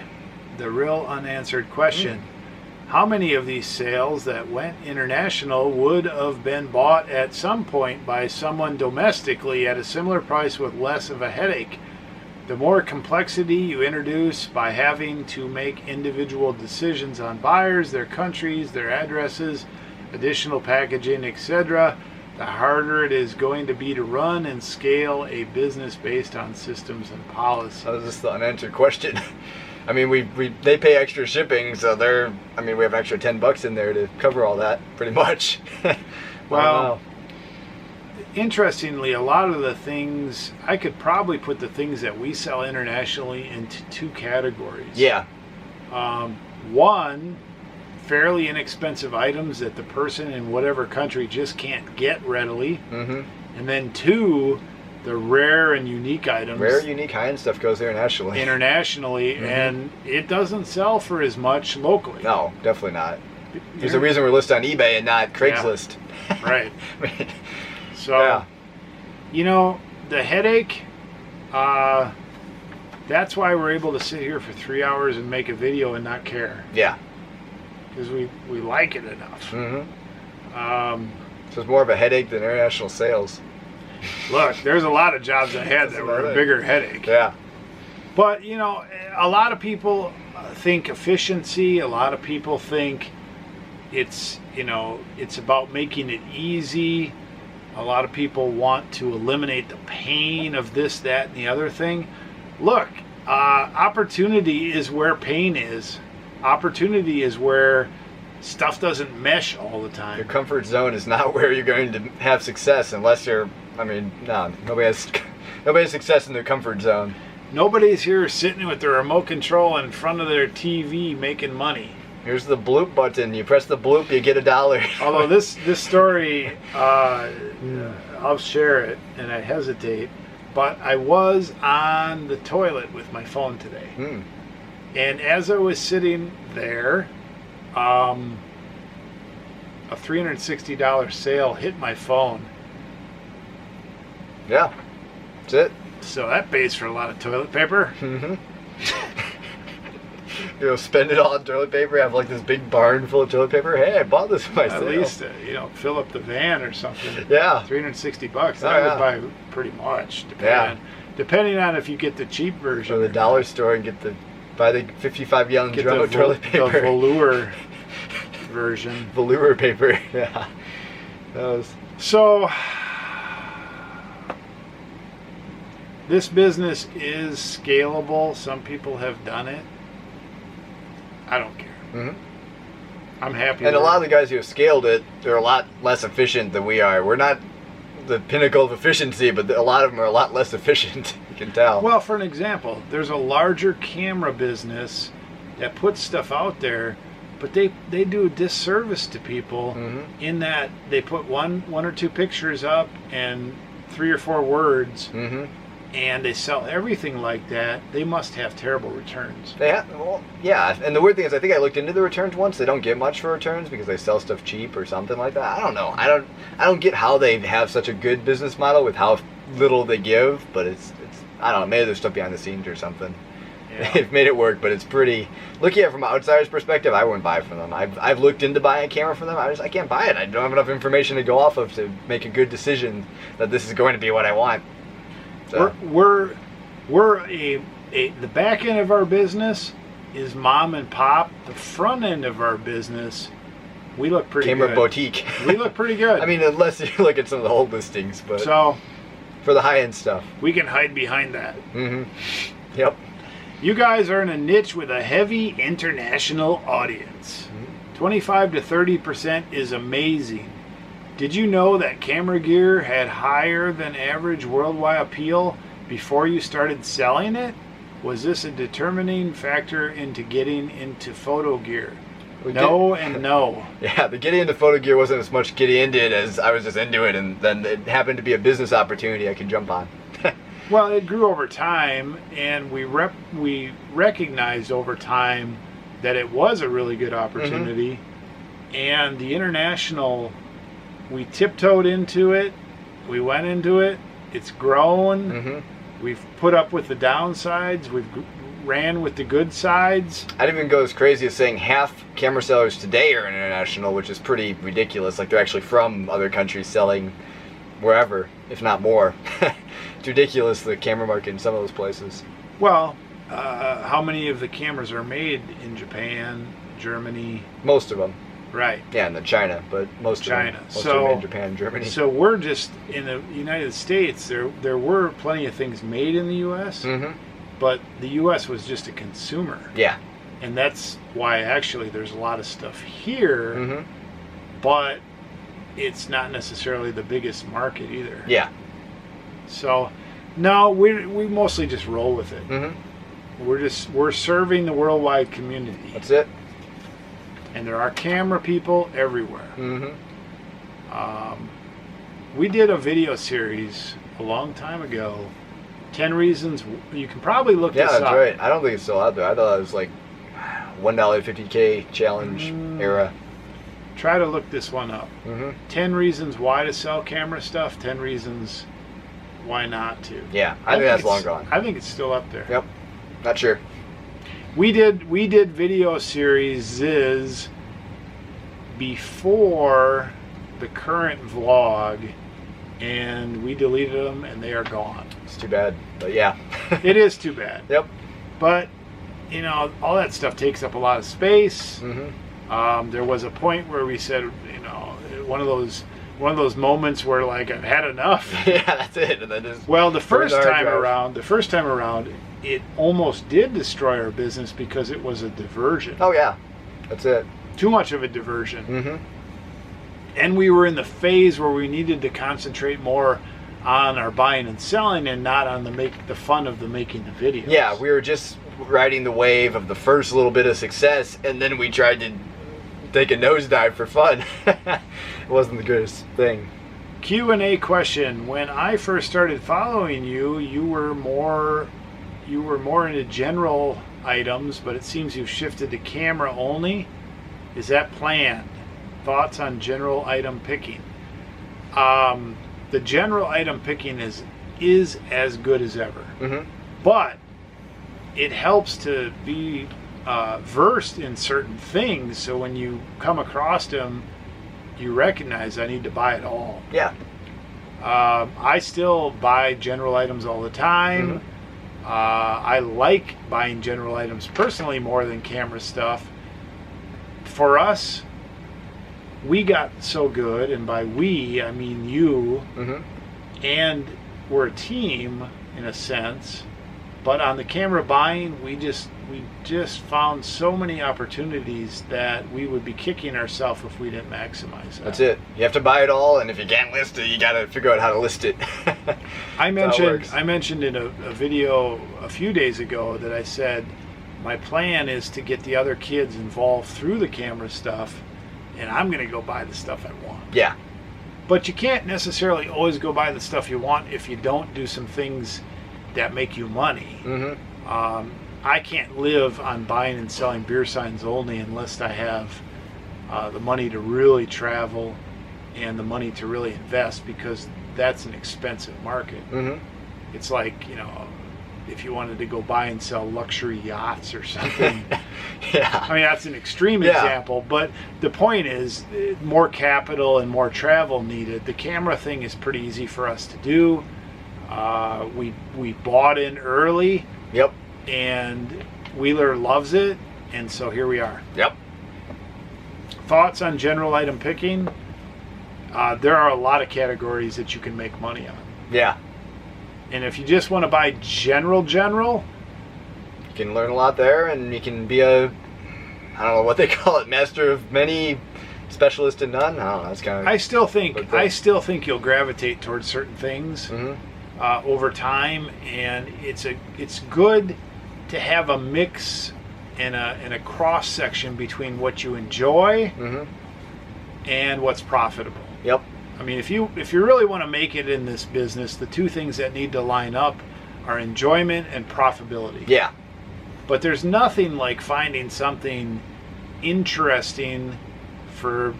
The real unanswered question. How many of these sales that went international would have been bought at some point by someone domestically at a similar price with less of a headache? The more complexity you introduce by having to make individual decisions on buyers, their countries, their addresses, additional packaging, etc., the harder it is going to be to run and scale a business based on systems and policies. That was just the unanswered question. I mean, they pay extra shipping, so we have an extra $10 in there to cover all that, pretty much. Well, interestingly, a lot of the things, I could probably put the things that we sell internationally into two categories. Yeah. One, fairly inexpensive items that the person in whatever country just can't get readily. Mm-hmm. And then two, the rare and unique items. Rare, unique, high-end stuff goes internationally. Mm-hmm. And it doesn't sell for as much locally. No, definitely not. There's a reason we're listed on eBay and not Craigslist. Yeah. Right. So, yeah. You know, the headache, that's why we're able to sit here for 3 hours and make a video and not care. Yeah. Because we like it enough. Mm-hmm. So it's more of a headache than international sales. Look, there's a lot of jobs I had that were a bigger headache. Yeah. But, you know, a lot of people think efficiency. A lot of people think it's about making it easy. A lot of people want to eliminate the pain of this, that, and the other thing. Look, opportunity is where pain is. Opportunity is where stuff doesn't mesh all the time. Your comfort zone is not where you're going to have success unless you're, nobody has success in their comfort zone. Nobody's here sitting with their remote control in front of their TV making money. Here's the bloop button. You press the bloop, you get $1. Although this story, I'll share it, and I hesitate, but I was on the toilet with my phone today. And as I was sitting there, a $360 sale hit my phone. Yeah, that's it. So that pays for a lot of toilet paper. Mm-hmm. Spend it all on toilet paper. Have like this big barn full of toilet paper. Hey, I bought this for myself. At least, fill up the van or something. Yeah. $360. That would buy pretty much. Depending on if you get the cheap version. Or the dollar store and buy the 55-gallon drum of toilet paper. The velour version. Velour paper. Yeah. So, this business is scalable. Some people have done it. I don't care. Mm-hmm. I'm happy. And a lot of the guys who have scaled it, they're a lot less efficient than we are. We're not the pinnacle of efficiency, but a lot of them are a lot less efficient. You can tell. Well, for an example, there's a larger camera business that puts stuff out there, but they do a disservice to people in that they put one or two pictures up and 3 or 4 words. Mm-hmm. And they sell everything like that. They must have terrible returns. Yeah, and the weird thing is, I think I looked into the returns once. They don't get much for returns because they sell stuff cheap or something like that. I don't know. I don't get how they have such a good business model with how little they give, but it's I don't know, maybe there's stuff behind the scenes or something. Yeah. They've made it work, but it's pretty. Looking at it from an outsider's perspective, I wouldn't buy it from them. I've looked into buying a camera from them. I can't buy it. I don't have enough information to go off of to make a good decision that this is going to be what I want. So. We're the back end of our business is mom and pop. The front end of our business, we look pretty Camera good. boutique. We look pretty good. I mean, unless you look at some of the old listings, but so for the high end stuff, we can hide behind that. Mm-hmm. Yep. You guys are in a niche with a heavy international audience. 25 to 30% is amazing. Did you know that camera gear had higher than average worldwide appeal before you started selling it? Was this a determining factor into getting into photo gear? No and no. Yeah, the getting into photo gear wasn't as much getting into it as I was just into it, and then it happened to be a business opportunity I could jump on. Well, it grew over time, and we recognized over time that it was a really good opportunity. And the international, we tiptoed into it, we went into it, it's grown, we've put up with the downsides, we've ran with the good sides. I'd even go as crazy as saying half camera sellers today are international, which is pretty ridiculous. Like, they're actually from other countries selling wherever, if not more. It's ridiculous, the camera market in some of those places. Well, how many of the cameras are made in Japan, Germany? Most of them. Right. Yeah, and then China, but most of them. Most of them made in Japan and Germany. So we're just, in the United States, there were plenty of things made in the U.S., but the U.S. was just a consumer. Yeah. And that's why actually there's a lot of stuff here, but it's not necessarily the biggest market either. Yeah. So, no, we mostly just roll with it. We're serving the worldwide community. That's it. And there are camera people everywhere. We did a video series a long time ago. 10 reasons. You can probably look this up. Yeah, that's right. I don't think it's still out there. I thought it was like $1.50K challenge era. Try to look this one up. 10 reasons why to sell camera stuff. 10 reasons why not to. Yeah, I think that's long gone. I think it's still up there. Yep. Not sure. We did video series before the current vlog, and we deleted them, and they are gone. It's too bad, but yeah. It is too bad. Yep. But, you know, all that stuff takes up a lot of space. There was a point where we said, you know, one of those moments where, like, I've had enough. Yeah, that's it. And then just the first time around, it almost did destroy our business because it was a diversion. Oh yeah, that's it. Too much of a diversion. And we were in the phase where we needed to concentrate more on our buying and selling and not on the fun of making the videos. Yeah, we were just riding the wave of the first little bit of success, and then we tried to take a nosedive for fun. It wasn't the greatest thing. Q&A question. When I first started following you, you were more into general items, but it seems you've shifted to camera only. Is that planned? Thoughts on general item picking? The general item picking is as good as ever. But it helps to be versed in certain things, so when you come across them, you recognize I need to buy it all. Yeah. I still buy general items all the time. I like buying general items personally more than camera stuff. For us, we got so good, and by we, I mean you, and we're a team in a sense, but on the camera buying, we just found so many opportunities that we would be kicking ourselves if we didn't maximize that. That's it. You have to buy it all, and if you can't list it, you got to figure out how to list it. I mentioned in a video a few days ago that I said my plan is to get the other kids involved through the camera stuff, and I'm going to go buy the stuff I want. Yeah. But you can't necessarily always go buy the stuff you want if you don't do some things that make you money. I can't live on buying and selling beer signs only unless I have the money to really travel and the money to really invest, because that's an expensive market. Mm-hmm. It's like, if you wanted to go buy and sell luxury yachts or something. Yeah. I mean, that's an extreme Yeah. example, but the point is more capital and more travel needed. The camera thing is pretty easy for us to do. We bought in early. Yep. And Wheeler loves it, and so here we are. Yep. Thoughts on general item picking? There are a lot of categories that you can make money on. Yeah. And if you just want to buy general, You can learn a lot there, and you can be I don't know what they call it, master of many, specialist in none. I don't know. That's kind of. I still think you'll gravitate towards certain things over time, and it's good to have a mix and a cross section between what you enjoy and what's profitable. Yep. I mean, if you really want to make it in this business, the two things that need to line up are enjoyment and profitability. Yeah. But there's nothing like finding something interesting for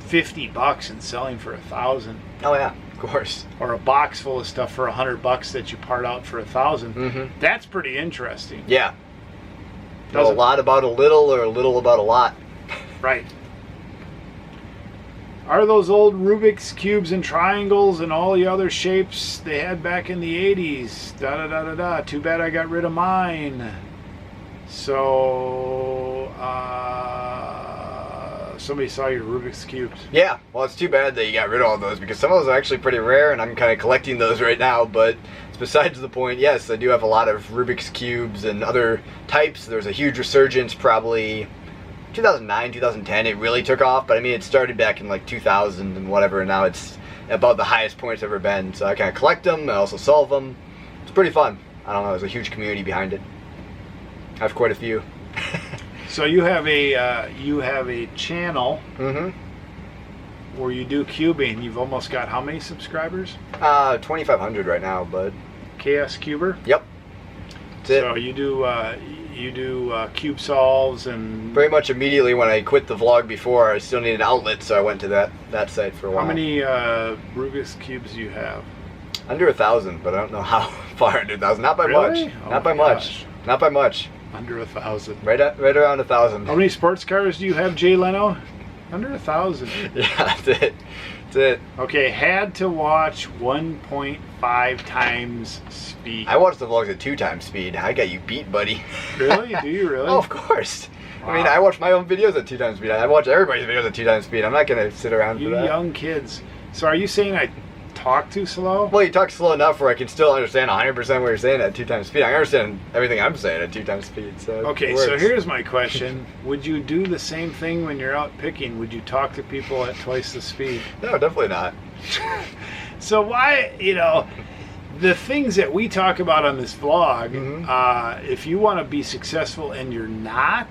$50 and selling for $1,000. Oh yeah, of course. Or a box full of stuff for $100 that you part out for $1,000. That's pretty interesting. Yeah. Know a lot about a little, or a little about a lot. Right. Are those old Rubik's cubes and triangles and all the other shapes they had back in the 80s? Da da da da da. Too bad I got rid of mine. So, somebody saw your Rubik's cubes. Yeah, well, it's too bad that you got rid of all those, because some of those are actually pretty rare, and I'm kind of collecting those right now, but it's besides the point. Yes, I do have a lot of Rubik's cubes and other types. There's a huge resurgence probably 2009, 2010, it really took off, but I mean, it started back in like 2000 and whatever, and now it's about the highest point it's ever been. So I kind of collect them, I also solve them. It's pretty fun. I don't know, there's a huge community behind it. I have quite a few. So you have a channel where you do cubing. You've almost got how many subscribers? 2,500 right now, but KS Cuber? Yep. That's it. So you do cube solves and pretty much immediately when I quit the vlog before, I still needed an outlet, so I went to that site for a while. How many Rubik's cubes do you have? Under 1,000, but I don't know how far under 1,000. Not by Really? much. Oh Not by gosh. much. Not by much. Under 1,000. Right around 1,000. How many sports cars do you have, Jay Leno? Under 1,000. Yeah, that's it. That's it. Okay, had to watch 1.5 times speed. I watched the vlogs at 2 times speed. I got you beat, buddy. Really? Do you really? Oh, of course. Wow. I mean, I watch my own videos at 2 times speed. I watch everybody's videos at 2 times speed. I'm not going to sit around You for that. young kids. So are you saying I talk too slow? Well, you talk slow enough where I can still understand 100% what you're saying at 2 times speed. I understand everything I'm saying at 2 times speed. So Okay, it so works. here's my question. Would you do the same thing when you're out picking? Would you talk to people at twice the speed? No, definitely not. So why, the things that we talk about on this vlog, if you want to be successful and you're not,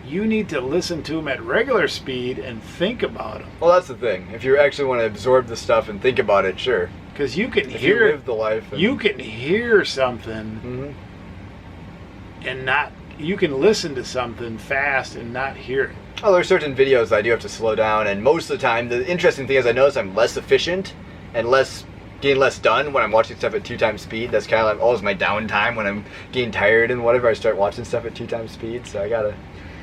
you need to listen to them at regular speed and think about them. Well, that's the thing. If you actually want to absorb the stuff and think about it, sure. Because you can If you hear live the life. And, you can hear something and not. You can listen to something fast and not hear it. Oh, there's certain videos I do have to slow down, and most of the time, the interesting thing is I notice I'm less efficient and getting less done when I'm watching stuff at 2 times speed. That's kind of like always my downtime when I'm getting tired and whatever. I start watching stuff at 2 times speed, so I gotta.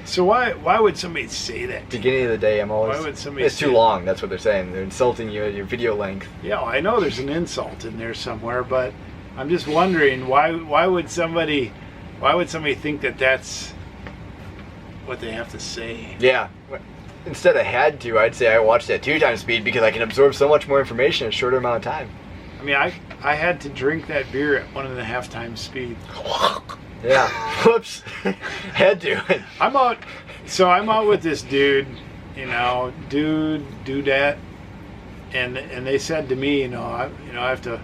So why would somebody say that? Beginning of the day, I'm always. Why would somebody It's say too long. That's what they're saying. They're insulting you at your video length. Yeah, I know there's an insult in there somewhere, but I'm just wondering why would somebody think that that's what they have to say? Yeah. Instead, I had to. I'd say I watched at 2 times speed because I can absorb so much more information in a shorter amount of time. I mean, I had to drink that beer at 1.5 times speed. Yeah. Whoops. Had to. I'm out with this dude, dudette, and they said to me, I have to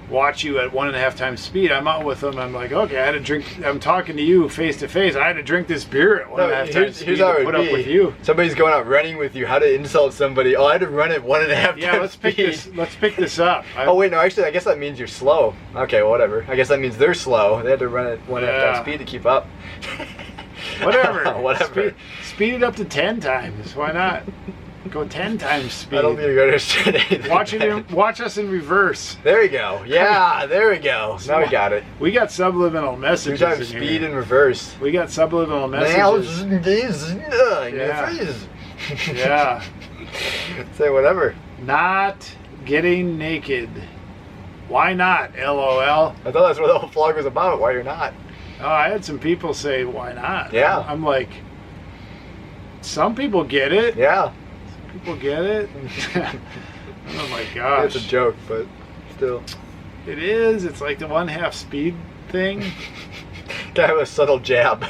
watch you at 1.5 times speed. I'm out with them. I'm like, okay, I had to drink. I'm talking to you face to face. I had to drink this beer at 1.5 times speed how to it put would up with be. you. Somebody's going out running with you. How to insult somebody? Oh, I had to run at 1.5 Yeah, times speed. let's pick this up. Oh wait, no. Actually, I guess that means you're slow. Okay, well, whatever. I guess that means they're slow. They had to run at 1.5 times speed to keep up. Whatever. Whatever. Speed it up to 10 times. Why not? Go 10 times speed. I don't think you understand anything. Watch us in reverse. There you go. Yeah, there we go. Now we got it. We got subliminal 2 messages times in speed here. in reverse. We got subliminal messages. Yeah. Say whatever. Not getting naked. Why not? LOL. I thought that's what the whole vlog was about. Why you're not? Oh, I had some people say, why not? Yeah. I'm like, some people get it. Yeah. Some people get it. Oh my gosh. It's a joke, but still. It is. It's like the 1/2 speed thing. Guy with a subtle jab.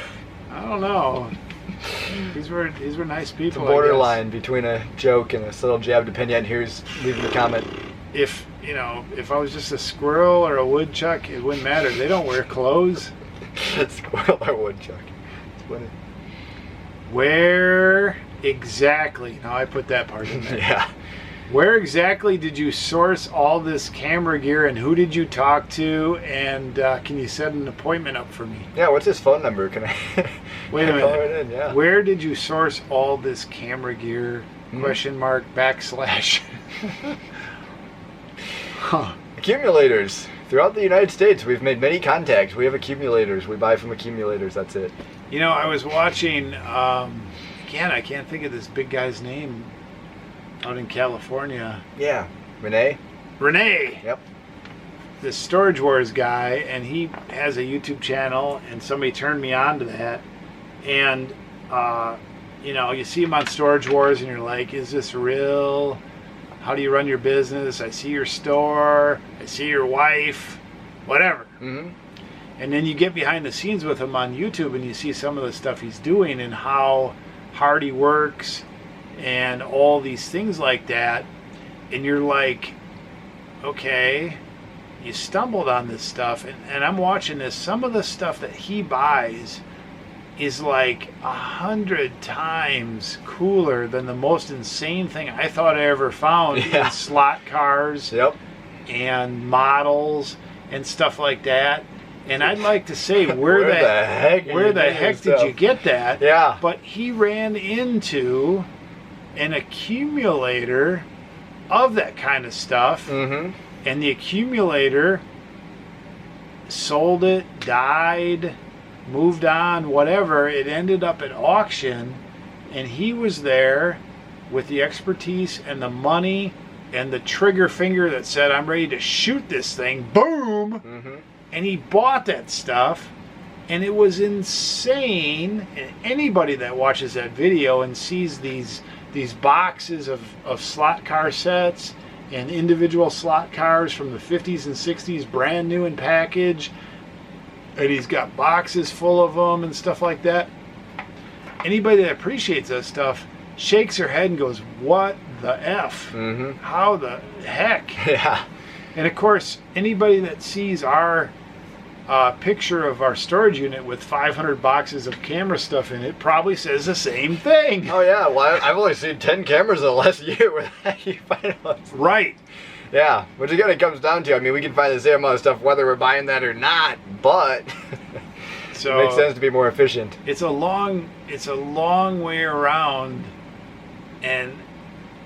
I don't know. These were nice people. It's a borderline between a joke and a subtle jab, depending on who's leaving the comment. If I was just a squirrel or a woodchuck, it wouldn't matter. They don't wear clothes. Squirrel or woodchuck. It's funny. Where exactly? Now I put that part in there. Yeah. Where exactly did you source all this camera gear, and who did you talk to? And can you set an appointment up for me? Yeah, what's his phone number? Can I Wait a call minute. it in? Yeah. Where did you source all this camera gear? Question mark / Huh. Accumulators. Throughout the United States, we've made many contacts. We have accumulators. We buy from accumulators. That's it. You know, I was watching, again, I can't think of this big guy's name out in California. Yeah. Renee? Renee! Yep. This Storage Wars guy, and he has a YouTube channel, and somebody turned me on to that. And, you see him on Storage Wars, and you're like, is this real? How do you run your business? I see your store. I see your wife. Whatever. Mm-hmm. And then you get behind the scenes with him on YouTube, and you see some of the stuff he's doing and how hard he works and all these things like that. And you're like, okay, you stumbled on this stuff. And I'm watching this. Some of the stuff that he buys is like 100 times cooler than the most insane thing I thought I ever found in slot cars and models and stuff like that. And I'd like to say, where the heck did you get that? Yeah. But he ran into an accumulator of that kind of stuff, Mm-hmm. and the accumulator sold it, died, moved on, whatever. It ended up at auction, and he was there with the expertise and the money and the trigger finger that said, I'm ready to shoot this thing. Boom! Mm-hmm. And he bought that stuff, and it was insane. And anybody that watches that video and sees these boxes of slot car sets and individual slot cars from the 50s and 60s, brand new in package, and he's got boxes full of them and stuff like that. Anybody that appreciates that stuff shakes her head and goes, what the F? Mm-hmm. How the heck? Yeah. And of course, anybody that sees our picture of our storage unit with 500 boxes of camera stuff in it probably says the same thing. Oh, yeah. Well, I've only seen 10 cameras in the last year. Where the heck you find those? Right. Yeah, which again it comes down to, I mean, we can find the same amount of stuff whether we're buying that or not, but So it makes sense to be more efficient. It's a long way around, and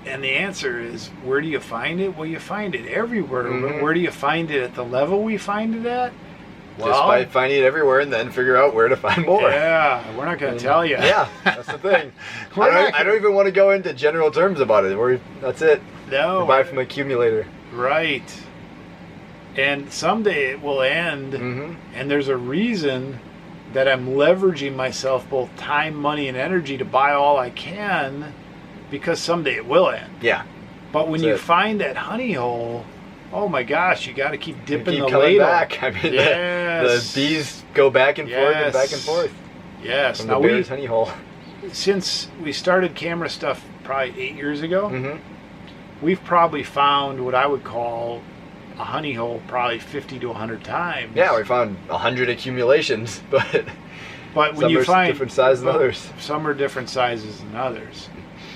the answer is, where do you find it? Well, you find it everywhere. Mm-hmm. But where do you find it at the level we find it at? Well, Just by finding it everywhere and then figure out where to find more. Yeah, we're not going to tell you. Yeah, that's the thing. I don't even want to go into general terms about it. That's it. No. We buy from an accumulator. Right. And someday it will end, Mm-hmm. and there's a reason that I'm leveraging myself, both time, money, and energy, to buy all I can, because someday it will end. Yeah. But when That's you it. find that honey hole, oh my gosh, you got to keep dipping Keep the coming ladle. back. I mean, Yes. the bees go back and forth and back and forth Yes. from Now the bear's honey hole. since we started camera stuff probably 8 years ago, Mm-hmm. we've probably found what I would call a honey hole probably 50 to 100 times. Yeah, we found 100 accumulations, but But when some you are find different sizes than others. Some are different sizes than others.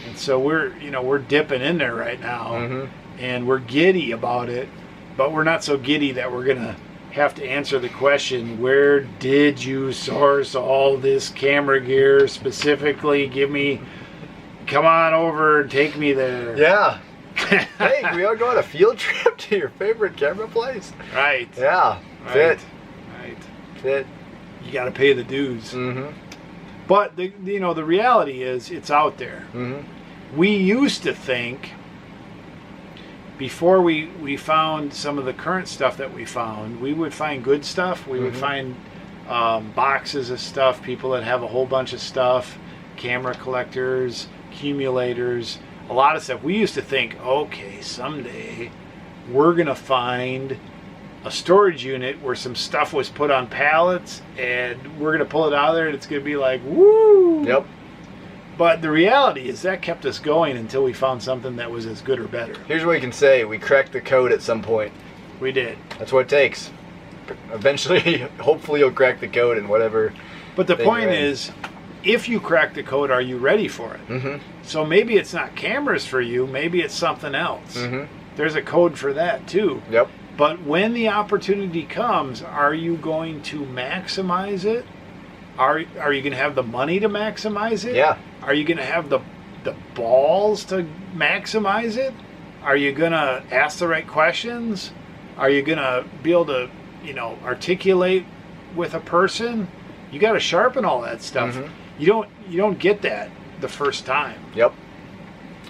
And so we're dipping in there right now, Mhm. and we're giddy about it, but we're not so giddy that we're gonna have to answer the question, where did you source all this camera gear specifically? Give me come on over and take me there. Yeah. Hey, we all go on a field trip to your favorite camera place. Right. Yeah. Right. Fit. Right. Fit. You got to pay the dues. Mm-hmm. But the reality is it's out there. Mm-hmm. We used to think, before we found some of the current stuff that we found, we would find good stuff. We would find boxes of stuff, people that have a whole bunch of stuff, camera collectors, accumulators, a lot of stuff. We used to think, okay, someday we're going to find a storage unit where some stuff was put on pallets and we're going to pull it out of there and it's going to be like, woo! Yep. But the reality is that kept us going until we found something that was as good or better. Here's what we can say. We cracked the code at some point. We did. That's what it takes. Eventually, hopefully you'll crack the code in whatever. But the point is, if you crack the code, are you ready for it? Mm-hmm. So maybe it's not cameras for you. Maybe it's something else. Mm-hmm. There's a code for that too. Yep. But when the opportunity comes, are you going to maximize it? Are you going to have the money to maximize it? Yeah. Are you going to have the balls to maximize it? Are you going to ask the right questions? Are you going to be able to, articulate with a person? You got to sharpen all that stuff. Mm-hmm. You don't get that the first time. Yep.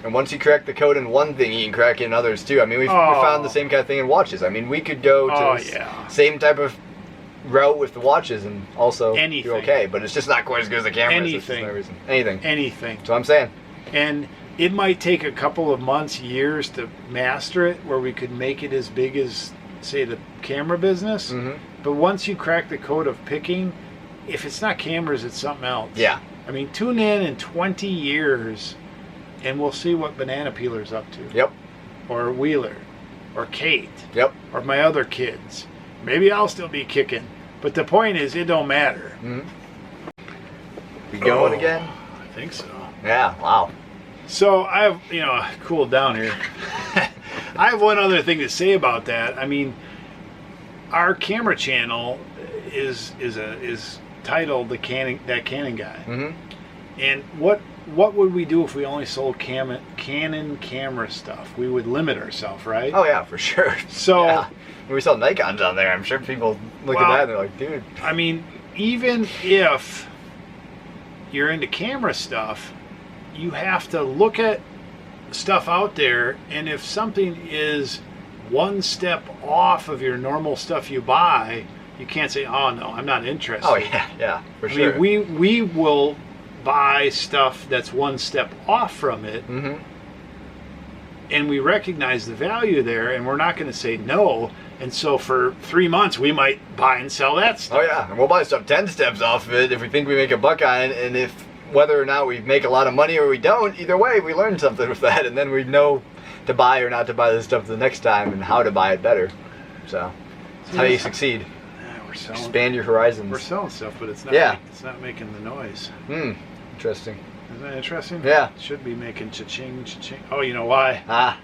And once you crack the code in one thing, you can crack it in others too. I mean, we found the same kind of thing in watches. I mean, we could go to the same type of route with the watches and also do okay, but it's just not quite as good as the cameras. Anything. No reason. Anything. That's what I'm saying. And it might take a couple of months, years to master it, where we could make it as big as, say, the camera business. Mm-hmm. But once you crack the code of picking, if it's not cameras, it's something else. Yeah. I mean, tune in 20 years, and we'll see what Banana Peeler's up to. Yep. Or Wheeler. Or Kate. Yep. Or my other kids. Maybe I'll still be kicking. But the point is, it don't matter. Mm-hmm. We going again? I think so. Yeah, wow. So I have, cooled down here. I have one other thing to say about that. I mean, our camera channel is titled That Canon Guy. Mm-hmm. And what would we do if we only sold Canon camera stuff? We would limit ourselves, right? Oh yeah, for sure. So yeah. When we sell Nikons on there, I'm sure people look at that and they're like, dude. I mean, even if you're into camera stuff, you have to look at stuff out there, and if something is one step off of your normal stuff you buy, you can't say, oh no, I'm not interested. Oh yeah, for sure. I mean, we will buy stuff that's one step off from it, mm-hmm. and we recognize the value there, and we're not going to say no. And so for 3 months, we might buy and sell that stuff. Oh yeah, and we'll buy stuff 10 steps off of it if we think we make a buck on it, and if whether or not we make a lot of money or we don't, either way, we learn something with that, and then we know to buy or not to buy this stuff the next time and how to buy it better. So that's how you succeed. Yeah, we're selling. Expand your horizons. We're selling stuff, but it's not. Yeah. It's not making the noise. Interesting. Isn't that interesting? Yeah. It should be making cha-ching, cha-ching. Oh, you know why?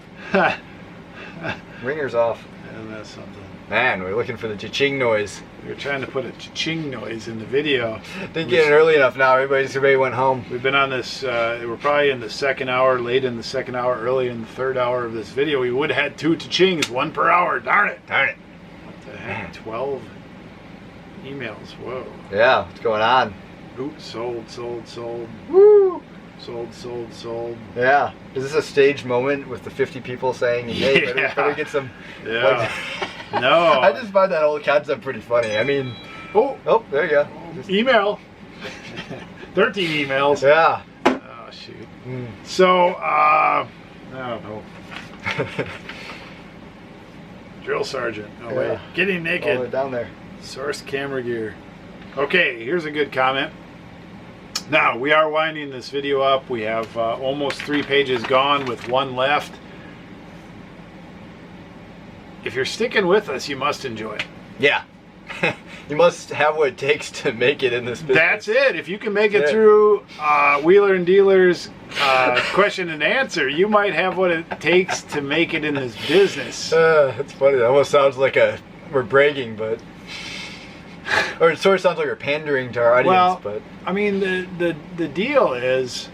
Ringer's off. And that's something. Man, we're looking for the cha-ching noise. We were trying to put a cha-ching noise in the video. Didn't get it early enough now. Everybody went home. We've been on this, we're probably in the second hour, late in the second hour, early in the third hour of this video. We would have had 2 cha-chings, 1 per hour. Darn it. Darn it. What the heck? 12 emails. Whoa. Yeah, what's going on? Ooh, sold. Woo! Sold. Yeah. Is this a staged moment with the 50 people saying, hey, better get some... Yeah. No. I just find that whole concept pretty funny. I mean... Oh, there you go. Email. 13 emails. Yeah. Oh, shoot. So, I don't know. Drill sergeant. Oh, wait. Getting naked. All the way down there. Source camera gear. Okay, here's a good comment. Now, we are winding this video up. We have almost 3 pages gone with 1 left. If you're sticking with us, you must enjoy it. Yeah. You must have what it takes to make it in this business. That's it. If you can make it through Wheeler and Dealer's question and answer, you might have what it takes to make it in this business. It's funny. That almost sounds like we're bragging, but... Or it sort of sounds like we're pandering to our audience, but... I mean, the deal is,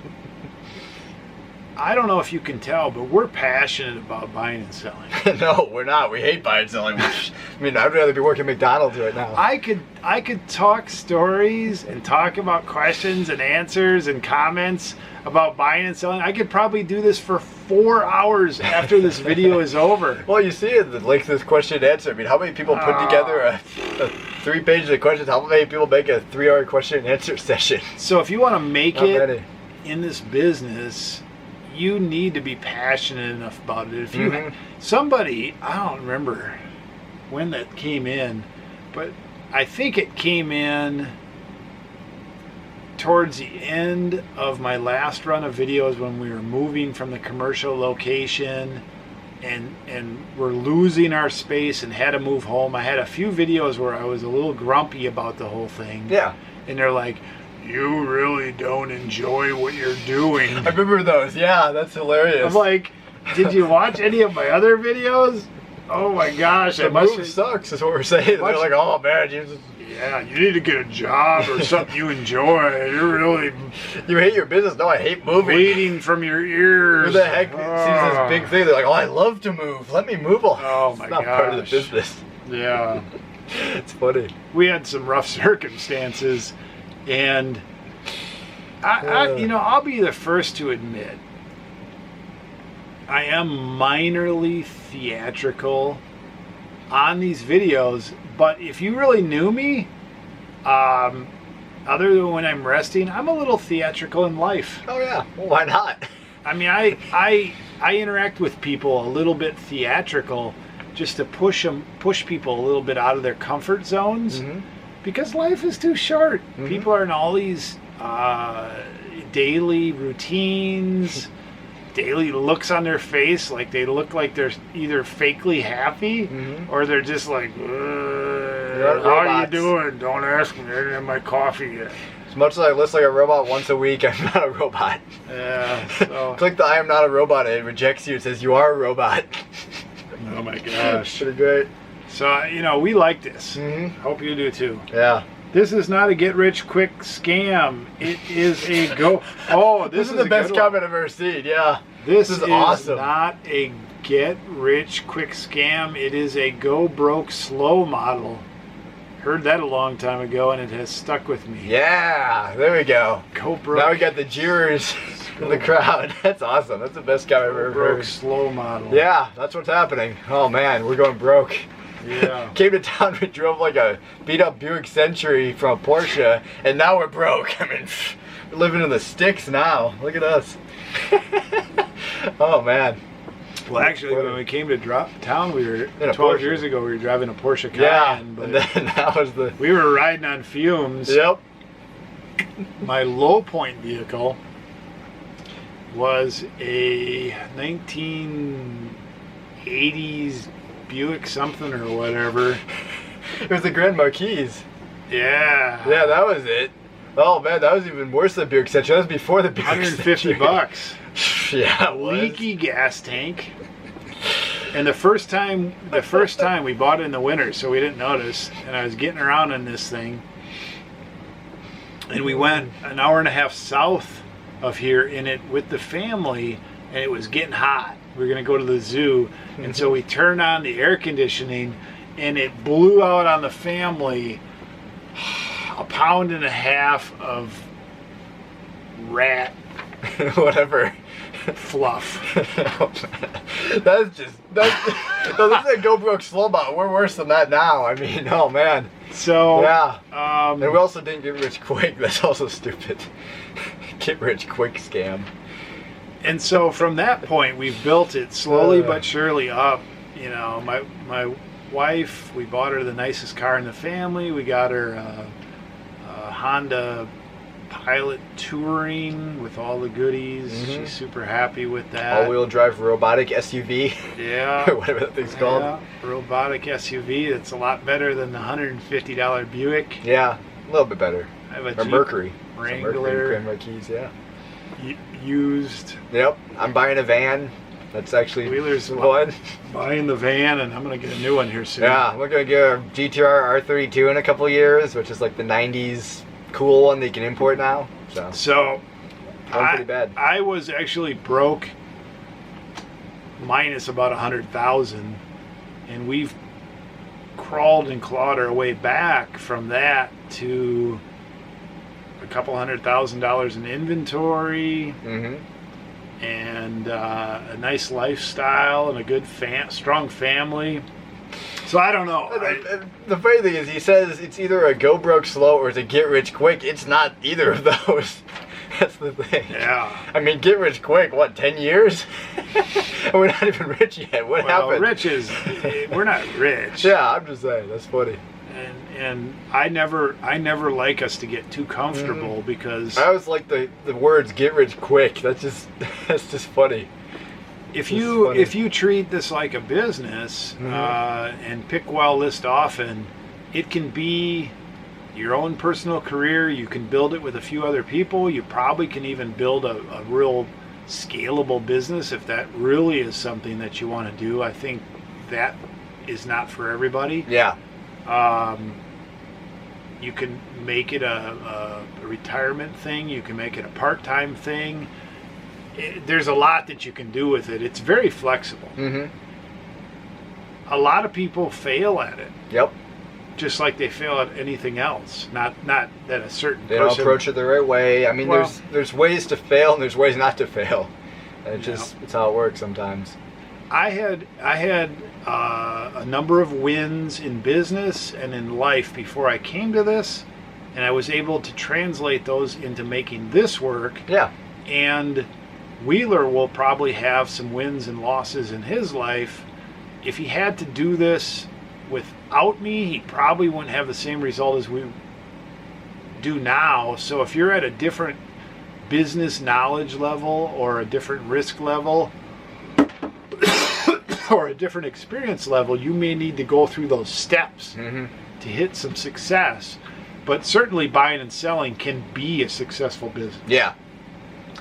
I don't know if you can tell, but we're passionate about buying and selling. No, we're not. We hate buying and selling. I mean, I'd rather be working McDonald's right now. I could talk stories and talk about questions and answers and comments about buying and selling. I could probably do this for 4 hours after this video is over. Well, you see it, the length of this question and answer. I mean, how many people put together a 3 pages of questions? How many people make a 3-hour question and answer session? So if you want to make Not it many. in this business, you need to be passionate enough about it. If you somebody, I don't remember when that came in, but I think it came in towards the end of my last run of videos when we were moving from the commercial location and we're losing our space and had to move home. I had a few videos where I was a little grumpy about the whole thing. Yeah. And they're like, you really don't enjoy what you're doing. I remember those. Yeah, that's hilarious. I'm like, did you watch any of my other videos? Oh my gosh, the move sucks is what we're saying. They're like, oh man, yeah, you need to get a job or something you enjoy. You're really... You hate your business? No, I hate moving. Bleeding from your ears. Who the heck sees this big thing? They're like, oh, I love to move. Let me move. Oh my gosh. It's not part of the business. Yeah. It's funny. We had some rough circumstances, and I'll be the first to admit, I am minorly theatrical on these videos, but if you really knew me, other than when I'm resting, I'm a little theatrical in life. Oh yeah, well, why not? I mean, I interact with people a little bit theatrical, just to push people a little bit out of their comfort zones, because life is too short. People are in all these daily routines, daily looks on their face, like they look like they're either fakely happy or they're just like, how are you doing? Don't ask me. I didn't have my coffee yet. As much as I list like a robot once a week, I'm not a robot. Yeah. So. Click the I am not a robot and it rejects you. It says you are a robot. Oh my gosh. Pretty great. So, we like this. Hope you do too. Yeah. This is not a get-rich-quick scam. It is a go... Oh, this is the best comment I've ever seen, yeah. This is awesome. Not a get-rich-quick scam. It is a go-broke-slow model. Heard that a long time ago, and it has stuck with me. Yeah, there we go. Go broke. Now we got the jeers in the crowd. That's awesome. That's the best comment I've ever heard. Slow model. Yeah, that's what's happening. Oh man, we're going broke. Yeah. Came to town, we drove like a beat-up Buick Century from a Porsche, and now we're broke. I mean, we're living in the sticks now. Look at us. Oh man. Well, actually, when we came to town, we were in 12 years ago. We were driving a Porsche Cayenne. Yeah, but and then that was the. We were riding on fumes. Yep. My low point vehicle was a 1980s Buick something or whatever. It was the Grand Marquise. Yeah. Yeah, that was it. Oh man, that was even worse than Buick Century. That was before the Buick Century. $150. Yeah, it was. Leaky gas tank. And the first time we bought it in the winter, so we didn't notice. And I was getting around in this thing, and we went an hour and a half south of here in it with the family, and it was getting hot. We were gonna go to the zoo, and so we turned on the air conditioning, and it blew out on the family 1.5 pounds of rat whatever fluff. That's no, this is a go broke slow bot. We're worse than that now. I mean, oh man. So yeah. And we also didn't get rich quick. That's also stupid. Get rich quick scam. And so from that point, we've built it slowly but surely up. You know, my wife, we bought her the nicest car in the family. We got her a Honda Pilot Touring with all the goodies. She's super happy with that. All-wheel drive robotic SUV. Yeah. Or whatever that thing's called. Yeah, robotic SUV. It's a lot better than the $150 Buick. Yeah, a little bit better. I have a or Jeep Mercury. Wrangler. Mercury Grand Marquis, yeah. Used. Yep, I'm buying a van. That's actually Wheeler's one. Buying the van, and I'm going to get a new one here soon. Yeah, we're going to get a GTR R32 in a couple of years, which is like the 90s cool one that you can import now. So Going pretty bad. I was actually broke minus about 100,000, and we've crawled and clawed our way back from that to a couple $100,000 in inventory, and a nice lifestyle and a good strong family. So I don't know. The funny thing is, he says it's either a go broke slow or it's a get rich quick. It's not either of those. That's the thing. Yeah. I mean, get rich quick, what, 10 years? And we're not even rich yet. What happened? We're not rich. Yeah, I'm just saying. That's funny. And I never like us to get too comfortable because I always like the words get rich quick. That's just funny. If you treat this like a business and pick well, list often, it can be your own personal career. You can build it with a few other people. You probably can even build a real scalable business if that really is something that you want to do. I think that is not for everybody. Yeah. You can make it a retirement thing. You can make it a part-time thing. There's a lot that you can do with it. It's very flexible. A lot of people fail at it. Yep. Just like they fail at anything else. Not that a certain they person... don't approach it the right way. I mean, Well, there's ways to fail and there's ways not to fail. And it's how it works sometimes. I had a number of wins in business and in life before I came to this, and I was able to translate those into making this work. Yeah. And Wheeler will probably have some wins and losses in his life. If he had to do this without me, he probably wouldn't have the same result as we do now. So if you're at a different business knowledge level or a different risk level or a different experience level, you may need to go through those steps to hit some success. But certainly buying and selling can be a successful business. Yeah.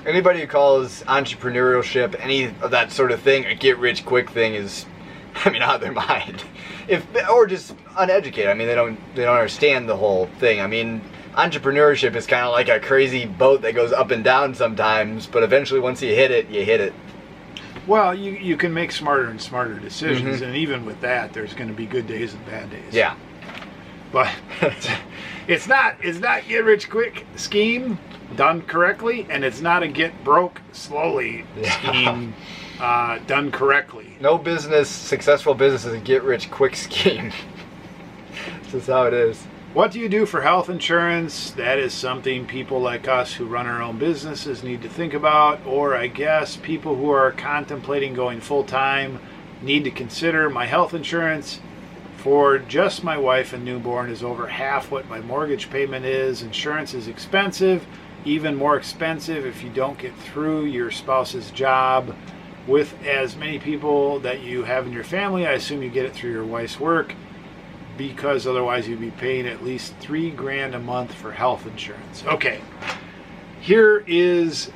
Anybody who calls entrepreneurship, any of that sort of thing, a get rich quick thing is, I mean, out of their mind. Or just uneducated. I mean, they don't understand the whole thing. I mean, entrepreneurship is kind of like a crazy boat that goes up and down sometimes, but eventually once you hit it, you hit it. Well, you can make smarter and smarter decisions, and even with that, there's going to be good days and bad days. Yeah. But it's not get rich quick scheme done correctly, and it's not a get broke slowly scheme done correctly. No successful business is a get rich quick scheme. This is how it is. What do you do for health insurance? That is something people like us who run our own businesses need to think about, or I guess people who are contemplating going full-time need to consider. My health insurance for just my wife and newborn is over half what my mortgage payment is. Insurance is expensive, even more expensive if you don't get through your spouse's job. With as many people that you have in your family, I assume you get it through your wife's work, because otherwise you'd be paying at least $3,000 a month for health insurance. Okay, here is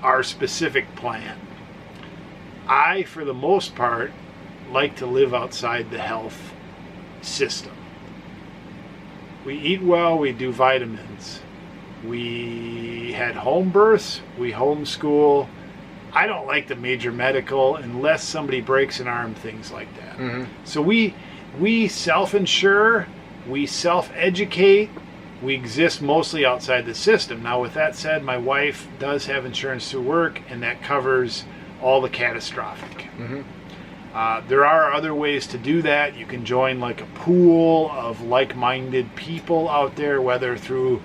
our specific plan. I, for the most part, like to live outside the health system. We eat well, we do vitamins. We had home births, we homeschool. I don't like the major medical unless somebody breaks an arm, things like that. So we self-insure, we self-educate, we exist mostly outside the system. Now, with that said, my wife does have insurance through work, and that covers all the catastrophic. There are other ways to do that. You can join like a pool of like-minded people out there, whether through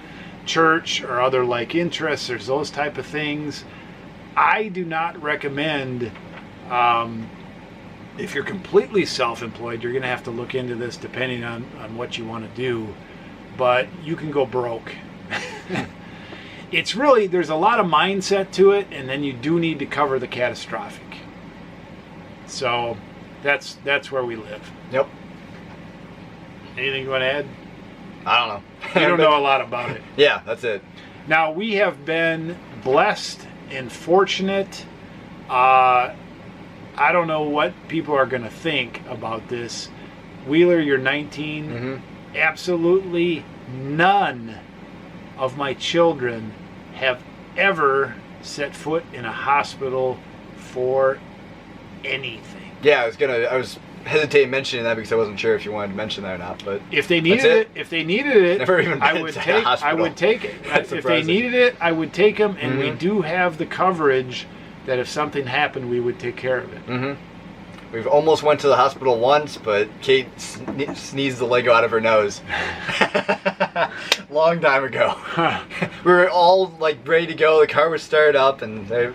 church or other like interests. There's those type of things. I do not recommend, if you're completely self-employed, you're going to have to look into this depending on what you want to do. But you can go broke. It's really, there's a lot of mindset to it, and then you do need to cover the catastrophic. So that's where we live. Yep. Anything you want to add? I don't know. You don't know a lot about it. Yeah, that's it. Now, we have been blessed and fortunate. I don't know what people are going to think about this. Wheeler, you're 19. Absolutely none of my children have ever set foot in a hospital for anything. Yeah, I was hesitating mentioning that because I wasn't sure if you wanted to mention that or not. But if they needed it, Never even I been would to a take. I hospital. would take it. That's If they surprising. needed it, I would take them, and we Mhm. do have the coverage that if something happened, we would take care of it. Mm-hmm. We've almost went to the hospital once, but Kate sneezed the Lego out of her nose. Long time ago. We were all like ready to go. The car was started up, and it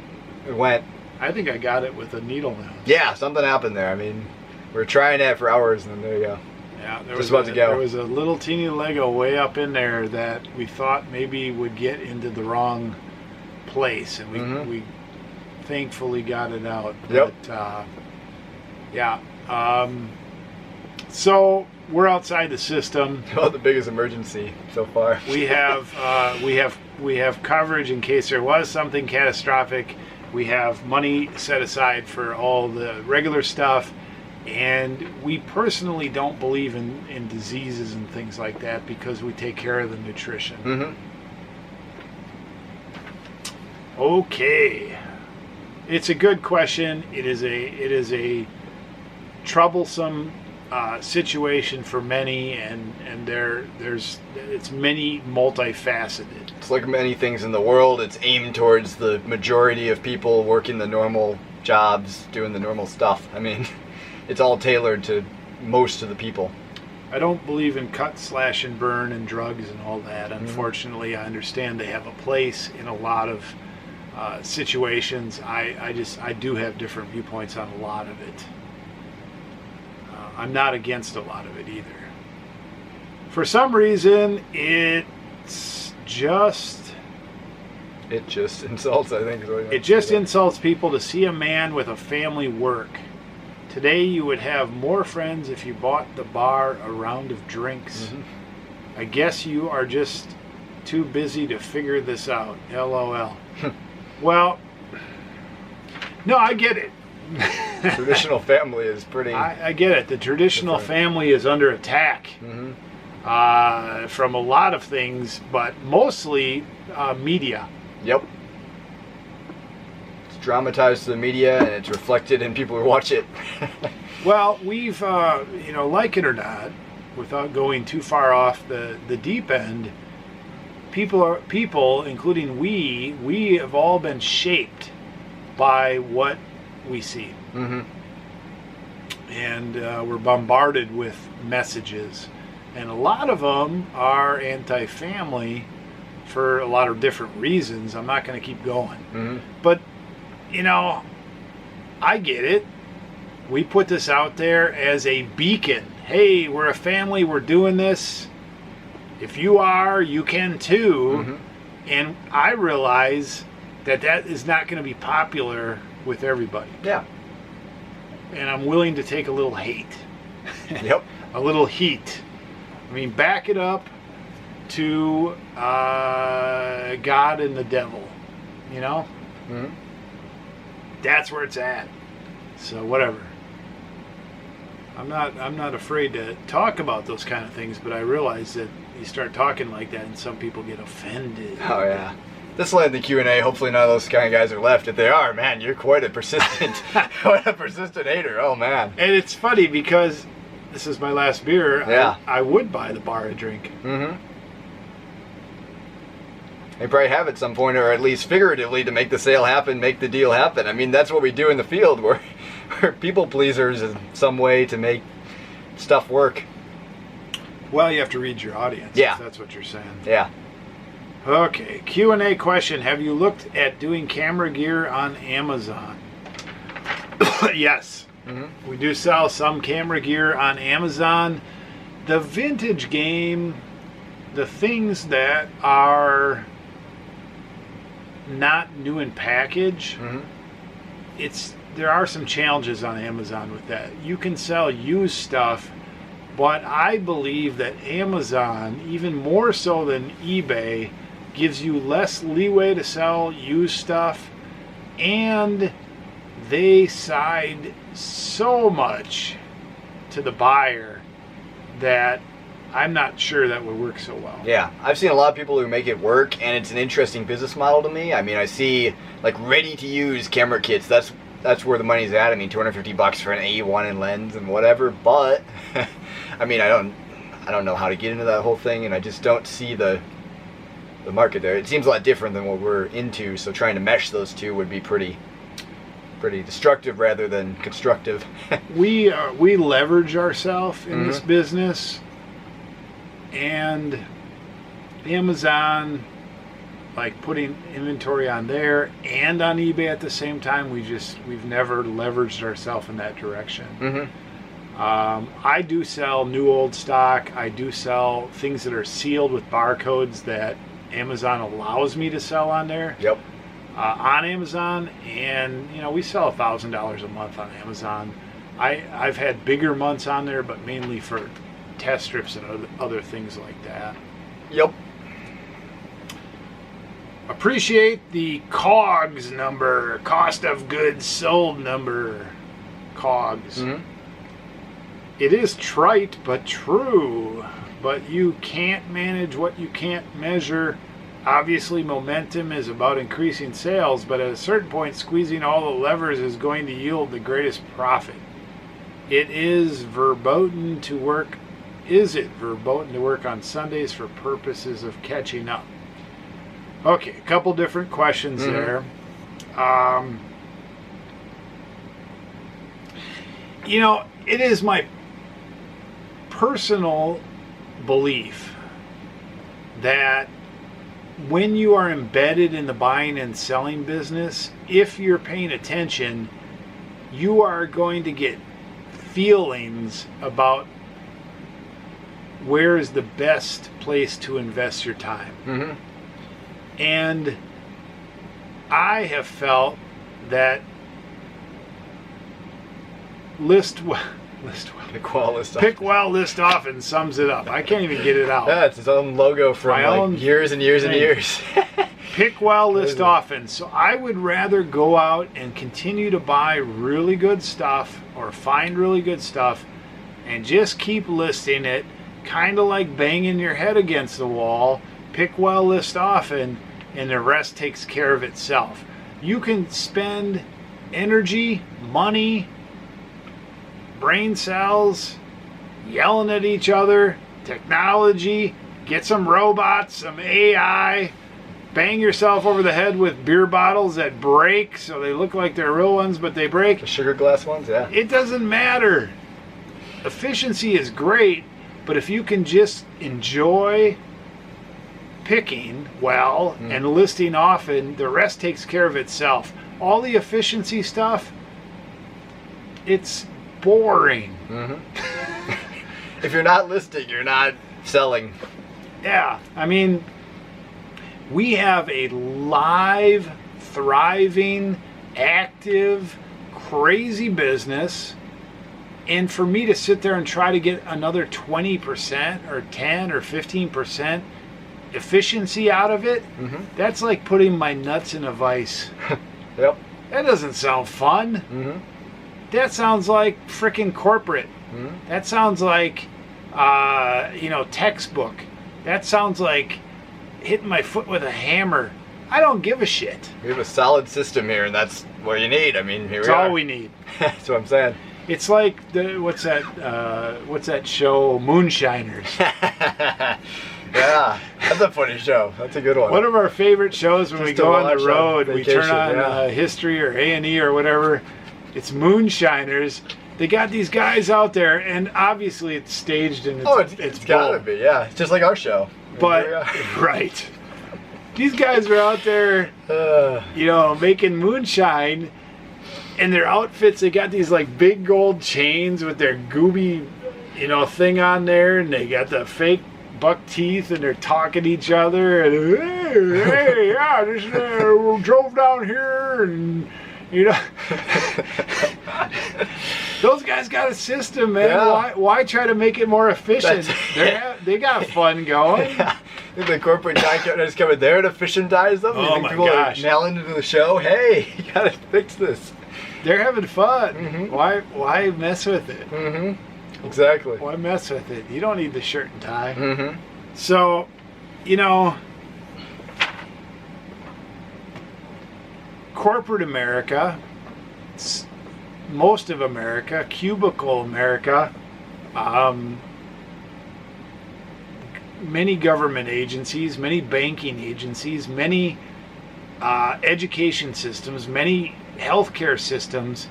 went. I think I got it with a needle now. Yeah, something happened there. I mean, we were trying that for hours, and then there you go. Yeah, Just about to go. There was a little teeny Lego way up in there that we thought maybe would get into the wrong place, and we Mhm. we thankfully got it out. Yep. But, yeah. So we're outside the system. Well, the biggest emergency so far. We have coverage in case there was something catastrophic. We have money set aside for all the regular stuff. And we personally don't believe in diseases and things like that because we take care of the nutrition. Mm-hmm. Okay. It's a good question. It is a troublesome situation for many, and it's many multifaceted. It's like many things in the world. It's aimed towards the majority of people working the normal jobs, doing the normal stuff. I mean, it's all tailored to most of the people. I don't believe in cut, slash, and burn and drugs and all that. Unfortunately, I understand they have a place in a lot of situations. I do have different viewpoints on a lot of it. I'm not against a lot of it either. For some reason, it just insults, I think. Is what it just insults people to see a man with a family work. Today you would have more friends if you bought the bar a round of drinks. Mhm. I guess you are just too busy to figure this out. LOL. Well, no, I get it. Traditional family is pretty. I get it. The traditional different. family is under attack Mm-hmm. from a lot of things, but mostly media. Yep. It's dramatized to the media, and it's reflected in people who watch it. Well, we've, like it or not, without going too far off the deep end, people, including we have all been shaped by what we see. Mm-hmm. And we're bombarded with messages. And a lot of them are anti-family for a lot of different reasons. I'm not going to keep going. Mm-hmm. But, I get it. We put this out there as a beacon. Hey, we're a family. We're doing this. If you are, you can too. Mm-hmm. And I realize that is not going to be popular with everybody. Yeah. And I'm willing to take a little hate. Yep. A little heat. I mean, back it up to God and the devil. Mm-hmm. That's where it's at. So whatever. I'm not afraid to talk about those kind of things, but I realize that you start talking like that and some people get offended. Oh yeah. This will end the Q&A. Hopefully none of those kind of guys are left. If they are, man, you're quite a persistent hater. Oh man. And it's funny because this is my last beer. Yeah. I would buy the bar a drink. Mm-hmm. They probably have at some point, or at least figuratively, to make the sale happen, make the deal happen. I mean, that's what we do in the field. We're people pleasers in some way to make stuff work. Well, you have to read your audience. Yeah. If that's what you're saying. Yeah. Okay, Q&A question. Have you looked at doing camera gear on Amazon? Yes. Mm-hmm. We do sell some camera gear on Amazon. The vintage game, the things that are not new in package, Mm-hmm. there are some challenges on Amazon with that. You can sell used stuff, but I believe that Amazon, even more so than eBay, gives you less leeway to sell used stuff, and they side so much to the buyer that I'm not sure that would work so well. Yeah, I've seen a lot of people who make it work, and it's an interesting business model to me. I mean, I see like ready-to-use camera kits. That's where the money's at. I mean, $250 for an A1 and lens and whatever. But I mean, I don't know how to get into that whole thing, and I just don't see the market there. It seems a lot different than what we're into. So trying to mesh those two would be pretty destructive rather than constructive. We leverage ourselves in this business, and Amazon, like putting inventory on there and on eBay at the same time, we've never leveraged ourselves in that direction. I do sell new old stock. I do sell things that are sealed with barcodes that Amazon allows me to sell on there. Yep. On Amazon, and we sell $1,000 a month on Amazon. I've had bigger months on there, but mainly for test strips and other things like that. Yep. Appreciate the COGS number, cost of goods sold number, COGS. It is trite but true, but you can't manage what you can't measure. Obviously, momentum is about increasing sales, but at a certain point, squeezing all the levers is going to yield the greatest profit. Is it verboten to work on Sundays for purposes of catching up? Okay, a couple different questions there. It is my personal belief that when you are embedded in the buying and selling business, if you're paying attention, you are going to get feelings about where is the best place to invest your time. And I have felt that pick well, list often sums it up. I can't even get it out. Yeah, it's its own logo from years and years and years. Pick well, list often. So I would rather go out and continue to buy really good stuff or find really good stuff and just keep listing it, kind of like banging your head against the wall. Pick well, list often, and the rest takes care of itself. You can spend energy, money, brain cells, yelling at each other, technology, get some robots, some AI, bang yourself over the head with beer bottles that break so they look like they're real ones but they break. The sugar glass ones, yeah. It doesn't matter. Efficiency is great, but if you can just enjoy picking well and listing often, the rest takes care of itself. All the efficiency stuff, it's boring. If you're not listing, you're not selling. Yeah, I mean, we have a live, thriving, active, crazy business, and for me to sit there and try to get another 20% or 10 or 15% efficiency out of it, that's like putting my nuts in a vice. Yep. That doesn't sound fun. That sounds like freaking corporate. That sounds like, textbook. That sounds like hitting my foot with a hammer. I don't give a shit. We have a solid system here, and that's what you need. I mean, here It's we are. all we need. That's what I'm saying. It's like what's that show, Moonshiners. Yeah, that's a funny show. That's a good one. One of our favorite shows when we Just to go on watch the road, on we turn vacation, on History or A&E or whatever. It's Moonshiners. They got these guys out there, and obviously it's staged and it's gotta be, yeah. It's just like our show. But right, these guys are out there, making moonshine, and their outfits. They got these like big gold chains with their gooby, thing on there, and they got the fake buck teeth, and they're talking to each other, and hey, yeah, just drove down here, and those guys got a system, man. Yeah. Why try to make it more efficient? They got fun going. Yeah. The corporate guy is coming there to efficientize them. Oh you think my people gosh. are nailing into the show? Hey, you gotta fix this. They're having fun. Why mess with it? Exactly. Why mess with it? You don't need the shirt and tie. Mm-hmm. So, you know, corporate America, most of America, cubicle America, many government agencies, many banking agencies, many education systems, many healthcare systems,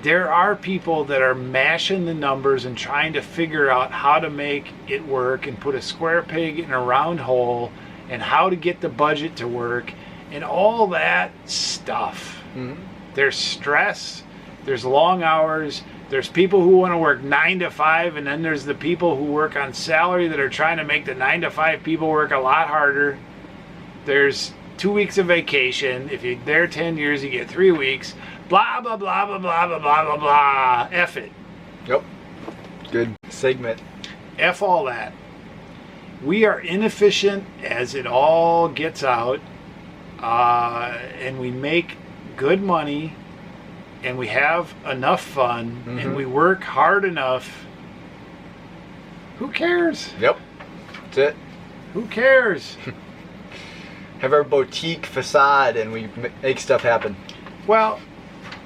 there are people that are mashing the numbers and trying to figure out how to make it work and put a square peg in a round hole and how to get the budget to work and all that stuff. Mm-hmm. There's stress, there's long hours, there's people who want to work 9 to 5, and then there's the people who work on salary that are trying to make the 9 to 5 people work a lot harder. There's 2 weeks of vacation. If you're there 10 years, you get 3 weeks. Blah, blah, blah, blah, blah, blah, blah, blah, blah. F it. Yep. Good segment. F all that. We are inefficient as it all gets out, and we make good money, and we have enough fun, and we work hard enough. Who cares? Yep. That's it. Who cares? Have our boutique facade and we make stuff happen. Well,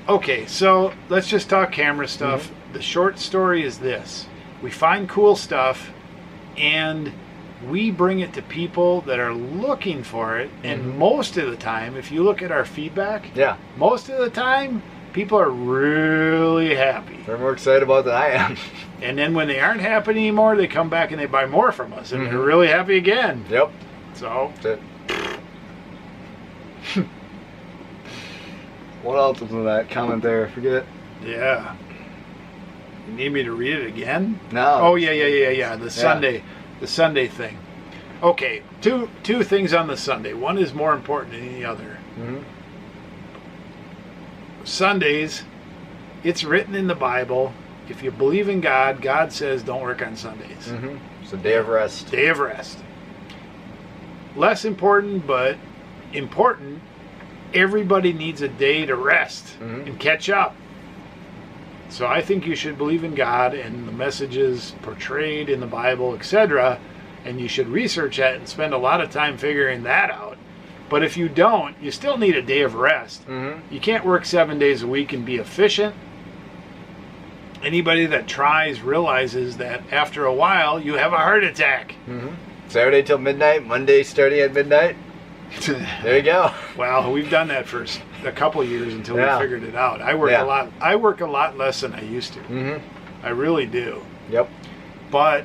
okay, so let's just talk camera stuff. The short story is this. We find cool stuff and we bring it to people that are looking for it. And most of the time, if you look at our feedback, most of the time, people are really happy. They're more excited about it than I am. And then when they aren't happy anymore, they come back and they buy more from us. And they're really happy again. Yep. So That's it. What else was in that comment there? I forget. yeah. You need me to read it again? No. Oh yeah. The Sunday thing. Okay, two things on the Sunday. One is more important than the other. Sundays, it's written in the Bible. If you believe in God, God says don't work on Sundays. It's a day of rest. Day of rest. Less important, but important. Everybody needs a day to rest and catch up. So I think you should believe in God and the messages portrayed in the Bible, etc. And you should research that and spend a lot of time figuring that out. But if you don't, you still need a day of rest. You can't work 7 days a week and be efficient. Anybody that tries realizes that after a while, you have a heart attack. Saturday till midnight, Monday starting at midnight. There you go. Well, we've done that for a couple of years until we figured it out. I work a lot. I work a lot less than I used to. I really do. Yep. But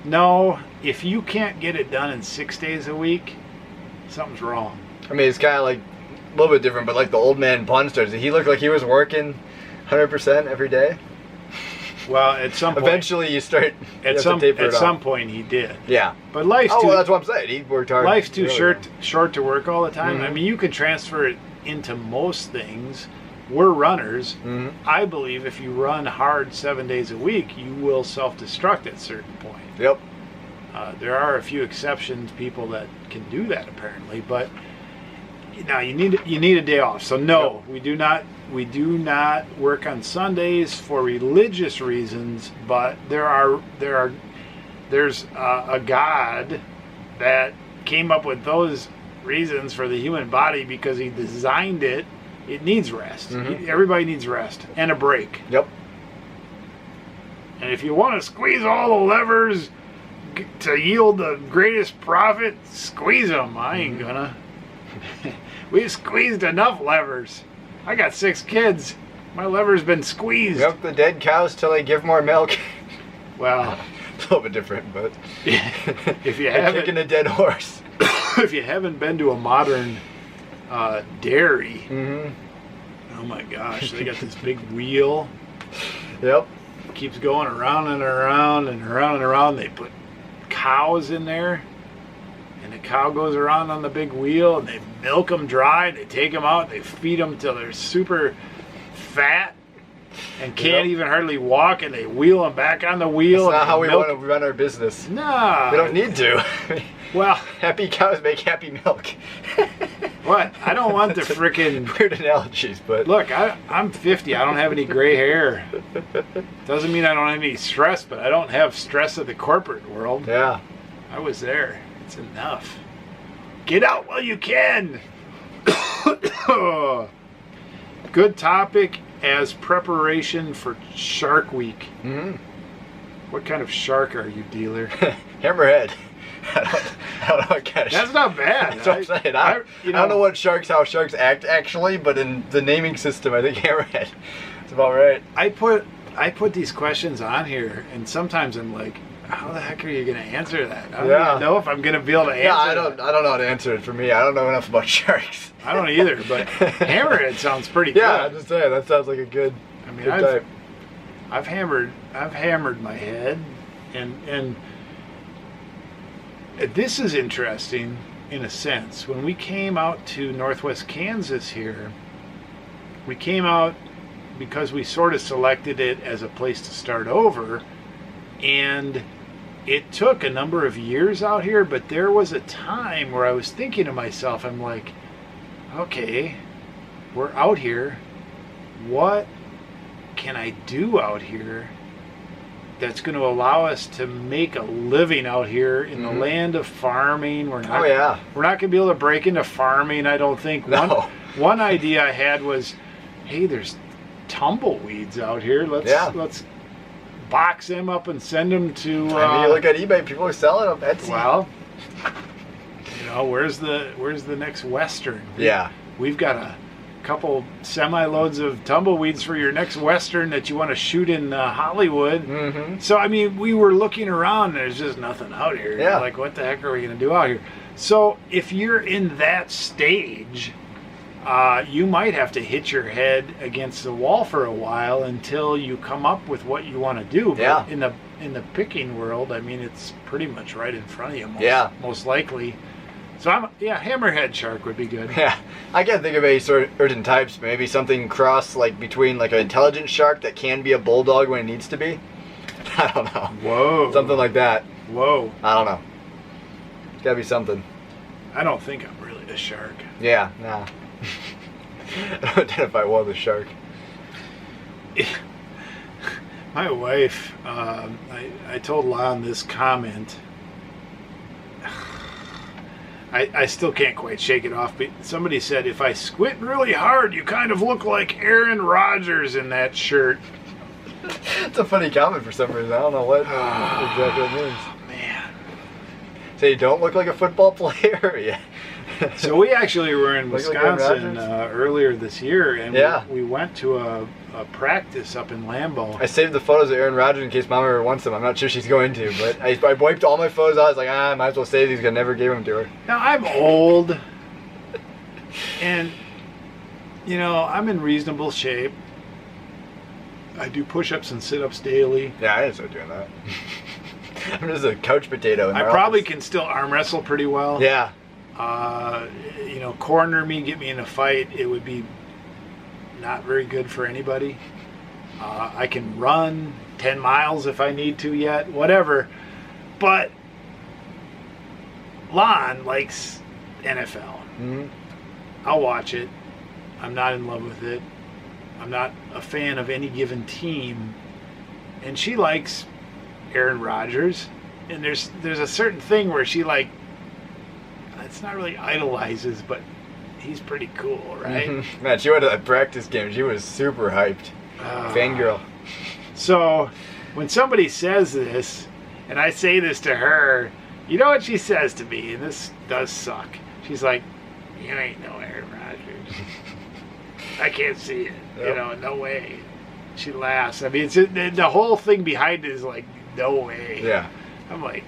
no, if you can't get it done in 6 days a week, something's wrong. I mean, it's kind of like a little bit different, but like the old man Bunsters, did he look like he was working 100% every day? Well, at some point, eventually you start. At some point, he did. Yeah. But life's too. Well, that's what I'm saying. He worked hard. Life's too short to work all the time. I mean, you can transfer it into most things. We're runners. I believe if you run hard 7 days a week, you will self-destruct at a certain point. Yep. There are a few exceptions, people that can do that apparently, but now you need a day off. So no, we do not work on Sundays for religious reasons, but there's a God that came up with those reasons for the human body because he designed it. It needs rest. Everybody needs rest and a break. Yep. And if you want to squeeze all the levers to yield the greatest profit, squeeze them. I ain't gonna. We've squeezed enough levers. I got 6 kids. My lever's been squeezed. Milk the dead cows till they give more milk. Well, a little bit different, but if you haven't kicking a dead horse. If you haven't been to a modern dairy, oh my gosh, they got this big wheel. Yep. It keeps going around and around and around and around. They put cows in there, and the cow goes around on the big wheel, and they milk them dry. They take them out. They feed them till they're super fat and can't even hardly walk, and they wheel them back on the wheel. That's not how we want to run our business. No. We don't need to. Well, happy cows make happy milk. What? I don't want the frickin'... Weird analogies, but... Look, I'm 50. I don't have any gray hair. Doesn't mean I don't have any stress, but I don't have stress of the corporate world. Yeah. I was there. It's enough. Get out while you can. Good topic as preparation for Shark Week. Mm-hmm. What kind of shark are you, dealer? Hammerhead. I don't know what kind of That's not bad. That's what I'm saying. I don't know how sharks act actually, but in the naming system, I think hammerhead. It's about right. I put these questions on here, and sometimes I'm like, how the heck are you going to answer that? I don't even know if I'm going to be able to answer. Yeah, I don't know how to answer it for me. I don't know enough about sharks. I don't either, but hammerhead sounds pretty good. Yeah, I'm just saying that sounds like a good. I mean, good type. I've hammered my head, and this is interesting in a sense. When we came out to Northwest Kansas here, we came out because we sort of selected it as a place to start over, and it took a number of years out here, but there was a time where I was thinking to myself, I'm like, okay, we're out here. What can I do out here that's going to allow us to make a living out here in the land of farming? We're not going to be able to break into farming, I don't think. No. One idea I had was, hey, there's tumbleweeds out here. Let's box them up and send them to... I mean, you look at eBay, people are selling them. Etsy. Well, you know, where's the next Western? Yeah. We've got a couple semi-loads of tumbleweeds for your next Western that you want to shoot in Hollywood. Mm-hmm. So, I mean, we were looking around, and there's just nothing out here. Yeah. Like, what the heck are we going to do out here? So, if you're in that stage, you might have to hit your head against the wall for a while until you come up with what you want to do. Yeah. But in the picking world, I mean, it's pretty much right in front of you, most likely. So hammerhead shark would be good. Yeah, I can't think of any certain types. Maybe something cross like between like an intelligent shark that can be a bulldog when it needs to be. I don't know. Whoa. Something like that. Whoa. I don't know. It's gotta be something. I don't think I'm really a shark. Yeah, nah. I don't identify well with a shark. My wife, I told Lon this comment. I still can't quite shake it off, but somebody said, if I squint really hard, you kind of look like Aaron Rodgers in that shirt. It's a funny comment for some reason. I don't know what exactly it means. Man. So you don't look like a football player? Yeah. So we actually were in Wisconsin earlier this year, and we went to a practice up in Lambeau. I saved the photos of Aaron Rodgers in case Mom ever wants them. I'm not sure she's going to, but I wiped all my photos out. I was like, I might as well save these because I never gave them to her. Now, I'm old, and, you know, I'm in reasonable shape. I do push-ups and sit-ups daily. Yeah, I didn't start doing that. I'm just a couch potato in I probably can still arm wrestle pretty well. Yeah. You know, corner me, get me in a fight, it would be not very good for anybody. I can run 10 miles if I need to yet, whatever. But Lon likes NFL. Mm-hmm. I'll watch it. I'm not in love with it. I'm not a fan of any given team. And she likes Aaron Rodgers. And there's a certain thing where she like, it's not really idolizes, but he's pretty cool, right? Mm-hmm. Man, she went to that practice game. She was super hyped. Fangirl. So when somebody says this, and I say this to her, you know what she says to me, and this does suck. She's like, you ain't no Aaron Rodgers. I can't see it. Yep. You know, no way. She laughs. I mean, the whole thing behind it is like, no way. Yeah. I'm like,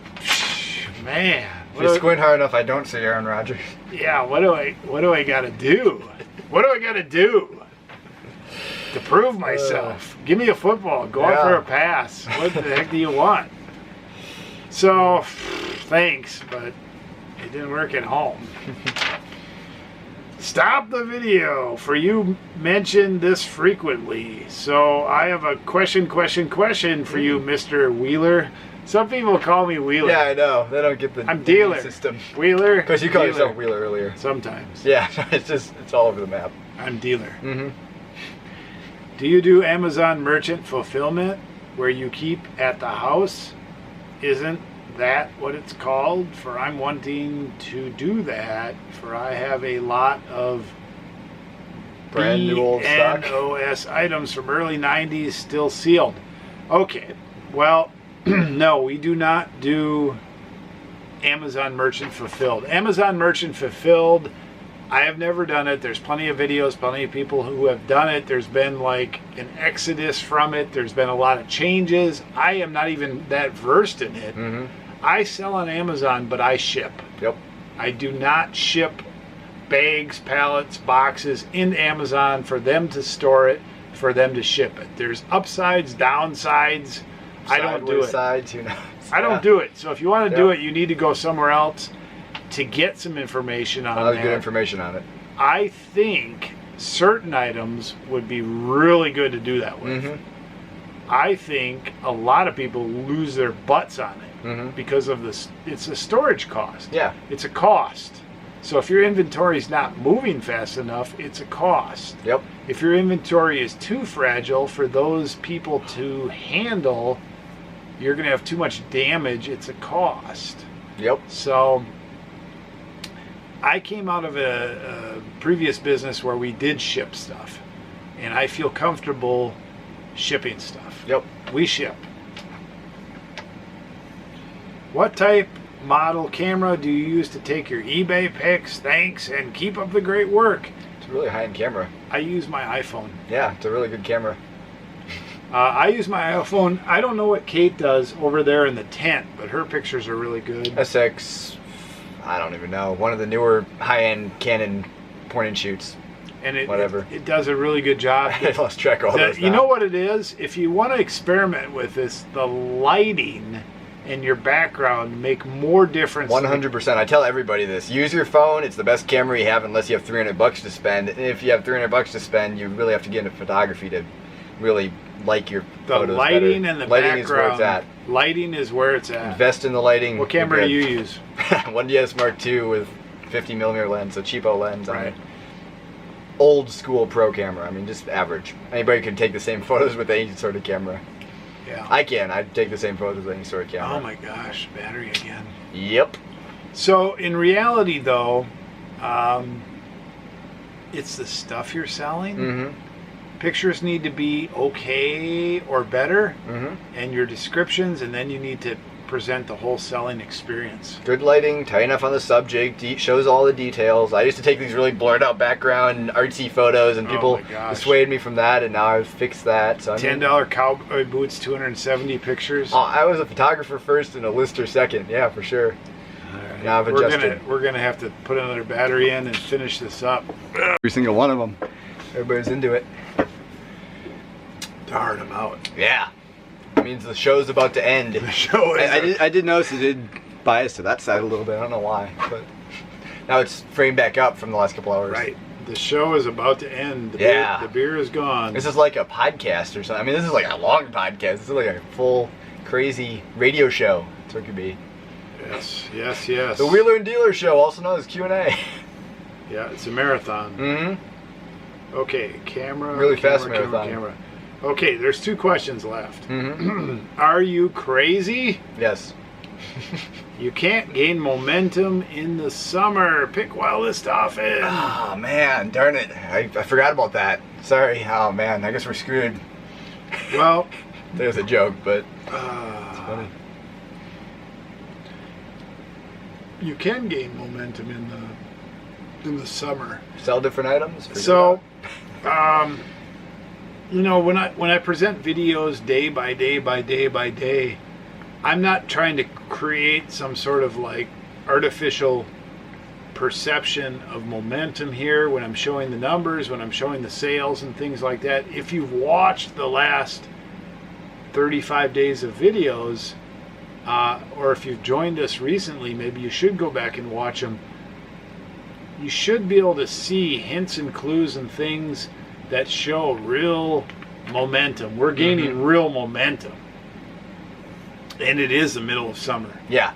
man. If you squint hard enough, I don't see Aaron Rodgers. Yeah, what do I gotta do? What do I gotta do to prove myself? Give me a football. Go out for a pass. What the heck do you want? So, thanks, but it didn't work at home. Stop the video, for you mention this frequently. So I have a question for you, Mr. Wheeler. Some people call me Wheeler. Yeah, I know. They don't get the I'm Dealer. system. Wheeler. Because you called Dealer. yourself Wheeler earlier. Sometimes. Yeah, it's all over the map. I'm Dealer. Mm-hmm. Do you do Amazon merchant fulfillment where you keep at the house? Isn't that what it's called? For I'm wanting to do that, for I have a lot of Brand new old stock. BNOS items from early 90s still sealed. Okay, well, no, we do not do Amazon Merchant Fulfilled. Amazon Merchant Fulfilled, I have never done it. There's plenty of videos, plenty of people who have done it. There's been like an exodus from it. There's been a lot of changes. I am not even that versed in it. Mm-hmm. I sell on Amazon, but I ship. Yep. I do not ship bags, pallets, boxes into Amazon for them to store it, for them to ship it. There's upsides, downsides. I don't do it. Sides, who knows? I don't do it. So if you want to do it, you need to go somewhere else to get some information on that. Good information on it. I think certain items would be really good to do that with. Mm-hmm. I think a lot of people lose their butts on it because of this. It's a storage cost. Yeah. It's a cost. So if your inventory is not moving fast enough, it's a cost. Yep. If your inventory is too fragile for those people to handle, you're going to have too much damage. It's a cost. Yep. So I came out of a previous business where we did ship stuff, and I feel comfortable shipping stuff. Yep. We ship. What type, model, camera do you use to take your eBay pics? Thanks, and keep up the great work. It's a really high-end camera. I use my iPhone. Yeah, it's a really good camera. I use my iPhone. I don't know what Kate does over there in the tent, but her pictures are really good. SX, I don't even know. One of the newer high-end Canon point and shoots. And it does a really good job. I lost track of all those. You know what it is? If you want to experiment with this, the lighting and your background make more difference. 100%. I tell everybody this. Use your phone. It's the best camera you have unless you have $300 to spend. And if you have $300 to spend, you really have to get into photography to really like your photos lighting better. And the lighting background. Is where it's at. Lighting is where it's at. Invest in the lighting. What camera do you use? 1DS Mark II with 50mm lens, a cheapo lens on Right. it. Old school pro camera. I mean, just average. Anybody can take the same photos with any sort of camera. Yeah. I'd take the same photos with any sort of camera. Oh my gosh, battery again. Yep. So in reality, though, it's the stuff you're selling. Mm-hmm. Pictures need to be okay or better, Mm-hmm. and your descriptions, and then you need to present the whole selling experience. Good lighting, tight enough on the subject, shows all the details. I used to take these really blurred out background artsy photos, and people dissuaded me from that, and now I've fixed that. So $10 cowboy boots, 270 pictures. I was a photographer first and a lister second. Yeah, for sure. Right. Now I've adjusted. We're gonna have to put another battery in and finish this up. Every single one of them. Everybody's into it. Darn, I'm out. Yeah. It means the show's about to end. The show is. I did notice it did bias to that side a little bit. I don't know why, but now it's framed back up from the last couple hours. Right. The show is about to end. The beer is gone. This is like a podcast or something. I mean, this is like a long podcast. This is like a full, crazy radio show. That's what it could be. Yes. The Wheeler and Dealer Show, also known as Q&A. Yeah, it's a marathon. Mm-hmm. Okay, camera. Really fast marathon. Camera. Okay, there's 2 questions left. Mm-hmm. Are you crazy? Yes. You can't gain momentum in the summer. Pick wildest often. Oh, man. Darn it. I forgot about that. Sorry. Oh, man. I guess we're screwed. Well. There's a joke, but it's funny. You can gain momentum in the summer. Sell different items? So, you know, when I present videos day by day by day by day, I'm not trying to create some sort of like artificial perception of momentum here when I'm showing the numbers, when I'm showing the sales and things like that. If you've watched the last 35 days of videos, or if you've joined us recently, maybe you should go back and watch them. You should be able to see hints and clues and things that show real momentum. We're gaining real momentum. And it is the middle of summer. Yeah.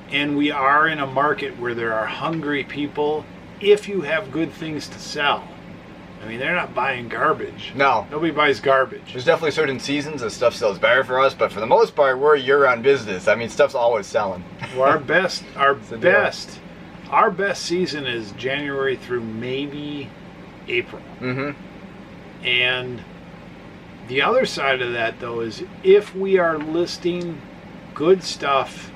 And we are in a market where there are hungry people if you have good things to sell. I mean, they're not buying garbage. No. Nobody buys garbage. There's definitely certain seasons that stuff sells better for us, but for the most part, we're a year-round business. I mean, stuff's always selling. Well, our best season is January through maybe April. Mm-hmm. And the other side of that, though, is if we are listing good stuff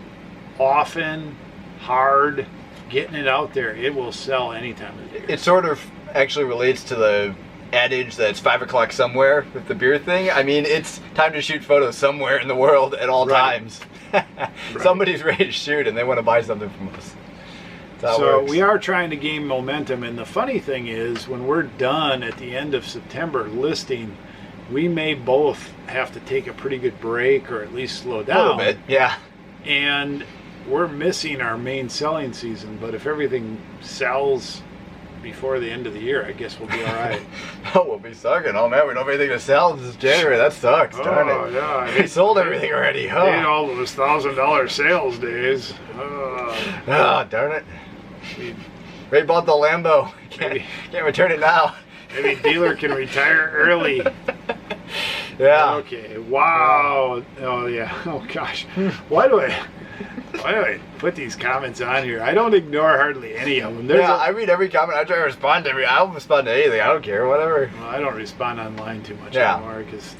often, hard, getting it out there, it will sell any time of the year. It sort of actually relates to the adage that it's 5 o'clock somewhere with the beer thing. I mean, it's time to shoot photos somewhere in the world at all times. Somebody's ready to shoot and they want to buy something from us. So we are trying to gain momentum, and the funny thing is when we're done at the end of September listing, we may both have to take a pretty good break or at least slow down. A little bit, yeah. And we're missing our main selling season, but if everything sells before the end of the year, I guess we'll be all right. Oh, we'll be sucking. Oh, man, we don't have anything to sell this January. That sucks, darn it. Yeah. We sold everything already. Oh. Paid all those $1,000 sales days. Oh, darn it. Ray bought the Lambo. Can't return it now. Maybe dealer can retire early. Yeah. Okay. Wow. Oh, yeah. Oh, gosh. Why do I put these comments on here? I don't ignore hardly any of them. I read every comment. I try to respond to I'll respond to anything. I don't care. Whatever. Well, I don't respond online too much anymore because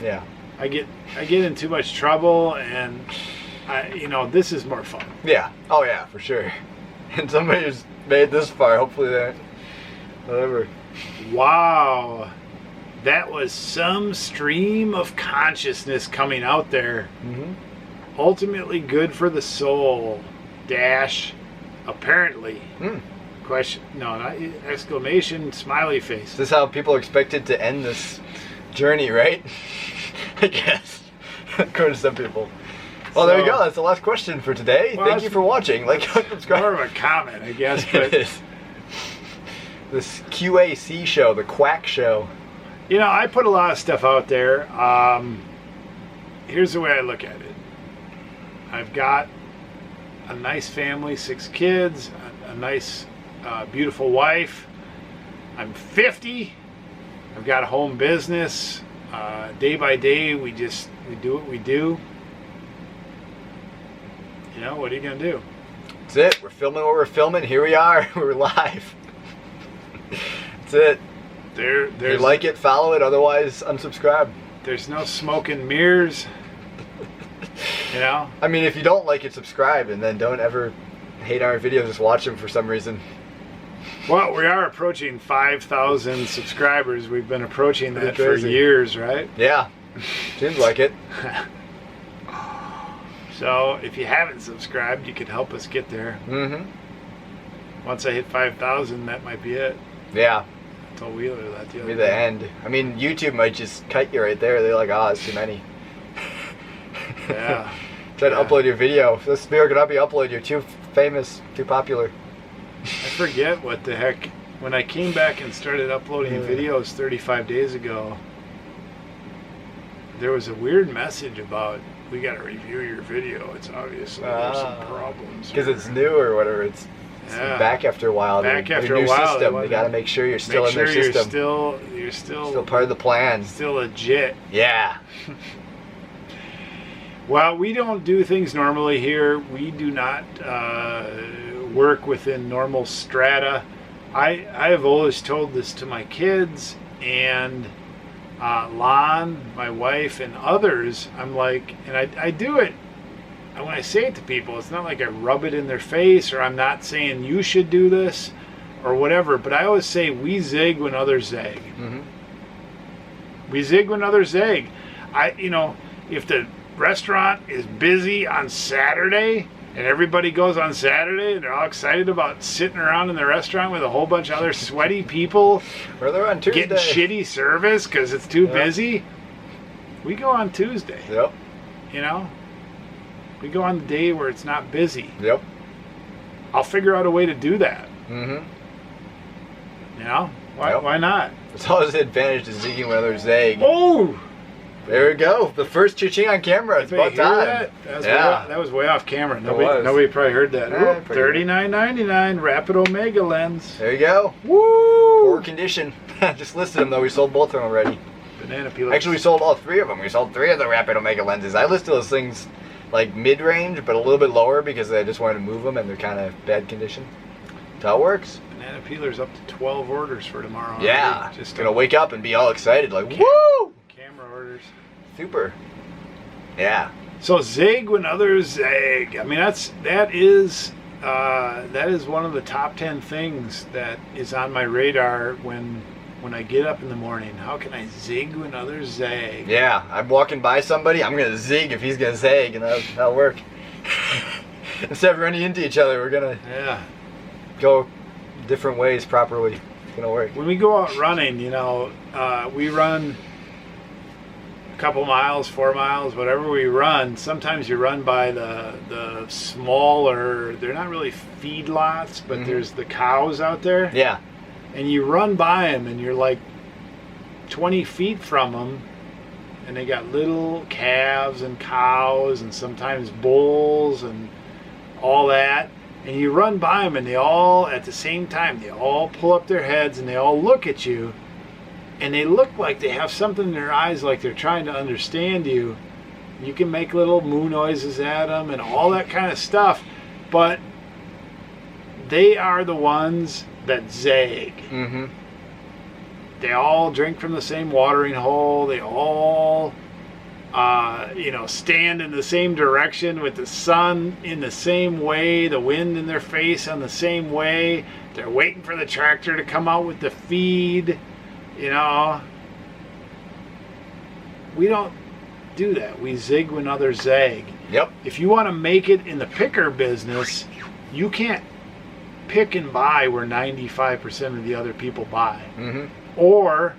I get in too much trouble, and this is more fun. Yeah. Oh yeah, for sure. And somebody who's made this far, hopefully that. Whatever. Wow. That was some stream of consciousness coming out there. Mm-hmm. Ultimately good for the soul. Apparently. Question. No, not exclamation, smiley face. Is this how people are expected to end this journey, right? I guess. According to some people. Well, there you go. That's the last question for today. Thank you for watching. Like, subscribe. More of a comment, I guess. But this QAC show, the Quack Show. I put a lot of stuff out there. Here's the way I look at it. I've got a nice family, 6 kids, a nice, beautiful wife. I'm 50. I've got a home business. Day by day, we do what we do. What are you going to do? That's it. We're filming what we're filming. Here we are. We're live. That's it. If you like it, follow it. Otherwise, unsubscribe. There's no smoke and mirrors. I mean, if you don't like it, subscribe, and then don't ever hate our videos. Just watch them for some reason. Well, we are approaching 5,000 subscribers. We've been approaching that for years, right? Yeah. Seems like it. So, if you haven't subscribed, you could help us get there. Mm-hmm. Once I hit 5,000, that might be it. Yeah. I told Wheeler that the other Be day. the end. I mean, YouTube might just cut you right there. They're like, it's too many. Yeah. Try to upload your video. If this video could not be uploaded, you're too famous, too popular. I forget what the heck. When I came back and started uploading videos 35 days ago, there was a weird message about, we got to review your video. It's obviously there's some problems. Because it's new or whatever. It's back after a while. Back after new a while. System. They got to make sure you're still in their system. You're still part of the plan. Still legit. Yeah. Well, we don't do things normally here. We do not work within normal strata. I have always told this to my kids and Lon, my wife, and others. I'm like, and I do it. And when I say it to people, it's not like I rub it in their face, or I'm not saying you should do this or whatever, but I always say we zig when others zag. Mm-hmm. We zig when others zag. If the restaurant is busy on Saturday and everybody goes on Saturday and they're all excited about sitting around in the restaurant with a whole bunch of other sweaty people or they're on Tuesday getting shitty service because it's too busy, we go on Tuesday. Yep. We go on the day where it's not busy. Yep. I'll figure out a way to do that. Mm-hmm. Why not? It's always the advantage to zigging when others zag. Oh! There we go. The first cha-ching on camera. It's about time. That was way off camera. Nobody probably heard that. $39.99 Rapid Omega lens. There you go. Woo! Poor condition. Just listed them though. We sold both of them already. Banana peelers. Actually, we sold all 3 of them. We sold 3 of the Rapid Omega lenses. I listed those things like mid-range, but a little bit lower because I just wanted to move them and they're kind of bad condition. That's how it works. Banana peelers up to 12 orders for tomorrow. Yeah. Just gonna wake up and be all excited like, woo! Camera orders. Super. Yeah. So zig when others zag. I mean, that is one of the top 10 things that is on my radar when I get up in the morning. How can I zig when others zag? Yeah, I'm walking by somebody, I'm gonna zig if he's gonna zag, and that'll work. Instead of running into each other, we're gonna go different ways properly. It's gonna work. When we go out running, we run a couple miles, 4 miles, whatever we run. Sometimes you run by the smaller, they're not really feedlots, but there's the cows out there. Yeah. And you run by them and you're like 20 feet from them, and they got little calves and cows and sometimes bulls and all that. And you run by them and they all, at the same time, they all pull up their heads and they all look at you. And they look like they have something in their eyes, like they're trying to understand you. You can make little moo noises at them and all that kind of stuff. But they are the ones that zag. Mm-hmm. They all drink from the same watering hole. They all, stand in the same direction with the sun in the same way, the wind in their face on the same way. They're waiting for the tractor to come out with the feed. We don't do that. We zig when others zag. Yep. If you want to make it in the picker business, you can't pick and buy where 95% of the other people buy. Mm-hmm. Or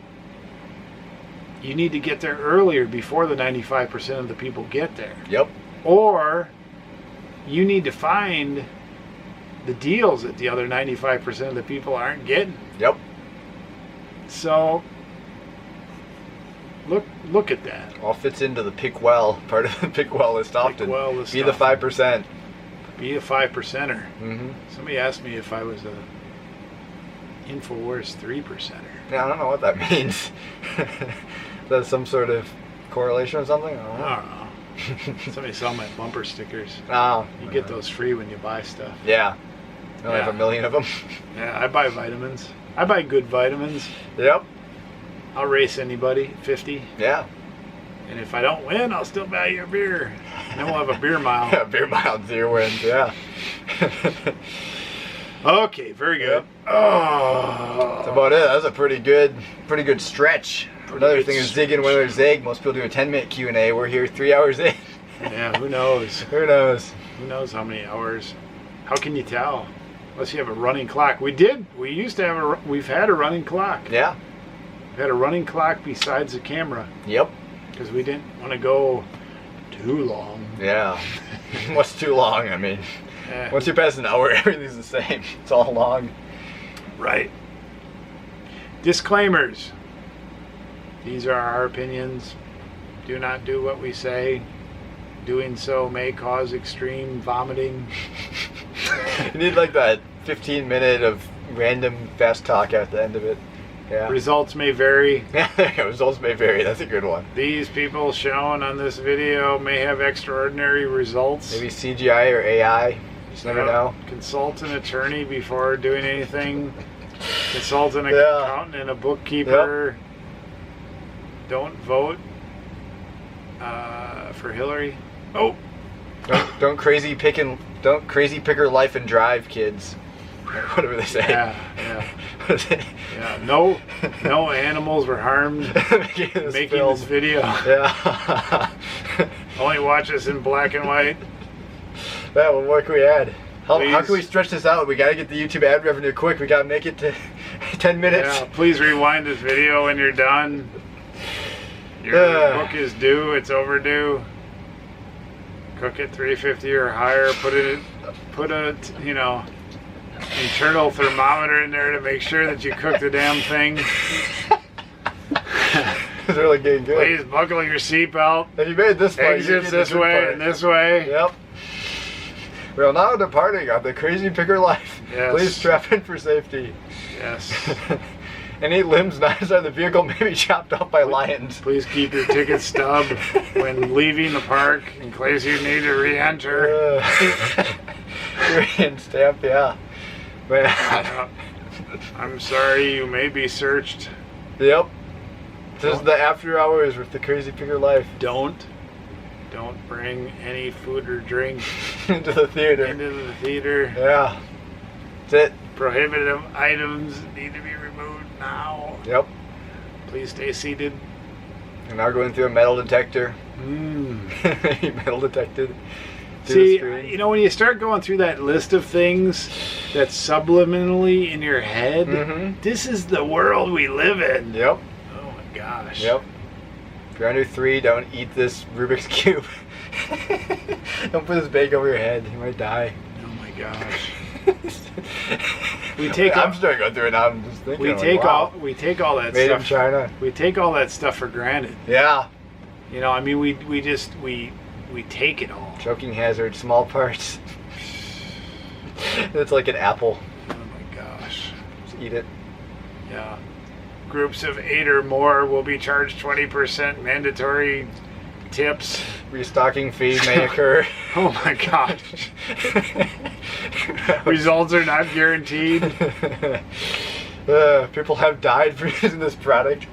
you need to get there earlier before the 95% of the people get there. Yep. Or you need to find the deals that the other 95% of the people aren't getting. Yep. So look at that. All fits into the pick well part of the pick well list often. Be the 5%. Be a 5%er. Mm-hmm. Somebody asked me if I was a InfoWars 3%er. Yeah, I don't know what that means. Is that some sort of correlation or something? I don't know. Somebody saw my bumper stickers. Oh. You get those free when you buy stuff. Yeah. I only have 1 million of them. Yeah, I buy vitamins. I buy good vitamins. Yep. I'll race anybody, 50. Yeah. And if I don't win, I'll still buy you a beer. And then we'll have a beer mile. A beer mile, 0 wins, yeah. Okay, very good. Oh. That's about it. That was a pretty good stretch. Another thing is zigging when there's zag. Most people do a 10-minute Q&A. We're here 3 hours in. Yeah, who knows? Who knows? Who knows how many hours? How can you tell? Unless you have a running clock. We've had a running clock. Yeah. We had a running clock besides the camera. Yep. Because we didn't want to go too long. Yeah. What's too long? I mean, once you're past an hour, everything's the same. It's all long. Right. Disclaimers. These are our opinions. Do not do what we say. Doing so may cause extreme vomiting. You need like that 15-minute of random fast talk at the end of it. Yeah. Results may vary. Yeah, results may vary. That's a good one. These people shown on this video may have extraordinary results. Maybe CGI or AI. Just never know. Consult an attorney before doing anything. Consult an accountant and a bookkeeper. Yep. Don't vote for Hillary. Oh. Don't crazy picker life and drive, kids. Whatever they say. Yeah. Yeah. No animals were harmed making this video. Yeah. Only watch us in black and white. Yeah, well, what can we add? How can we stretch this out? We gotta get the YouTube ad revenue quick. We gotta make it to 10 minutes. Yeah, please rewind this video when you're done. Your book is due. It's overdue. Cook it 350 or higher. Put a internal thermometer in there to make sure that you cook the damn thing. It's really getting good. Please buckle your seatbelt. If you made it this far, Exits this way and this way. Yep. We are now departing on the crazy picker life. Yes. Please strap in for safety. Yes. Any limbs not inside the vehicle may be chopped off by lions. Please keep your ticket stub when leaving the park in case you need to re-enter. Korean stamp, yeah. Man. I'm sorry, you may be searched. Yep. This is the after hours with the crazy picker life. Don't bring any food or drink into the theater. Yeah. That's it. Prohibitive items need to be removed now. Yep. Please stay seated. And now going through a metal detector. Metal detected. See, you know, when you start going through that list of things that's subliminally in your head, this is the world we live in. Yep. Oh my gosh. Yep. If you're under 3, don't eat this Rubik's Cube. Don't put this bag over your head. You might die. Oh my gosh. I'm starting going through it now. I'm just thinking. We take all that made stuff. in China. We take all that stuff for granted. Yeah. You know, I mean, we take it all. Choking hazard, small parts. It's like an apple. Oh my gosh. Just eat it. Yeah. Groups of 8 or more will be charged 20% mandatory tips. Restocking fee may occur. Oh my gosh. Results are not guaranteed. People have died for using this product.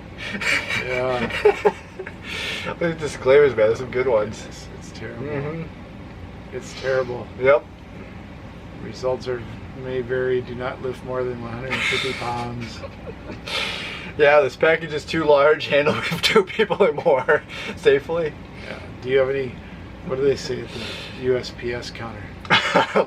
Yeah. Those disclaimers, man. There's some good ones. It's terrible. It's terrible. Yep. Results may vary. Do not lift more than 150 pounds. Yeah, this package is too large. Handle with 2 people or more safely. Yeah. Do you have any? What do they say at the USPS counter?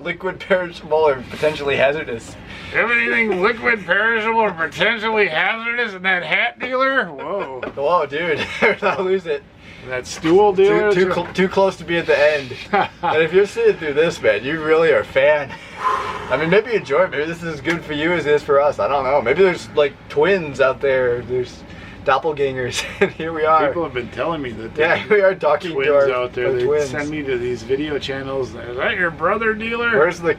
Liquid, perishable, or potentially hazardous. You have anything liquid, perishable, or potentially hazardous in that hat dealer? Whoa. Whoa, dude. I'll lose it. And that stool dealer? Too close to be at the end. And if you're sitting through this, man, you really are a fan. I mean, maybe you enjoy it. Maybe this is as good for you as it is for us. I don't know. Maybe there's like twins out there. There's doppelgangers. And here we are. People have been telling me that. Yeah, we are talking twins to our out there. They twins. send me to these video channels. Is that your brother dealer? Where's the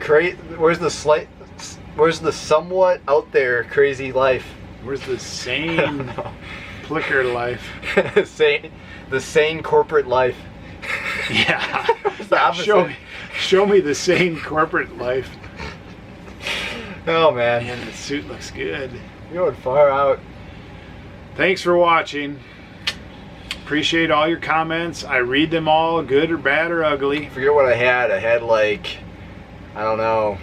Where's the somewhat out there crazy life? Where's the sane plicker life? The sane corporate life. Yeah. It's the opposite. Show me the sane corporate life. Oh man. Man, that suit looks good. You're going far out. Thanks for watching. Appreciate all your comments. I read them all, good or bad or ugly. I forget what I had. I had like, I don't know,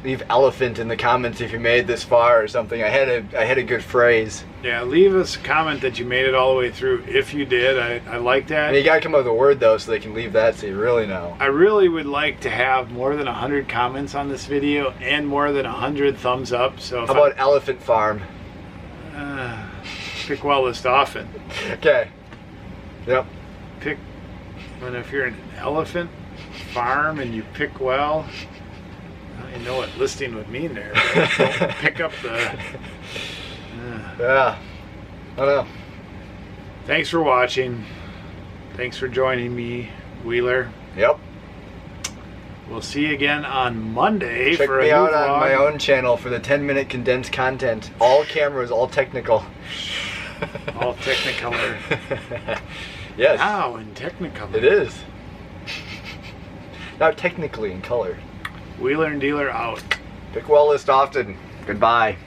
leave elephant in the comments if you made this far or something. I had a good phrase. Yeah, leave us a comment that you made it all the way through. If you did, I like that. And you gotta come up with a word though, so they can leave that so you really know. I really would like to have more than 100 comments on this video and more than 100 thumbs up. So how about elephant farm? Pick well list often. Okay. Yep. Pick when if you're an elephant farm and you pick well. I know what listing would mean there, but don't pick up the. Yeah. I don't know. Thanks for watching. Thanks for joining me, Wheeler. Yep. We'll see you again on Monday Check for a me new out vlog. on my own channel for the 10-minute condensed content. All cameras, all technical. All Technicolor. Yes. Now in Technicolor. It is. Now technically in color. Wheeler and Dealer out. Pick well list often. Goodbye.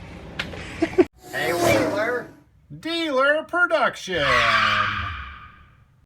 Hey Wheeler. Dealer Production.